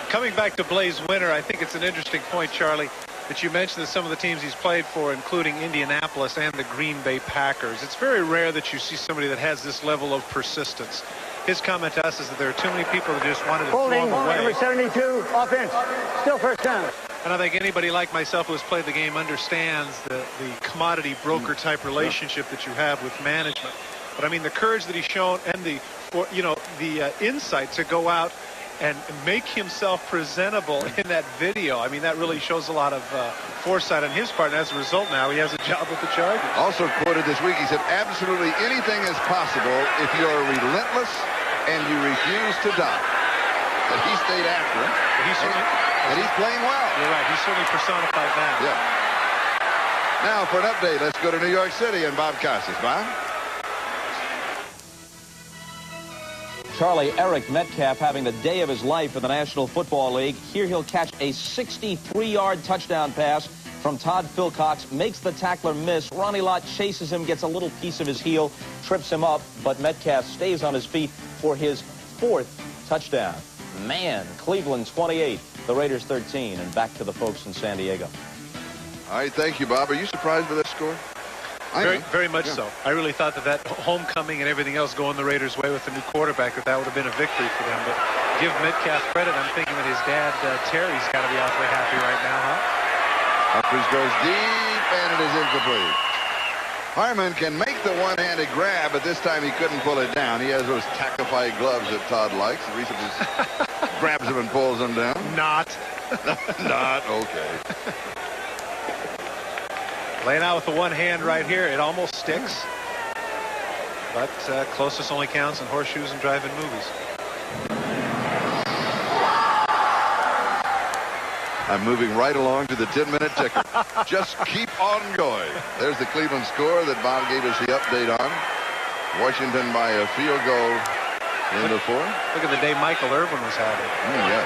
Coming back to Blaze Winter, I think it's an interesting point, Charlie, that you mentioned that some of the teams he's played for, including Indianapolis and the Green Bay Packers. It's very rare that you see somebody that has this level of persistence. His comment to us is that there are too many people that just wanted to throw him away. Number 72, offense. Still first down. And I think anybody like myself who has played the game understands the commodity broker type relationship that you have with management. But I mean, the courage that he's shown and the insight to go out and make himself presentable in that video. I mean, that really shows a lot of foresight on his part. And as a result, now he has a job with the Chargers. Also quoted this week, he said, absolutely anything is possible if you are relentless and you refuse to die. But he stayed after him. And he's playing well. You're right. He certainly personified that. Yeah. Now for an update, let's go to New York City and Bob Costas. Bob? Charlie, Eric Metcalf having the day of his life in the National Football League. Here he'll catch a 63-yard touchdown pass from Todd Philcox. Makes the tackler miss. Ronnie Lott chases him, gets a little piece of his heel, trips him up, but Metcalf stays on his feet for his 4th touchdown. Man, Cleveland 28, the Raiders 13, and back to the folks in San Diego. All right, thank you, Bob. Are you surprised by that score? Very much so. I really thought that homecoming and everything else going the Raiders' way with the new quarterback, that would have been a victory for them. But give Metcalf credit. I'm thinking that his dad, Terry's got to be awfully happy right now, huh? Humphries goes deep, and it is incomplete. Harmon can make the one-handed grab, but this time he couldn't pull it down. He has those tackify gloves that Todd likes. He just grabs them and pulls them down. Not. Not okay. Laying out with the one hand right here. It almost sticks. But closest only counts in horseshoes and drive-in movies. I'm moving right along to the 10-minute ticker. Just keep on going. There's the Cleveland score that Bob gave us the update on. Washington by a field goal in the 4th. Look at the day Michael Irvin was having. Yeah.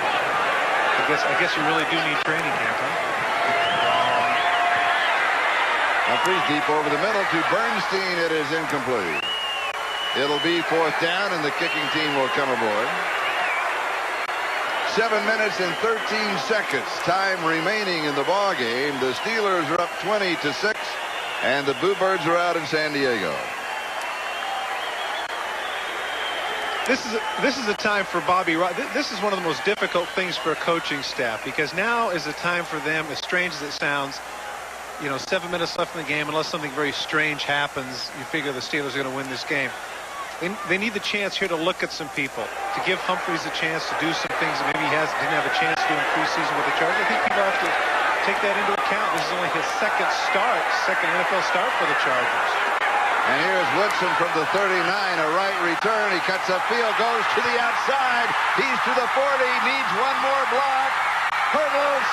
I guess you really do need training camp, huh? Humphries deep over the middle to Bernstein. It is incomplete. It'll be 4th down, and the kicking team will come aboard. 7 minutes and 13 seconds. Time remaining in the ball game. The Steelers are up 20-6, and the Bluebirds are out in San Diego. This is a time for Bobby. This is one of the most difficult things for a coaching staff, because now is a time for them, as strange as it sounds, 7 minutes left in the game, unless something very strange happens, you figure the Steelers are going to win this game. They need the chance here to look at some people, to give Humphries a chance to do some things that maybe he didn't have a chance to do in preseason with the Chargers. I think people have to take that into account. This is only his second NFL start for the Chargers. And here's Woodson from the 39, a right return. He cuts upfield, goes to the outside. He's to the 40, needs one more block. Hurdles.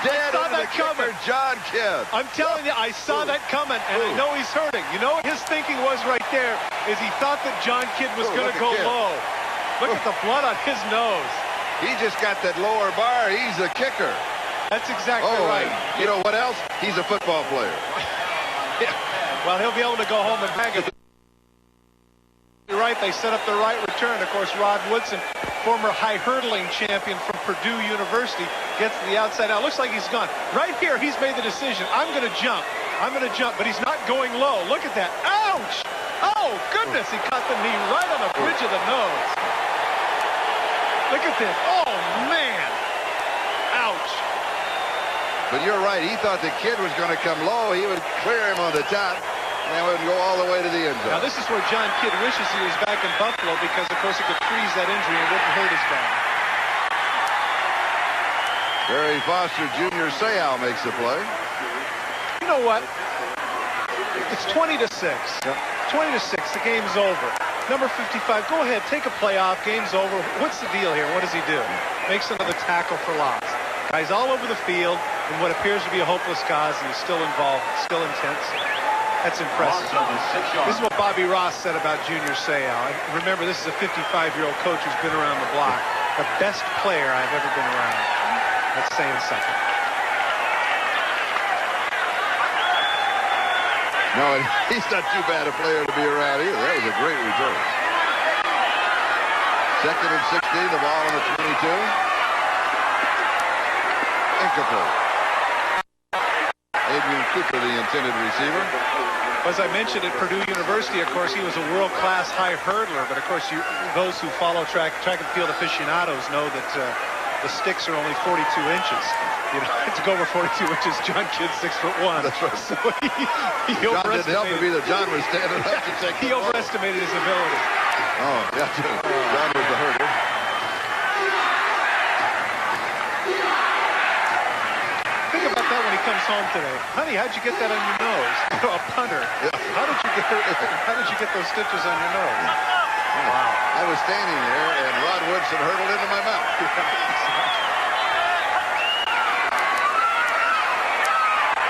Dead into the kicker, John Kidd. I'm telling you, I saw that coming, and I know he's hurting. You know what his thinking was right there is he thought that John Kidd was going to go low. Look at the blood on his nose. He just got that lower bar. He's a kicker. That's exactly right. You know what else? He's a football player. Yeah. Well, he'll be able to go home and bag it. You're right. They set up the right return. Of course, Rod Woodson, former high hurdling champion from Purdue University, gets to the outside. Now, it looks like he's gone. Right here, he's made the decision. I'm going to jump. But he's not going low. Look at that. Ouch! Oh, goodness. He caught the knee right on the bridge of the nose. Look at this. Oh, man. Ouch. But you're right. He thought the kid was going to come low. He would clear him on the top. And would go all the way to the end zone. Now, this is where John Kidd wishes he was back in Buffalo, because, of course, it could freeze that injury and wouldn't hurt his back. Barry Foster, Junior Seau makes the play. You know what? It's 20-6. 20-6. The game's over. Number 55, go ahead. Take a play off. Game's over. What's the deal here? What does he do? Makes another tackle for loss. Guy's all over the field in what appears to be a hopeless cause, and he's still involved, still intense. That's impressive. This is what Bobby Ross said about Junior Seau. Remember, this is a 55-year-old coach who's been around the block. The best player I've ever been around. That's saying something. No, he's not too bad a player to be around either. That was a great return. 2nd and 16, the ball on the 22. Incomplete. Adrian Cooper, the intended receiver. As I mentioned, at Purdue University, of course, he was a world-class high hurdler. But, of course, those who follow track and field aficionados know that the sticks are only 42 inches. You know, to go over 42 inches, John Kidd's 6'1". That's right. So he John didn't help him either. John was standing up to take He overestimated his ability. Oh, yeah, John was the hurdler. Think about that when he comes home today. Honey, how'd you get that on your nose? A punter. Yeah. How did you get those stitches on your nose? Wow. I was standing there, and Rod Woodson hurtled into my mouth.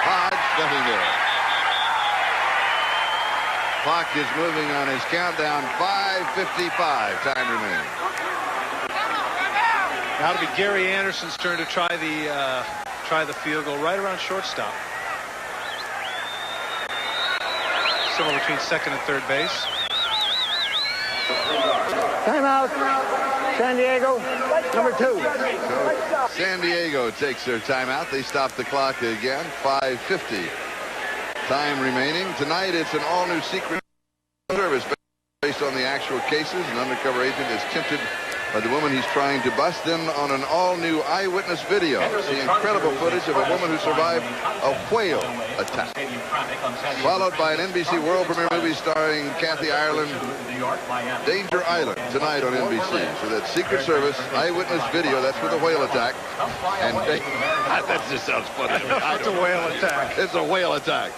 Hodge, nothing there. Clock is moving on his countdown. 5:55 time remaining. Now it'll be Gary Anderson's turn to try the field goal right around shortstop. Somewhere between second and third base. Timeout. San Diego, number 2. So San Diego takes their timeout. They stop the clock again. 5:50 time remaining. Tonight it's an all-new Secret Service based on the actual cases. An undercover agent is tempted by the woman he's trying to bust, then on an all-new eyewitness video. See incredible footage of a woman who survived a whale attack. Followed by an NBC world premiere movie starring Kathy Ireland, Danger Island, tonight on NBC. So that Secret Service eyewitness video, that's for the whale attack. And that just sounds funny. It's a whale attack. It's a whale attack.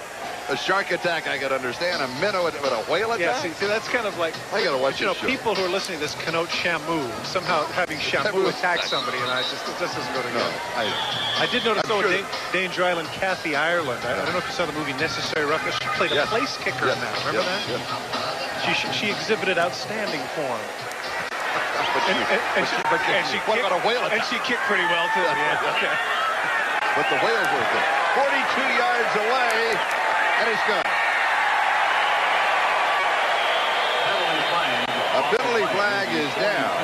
A shark attack, I could understand. A minnow, but a whale attack? Yeah, see, that's kind of like, I gotta watch this show. People who are listening to this connote Shamu. Somehow having Shamu attack somebody, and it just doesn't go together. No, I did notice, though, Danger Island, Kathy Ireland. I don't know if you saw the movie Necessary Roughness. She played a place kicker in that. Remember that? Yes. She exhibited outstanding form. And she kicked pretty well, too. Yeah, okay. But the whales were there. 42 yards away. And he's gone. A penalty flag is down.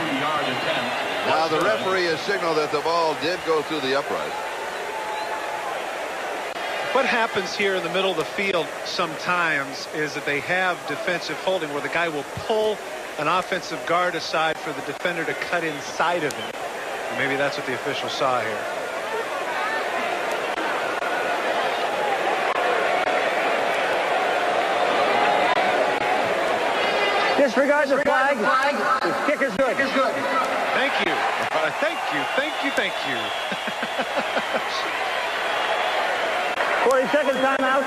Now the referee has signaled that the ball did go through the upright. What happens here in the middle of the field sometimes is that they have defensive holding where the guy will pull an offensive guard aside for the defender to cut inside of him. And maybe that's what the official saw here. Disregard the flag. The kicker's good. Thank you. Thank you. 40-second timeout.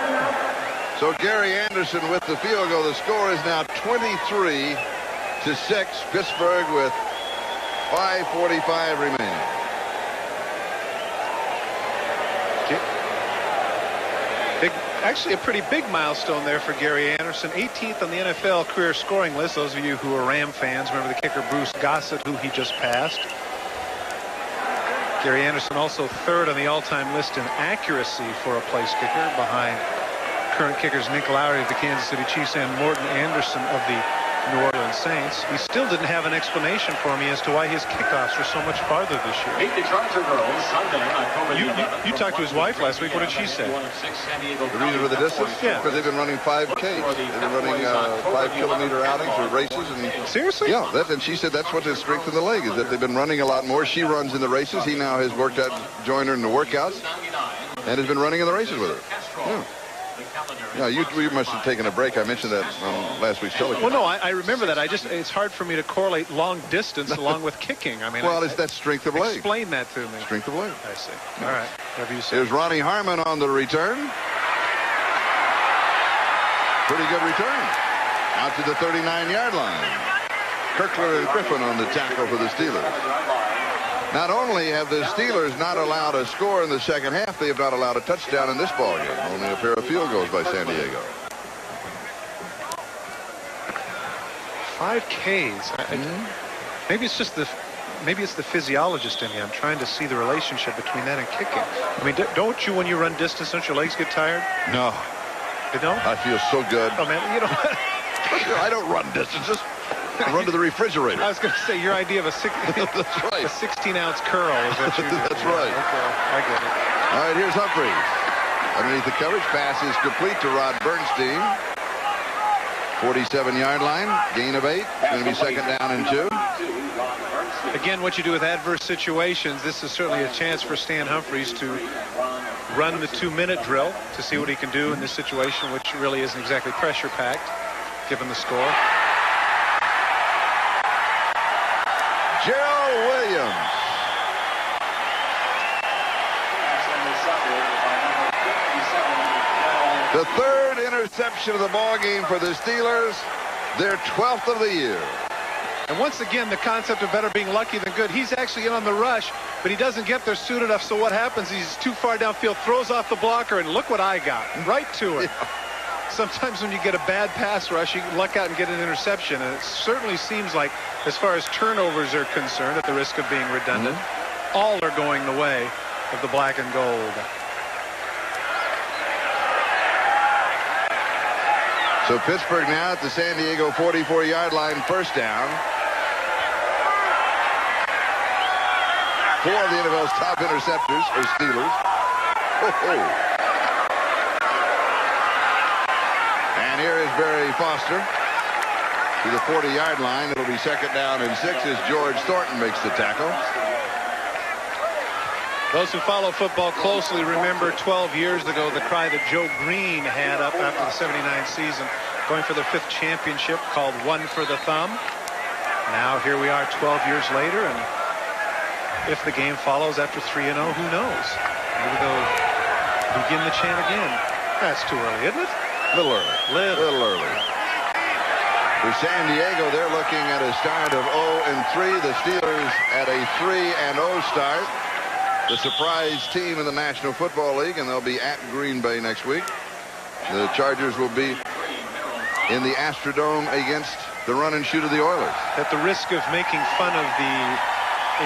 So Gary Anderson with the field goal. The score is now 23-6. Pittsburgh with 5:45 remaining. Actually, a pretty big milestone there for Gary Anderson. 18th on the NFL career scoring list. Those of you who are Ram fans remember the kicker Bruce Gossett, who he just passed. Gary Anderson also 3rd on the all-time list in accuracy for a place kicker, behind current kickers Nick Lowry of the Kansas City Chiefs and Morton Anderson of the New Orleans Saints. We still didn't have an explanation for me as to why his kickoffs were so much farther this year. You talked to his wife last week. What did she say? The reason for the distance? Yeah. Because they've been running 5Ks. They've been running 5-kilometer outings or races. And seriously? Yeah. And she said that's what has strengthened the leg, is that they've been running a lot more. She runs in the races. He now has worked out, joined her in the workouts, and has been running in the races with her. Yeah. Yeah, you must have taken a break. I mentioned that on last week's television. Well, no, I remember that. It's hard for me to correlate long distance along with kicking. I mean, well, it's that strength of leg. Explain that to me. Strength of leg. I see. All right. Whatever you say. Here's Ronnie Harmon on the return. Pretty good return. Out to the 39-yard line. Kirkler and Griffin on the tackle for the Steelers. Not only have the Steelers not allowed a score in the second half, they have not allowed a touchdown in this ballgame. Only a pair of field goals by San Diego. 5 Ks. Maybe it's just the physiologist in me. I'm trying to see the relationship between that and kicking. I mean, don't you, when you run distance, don't your legs get tired? No. You don't? I feel so good. Oh, man, you know what? I don't run distances. I run to the refrigerator. I was going to say, your idea of a That's right. A 16-ounce curl is what you do. That's right. Okay, I get it. All right, here's Humphries. Underneath the coverage, pass is complete to Rod Bernstein. 47-yard line, gain of 8. Going to be second down and 2. Again, what you do with adverse situations, this is certainly a chance for Stan Humphries to run the 2-minute drill to see what he can do in this situation, which really isn't exactly pressure-packed, given the score. Gerald Williams. The third interception of the ball game for the Steelers, their 12th of the year. And once again, the concept of better being lucky than good. He's actually in on the rush, but he doesn't get there soon enough. So what happens? He's too far downfield, throws off the blocker, and look what I got. Right to it. Yeah. Sometimes when you get a bad pass rush, you luck out and get an interception. And it certainly seems like, as far as turnovers are concerned, at the risk of being redundant, all are going the way of the black and gold. So Pittsburgh now at the San Diego 44-yard line, first down. 4 of the NFL's top interceptors are Steelers. And here is Barry Foster to the 40-yard line. It'll be second down and 6 as George Thornton makes the tackle. Those who follow football closely remember 12 years ago the cry that Joe Green had up after the 79 season, going for their 5th championship, called One for the Thumb. Now here we are 12 years later, and if the game follows after 3-0, who knows? Maybe they'll begin the chant again. That's too early, isn't it? A little early. Little early. For San Diego, they're looking at a start of 0-3. The Steelers at a 3-0 start. The surprise team in the National Football League, and they'll be at Green Bay next week. The Chargers will be in the Astrodome against the run and shoot of the Oilers. At the risk of making fun of the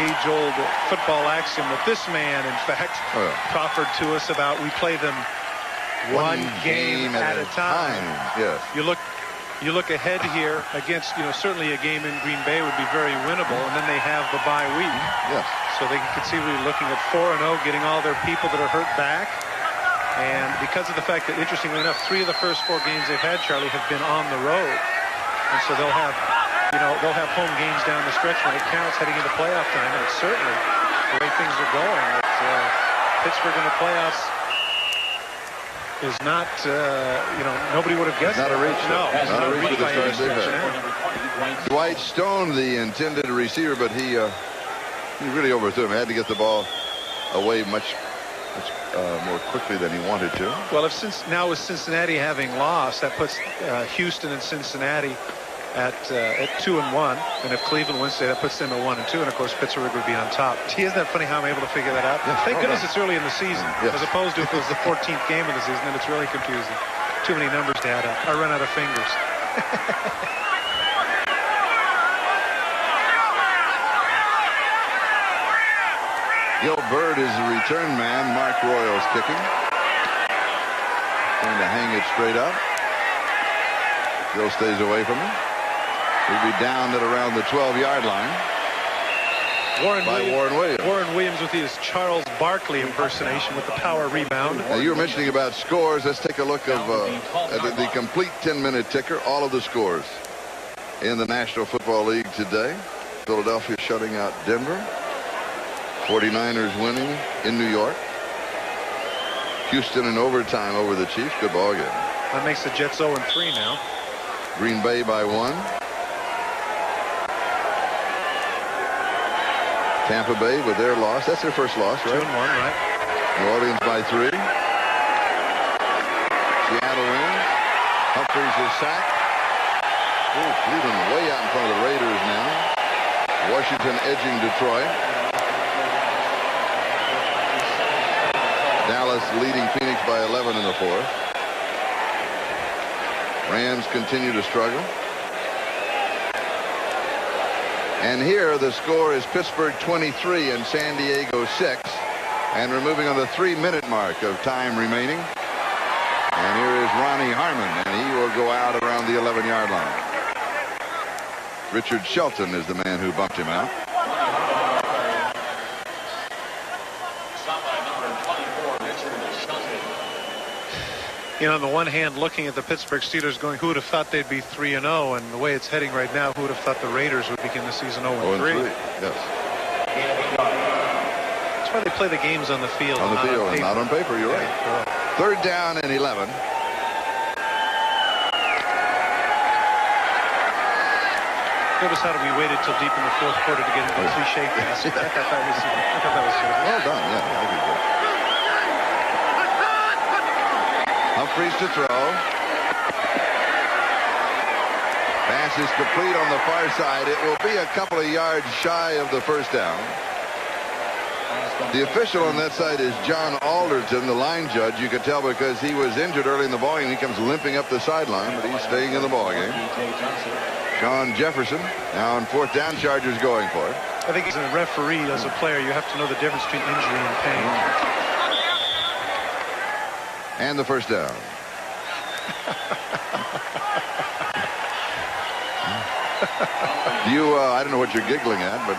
age-old football axiom that this man, in fact, proffered to us about, we play them one game at a time. Yes. You look ahead here against, certainly a game in Green Bay would be very winnable, and then they have the bye week. Yes. So they can conceivably be looking at 4-0, getting all their people that are hurt back. And because of the fact that, interestingly enough, 3 of the first 4 games they've had, Charlie, have been on the road. And so they'll have home games down the stretch when it counts heading into playoff time. And it's certainly the way things are going. Pittsburgh in the playoffs is not, nobody would have guessed. Not a reach. No, not a reach by any stretch. Dwight Stone, the intended receiver, but he really overthrew him. Had to get the ball away much more quickly than he wanted to. Well, now with Cincinnati having lost, that puts Houston and Cincinnati at 2-1, and if Cleveland wins today, that puts them at 1-2, and of course Pittsburgh would be on top. Isn't that funny how I'm able to figure that out? Yes. Thank goodness it's early in the season, as opposed to if it was the 14th game of the season, then it's really confusing. Too many numbers to add up. I run out of fingers. Gil Bird is the return man. Mark Royals kicking. Trying to hang it straight up. Gil stays away from him. He'll be down at around the 12-yard line. Warren Williams. Warren Williams with his Charles Barkley impersonation with the power rebound. Now, you were mentioning about scores. Let's take a look at the complete 10-minute ticker. All of the scores in the National Football League today. Philadelphia shutting out Denver. 49ers winning in New York. Houston in overtime over the Chiefs. Good ball game. That makes the Jets 0-3 now. Green Bay by 1. Tampa Bay with their loss. That's their first loss, right? 2-1, right? New Orleans by 3. Seattle wins. Humphries is sacked. Cleveland way out in front of the Raiders now. Washington edging Detroit. Dallas leading Phoenix by 11 in the 4th. Rams continue to struggle. And here the score is Pittsburgh 23 and San Diego 6. And we're moving on the 3-minute mark of time remaining. And here is Ronnie Harmon, and he will go out around the 11-yard line. Richard Shelton is the man who bumped him out. You know, on the one hand, looking at the Pittsburgh Steelers going, who would have thought they'd be 3-0, and the way it's heading right now, who would have thought the Raiders would begin the season 0-3? Yes. That's why they play the games on the field. On the field, and not on paper. You're right. Sure. Third down and 11. Notice how we waited till deep in the fourth quarter to get into the cliche pass. I thought that was well done. Yeah, I think so. Humphreys to throw. Pass is complete on the far side. It will be a couple of yards shy of the first down. The official on that side is John Alderton, the line judge. You could tell because he was injured early in the ball game. He comes limping up the sideline, but he's staying in the ball game. Sean Jefferson now on fourth down. Chargers going for it. I think as a referee, as a player, you have to know the difference between injury and pain. And the first down. I don't know what you're giggling at, but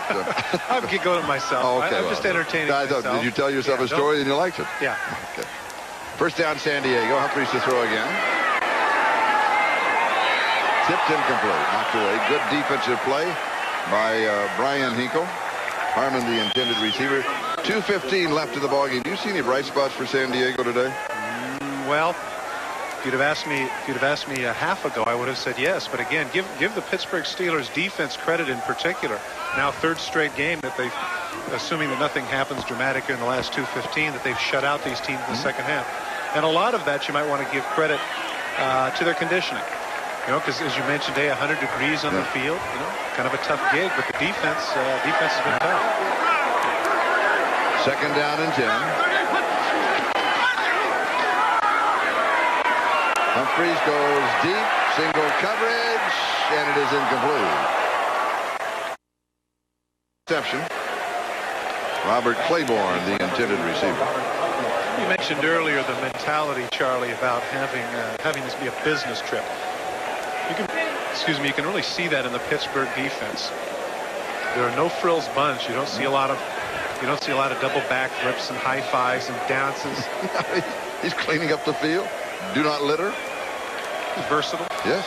I'm giggling at myself. Oh, okay, I'm just entertaining myself. Did you tell yourself a story and you liked it? Yeah. Okay. First down, San Diego. Humphreys to throw again. Tipped incomplete. Knocked away. Good defensive play by Brian Hinkle. Harmon, the intended receiver. 2:15 left in the ballgame. Do you see any bright spots for San Diego today? Well, if you'd have asked me a half ago, I would have said yes. But again, give the Pittsburgh Steelers defense credit in particular. Now third straight game that they've, assuming that nothing happens dramatic in the last 2:15, that they've shut out these teams in the second half. And a lot of that you might want to give credit to their conditioning. You know, because as you mentioned, 100 degrees on the field. You know, kind of a tough gig, but the defense has been tough. Second down and 10. Humphreys goes deep, single coverage, and it is incomplete. Interception. Robert Claiborne, the intended receiver. You mentioned earlier the mentality, Charlie, about having this be a business trip. You can really see that in the Pittsburgh defense. There are no frills bunch. You don't see a lot of double back flips and high fives and dances. He's cleaning up the field. Do not litter. He's versatile. Yes.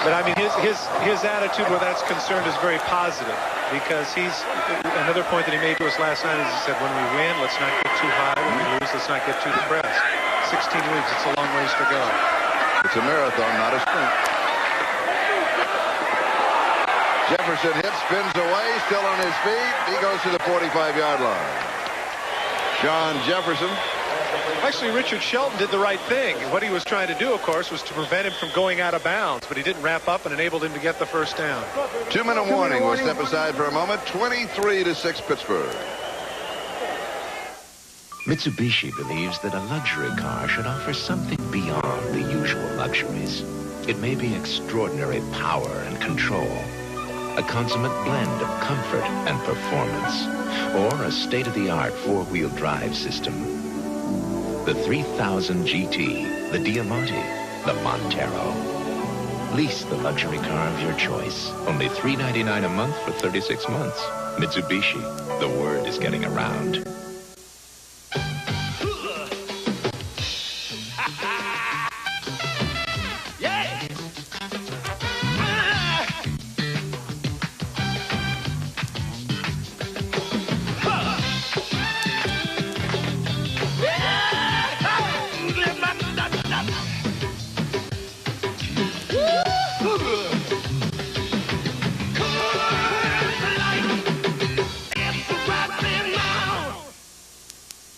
But I mean, his attitude where that's concerned is very positive, because he's another point that he made to us last night is he said, when we win, let's not get too high. When we lose, let's not get too depressed. 16 weeks, it's a long ways to go. It's a marathon, not a sprint. Jefferson hits, spins away, still on his feet. He goes to the 45-yard line. Sean Jefferson. Actually, Richard Shelton did the right thing. What he was trying to do, of course, was to prevent him from going out of bounds, but he didn't wrap up and enabled him to get the first down. 2-minute warning. We'll step aside for a moment. 23-6 Pittsburgh. Mitsubishi believes that a luxury car should offer something beyond the usual luxuries. It may be extraordinary power and control, a consummate blend of comfort and performance, or a state-of-the-art four-wheel drive system. The 3000 GT, the Diamante, the Montero. Lease the luxury car of your choice. Only $399 a month for 36 months. Mitsubishi, the word is getting around.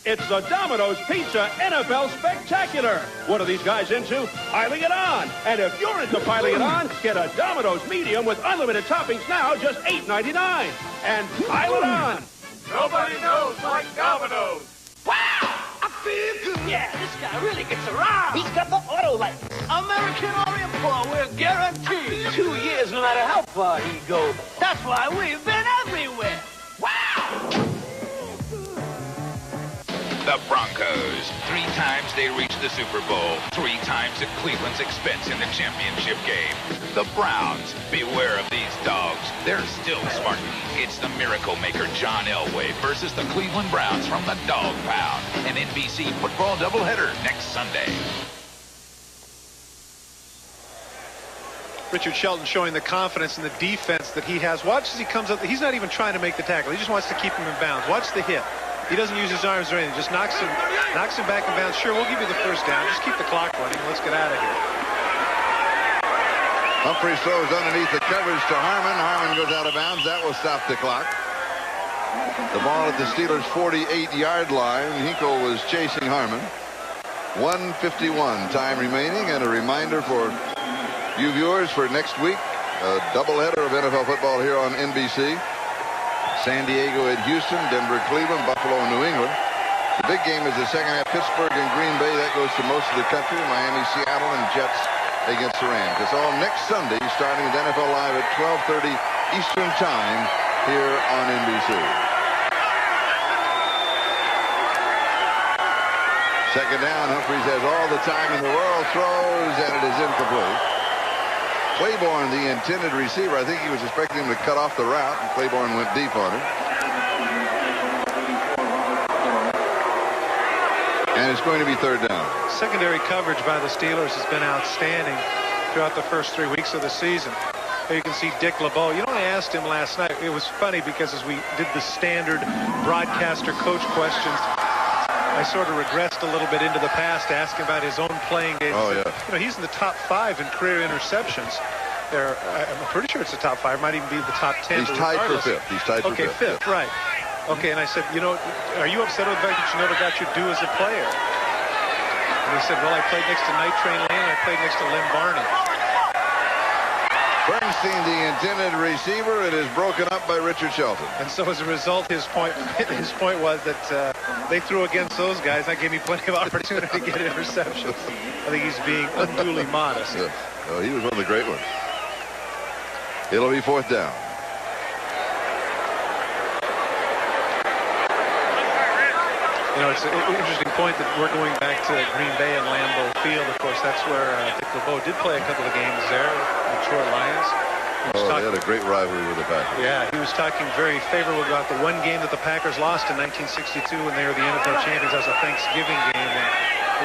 It's the Domino's Pizza NFL Spectacular. What are these guys into? Piling it on. And if you're into piling it on, get a Domino's medium with unlimited toppings now, just $8.99. And pile it on. Nobody knows like Domino's. Wow! I feel good. Yeah, this guy really gets around. He's got the auto light. American Orient Pro, we're guaranteed 2 years far he goes. That's why we've been everywhere. Wow! The Broncos. 3 times they reached the Super Bowl. 3 times at Cleveland's expense in the championship game. The Browns. Beware of these dogs. They're still smarting. It's the miracle maker John Elway versus the Cleveland Browns from the Dog Pound. An NBC football doubleheader next Sunday. Richard Shelton showing the confidence in the defense that he has. Watch as he comes up. He's not even trying to make the tackle. He just wants to keep him in bounds. Watch the hit. He doesn't use his arms or anything. Just knocks him back in bounds. Sure, we'll give you the first down. Just keep the clock running. Let's get out of here. Humphries throws underneath the coverage to Harmon. Harmon goes out of bounds. That will stop the clock. The ball at the Steelers' 48-yard line. Hinkle was chasing Harmon. 1:51 time remaining, and a reminder for you viewers for next week, a doubleheader of NFL football here on NBC. San Diego at Houston, Denver, Cleveland, Buffalo, and New England. The big game is the second half, Pittsburgh and Green Bay. That goes to most of the country. Miami, Seattle, and Jets against the Rams. It's all next Sunday, starting with NFL Live at 12:30 Eastern Time here on NBC. Second down, Humphries has all the time in the world, throws, and it is incomplete. Claiborne, the intended receiver, I think he was expecting him to cut off the route, and Claiborne went deep on it. And it's going to be third down. Secondary coverage by the Steelers has been outstanding throughout the first 3 weeks of the season. Here you can see Dick LeBeau. You know, I asked him last night. It was funny because as we did the standard broadcaster coach questions, I sort of regressed a little bit into the past to ask him about his own playing days. Oh, yeah. You know, he's in the top 5 in career interceptions. I'm pretty sure it's the top 5. Might even be the top 10. He's tied for 5th. He's tied for 5th. Okay, 5th, right. Okay, and I said, you know, are you upset with the fact that you never got your due as a player? And he said, well, I played next to Night Train Lane and I played next to Lynn Barney. Bernstein, the intended receiver. It is broken up by Richard Shelton. And so as a result, his point was that they threw against those guys. That gave me plenty of opportunity to get interceptions. I think he's being unduly modest. Yeah. Oh, he was one of the great ones. It'll be fourth down. You know, it's an interesting point that we're going back to Green Bay and Lambeau Field. Of course, that's where Dick LeBeau did play a couple of games there, the Detroit Lions. They had a great rivalry with the Packers. Yeah, he was talking very favorable about the one game that the Packers lost in 1962 when they were the NFL champions. That was a Thanksgiving game, and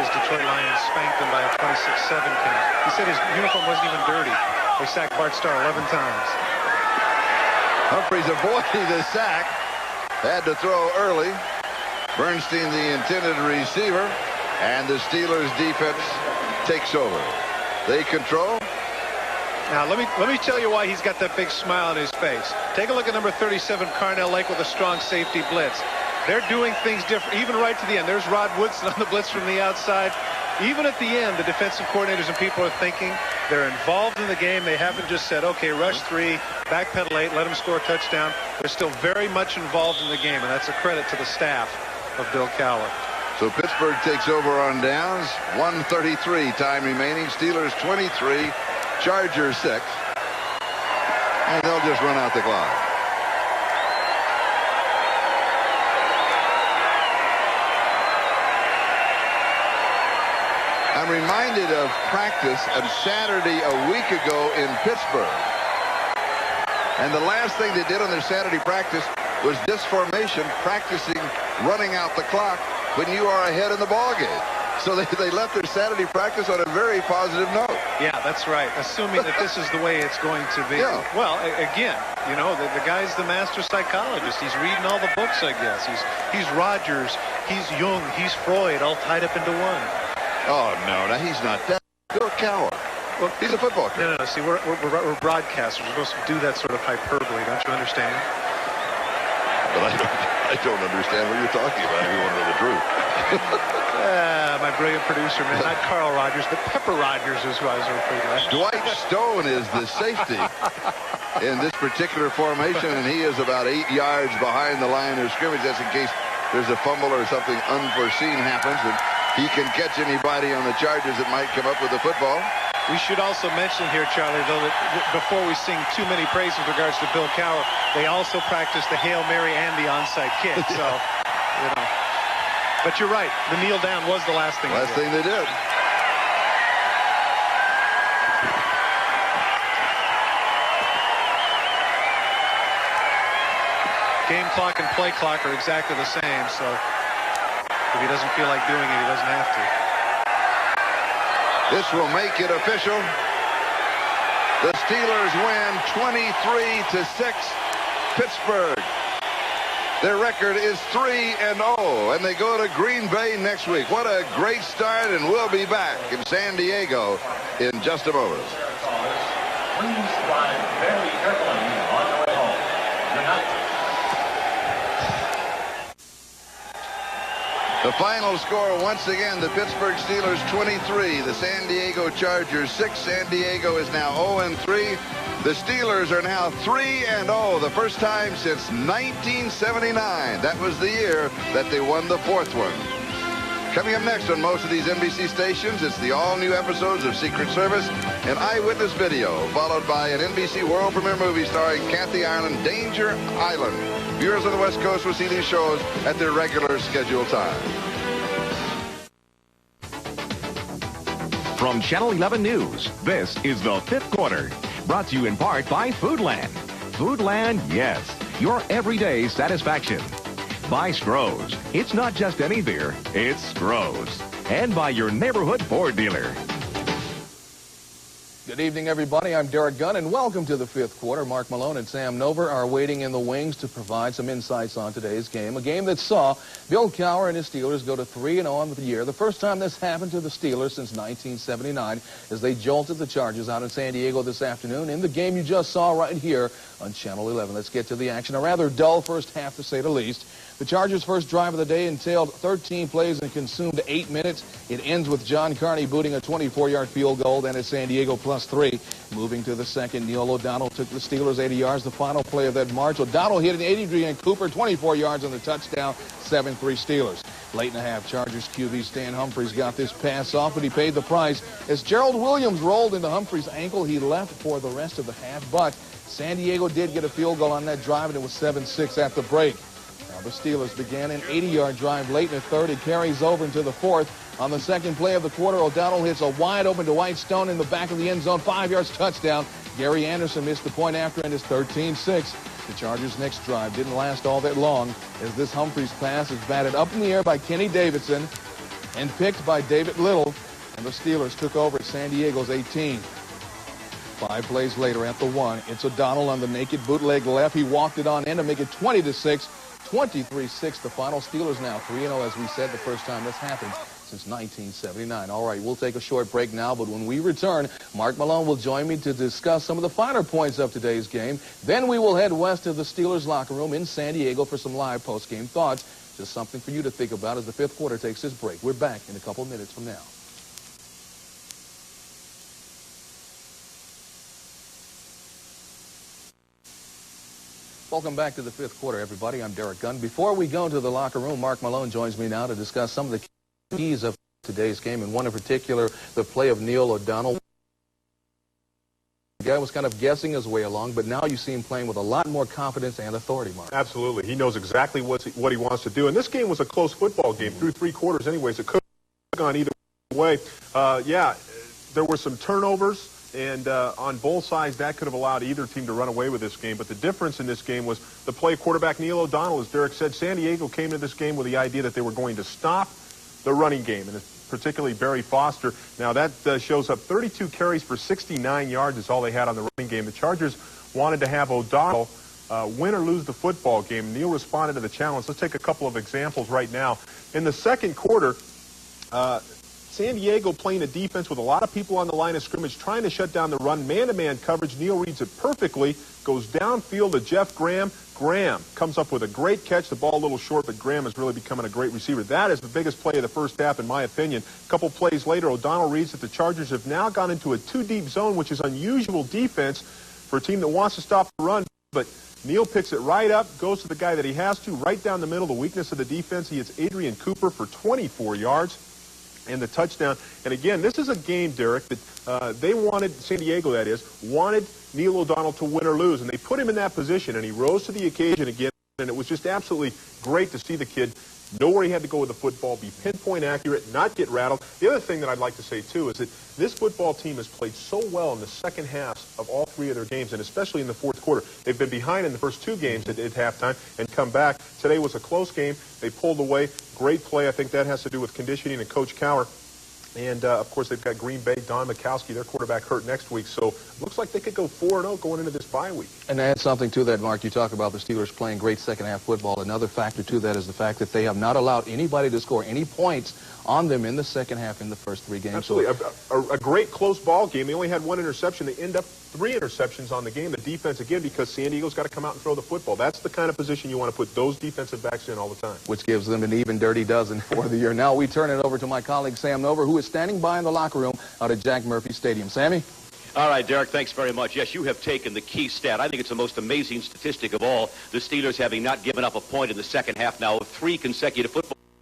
his Detroit Lions spanked them by a 26-7 count. He said his uniform wasn't even dirty. They sacked Bart Starr 11 times. Humphries avoided the sack. Had to throw early. Bernstein, the intended receiver, and the Steelers defense takes over. They control. Now, let me tell you why he's got that big smile on his face. Take a look at number 37, Carnell Lake, with a strong safety blitz. They're doing things different, even right to the end. There's Rod Woodson on the blitz from the outside. Even at the end, the defensive coordinators and people are thinking they're involved in the game. They haven't just said, okay, rush 3, backpedal 8, let them score a touchdown. They're still very much involved in the game, and that's a credit to the staff of Bill Cowher. So Pittsburgh takes over on downs. 1:33 time remaining. Steelers 23, Chargers 6. And they'll just run out the clock. I'm reminded of practice on Saturday a week ago in Pittsburgh. And the last thing they did on their Saturday practice was this formation, practicing running out the clock when you are ahead in the ballgame. So they left their Saturday practice on a very positive note. Yeah, that's right. Assuming that this is the way it's going to be. Yeah. Well, again, you know, the guy's the master psychologist. He's reading all the books, I guess. He's Rogers, he's Jung, he's Freud, all tied up into one. Oh, no, he's not that. Bill Cowher. Well, he's a football coach. No. See, we're broadcasters. We're supposed to do that sort of hyperbole. Don't you understand? But I don't understand what you're talking about. If you want to know the truth. My brilliant producer, man, not Carl Rogers, but Pepper Rogers is who I was referring to. Dwight Stone is the safety in this particular formation, and he is about 8 yards behind the line of scrimmage. That's in case there's a fumble or something unforeseen happens, and he can catch anybody on the Chargers that might come up with the football. We should also mention here, Charlie, though, that before we sing too many praise with regards to Bill Cowher, they also practice the Hail Mary and the onside kick. So, you know. But you're right. The kneel down was the last thing. Last thing they did. Game clock and play clock are exactly the same, so if he doesn't feel like doing it, he doesn't have to. This will make it official. The Steelers win 23-6. Pittsburgh. Their record is 3-0, and they go to Green Bay next week. What a great start, and we'll be back in San Diego in just a moment. Please drive very carefully on your way home. Good night. The final score, once again, the Pittsburgh Steelers 23, the San Diego Chargers 6. San Diego is now 0-3. The Steelers are now 3-0, the first time since 1979. That was the year that they won the fourth one. Coming up next on most of these NBC stations, it's the all-new episodes of Secret Service and Eyewitness Video, followed by an NBC world premiere movie starring Kathy Ireland, Danger Island. Viewers on the West Coast will see these shows at their regular scheduled time. From Channel 11 News, this is the Fifth Quarter, brought to you in part by Foodland. Foodland, yes, your everyday satisfaction. By Stroh's, it's not just any beer, it's Stroh's. And by your neighborhood Ford dealer. Good evening, everybody. I'm Derek Gunn, and welcome to the Fifth Quarter. Mark Malone and Sam Nover are waiting in the wings to provide some insights on today's game, a game that saw Bill Cowher and his Steelers go to 3-0 on the year, the first time this happened to the Steelers since 1979, as they jolted the Chargers out in San Diego this afternoon in the game you just saw right here on Channel 11. Let's get to the action. A rather dull first half, to say the least. The Chargers' first drive of the day entailed 13 plays and consumed 8 minutes. It ends with John Carney booting a 24-yard field goal, then it's San Diego +3. Moving to the second, Neil O'Donnell took the Steelers 80 yards. The final play of that march, O'Donnell hit an Adrian Cooper, 24 yards on the touchdown, 7-3 Steelers. Late in the half, Chargers QB Stan Humphries got this pass off, but he paid the price. As Gerald Williams rolled into Humphries' ankle, he left for the rest of the half, but San Diego did get a field goal on that drive, and it was 7-6 at the break. Now the Steelers began an 80-yard drive late in the third. It carries over into the fourth. On the second play of the quarter, O'Donnell hits a wide open to White Stone in the back of the end zone, 5 yards touchdown. Gary Anderson missed the point after, and it's 13-6. The Chargers' next drive didn't last all that long, as this Humphries pass is batted up in the air by Kenny Davidson and picked by David Little, and the Steelers took over at San Diego's 18. 5 plays later at the 1, it's O'Donnell on the naked bootleg left. He walked it on in to make it 20-6, 23-6. The final. Steelers now 3-0, as we said, the first time this happened since 1979. All right, we'll take a short break now, but when we return, Mark Malone will join me to discuss some of the finer points of today's game. Then we will head west to the Steelers locker room in San Diego for some live post-game thoughts. Just something for you to think about as the fifth quarter takes its break. We're back in a couple minutes from now. Welcome back to the fifth quarter, everybody. I'm Derek Gunn. Before we go to the locker room, Mark Malone joins me now to discuss some of the keys of today's game, and one in particular, the play of Neil O'Donnell. The guy was kind of guessing his way along, but now you see him playing with a lot more confidence and authority, Mark. Absolutely. He knows exactly what he wants to do. And this game was a close football game through 3 quarters anyways. It could have gone either way. Yeah, there were some turnovers. And on both sides, that could have allowed either team to run away with this game. But the difference in this game was the play quarterback Neil O'Donnell. As Derek said, San Diego came to this game with the idea that they were going to stop the running game, and particularly Barry Foster. Now that shows up 32 carries for 69 yards is all they had on the running game. The Chargers wanted to have O'Donnell win or lose the football game. Neil responded to the challenge. Let's take a couple of examples right now. In the second quarter, San Diego playing a defense with a lot of people on the line of scrimmage, trying to shut down the run. Man-to-man coverage. Neil reads it perfectly, goes downfield to Jeff Graham. Graham comes up with a great catch. The ball a little short, but Graham is really becoming a great receiver. That is the biggest play of the first half, in my opinion. A couple plays later, O'Donnell reads that the Chargers have now gone into a 2-deep zone, which is unusual defense for a team that wants to stop the run. But Neil picks it right up, goes to the guy that he has to, right down the middle, the weakness of the defense. He hits Adrian Cooper for 24 yards. and the touchdown. And again, this is a game, Derek, that they wanted, San Diego that is, wanted Neil O'Donnell to win or lose, and they put him in that position, and he rose to the occasion again, and it was just absolutely great to see the kid know where he had to go with the football, be pinpoint accurate, not get rattled. The other thing that I'd like to say, too, is that this football team has played so well in the second half of all three of their games, and especially in the fourth quarter. They've been behind in the first two games at halftime and come back. Today was a close game. They pulled away. Great play. I think that has to do with conditioning and Coach Cowher. And, of course, they've got Green Bay, Don Mikowski, their quarterback, hurt next week. So it looks like they could go 4-0 going into this bye week. And to add something to that, Mark, you talk about the Steelers playing great second-half football. Another factor to that is the fact that they have not allowed anybody to score any points on them in the second half in the first three games. Absolutely. A great close ball game. They only had one interception. They end up 3 interceptions on the game. The defense, again, because San Diego's got to come out and throw the football. That's the kind of position you want to put those defensive backs in all the time. Which gives them an even dirty dozen for the year. Now we turn it over to my colleague Sam Nover, who is standing by in the locker room out at Jack Murphy Stadium. Sammy? All right, Derek, thanks very much. Yes, you have taken the key stat. I think it's the most amazing statistic of all. The Steelers having not given up a point in the second half now of 3 consecutive football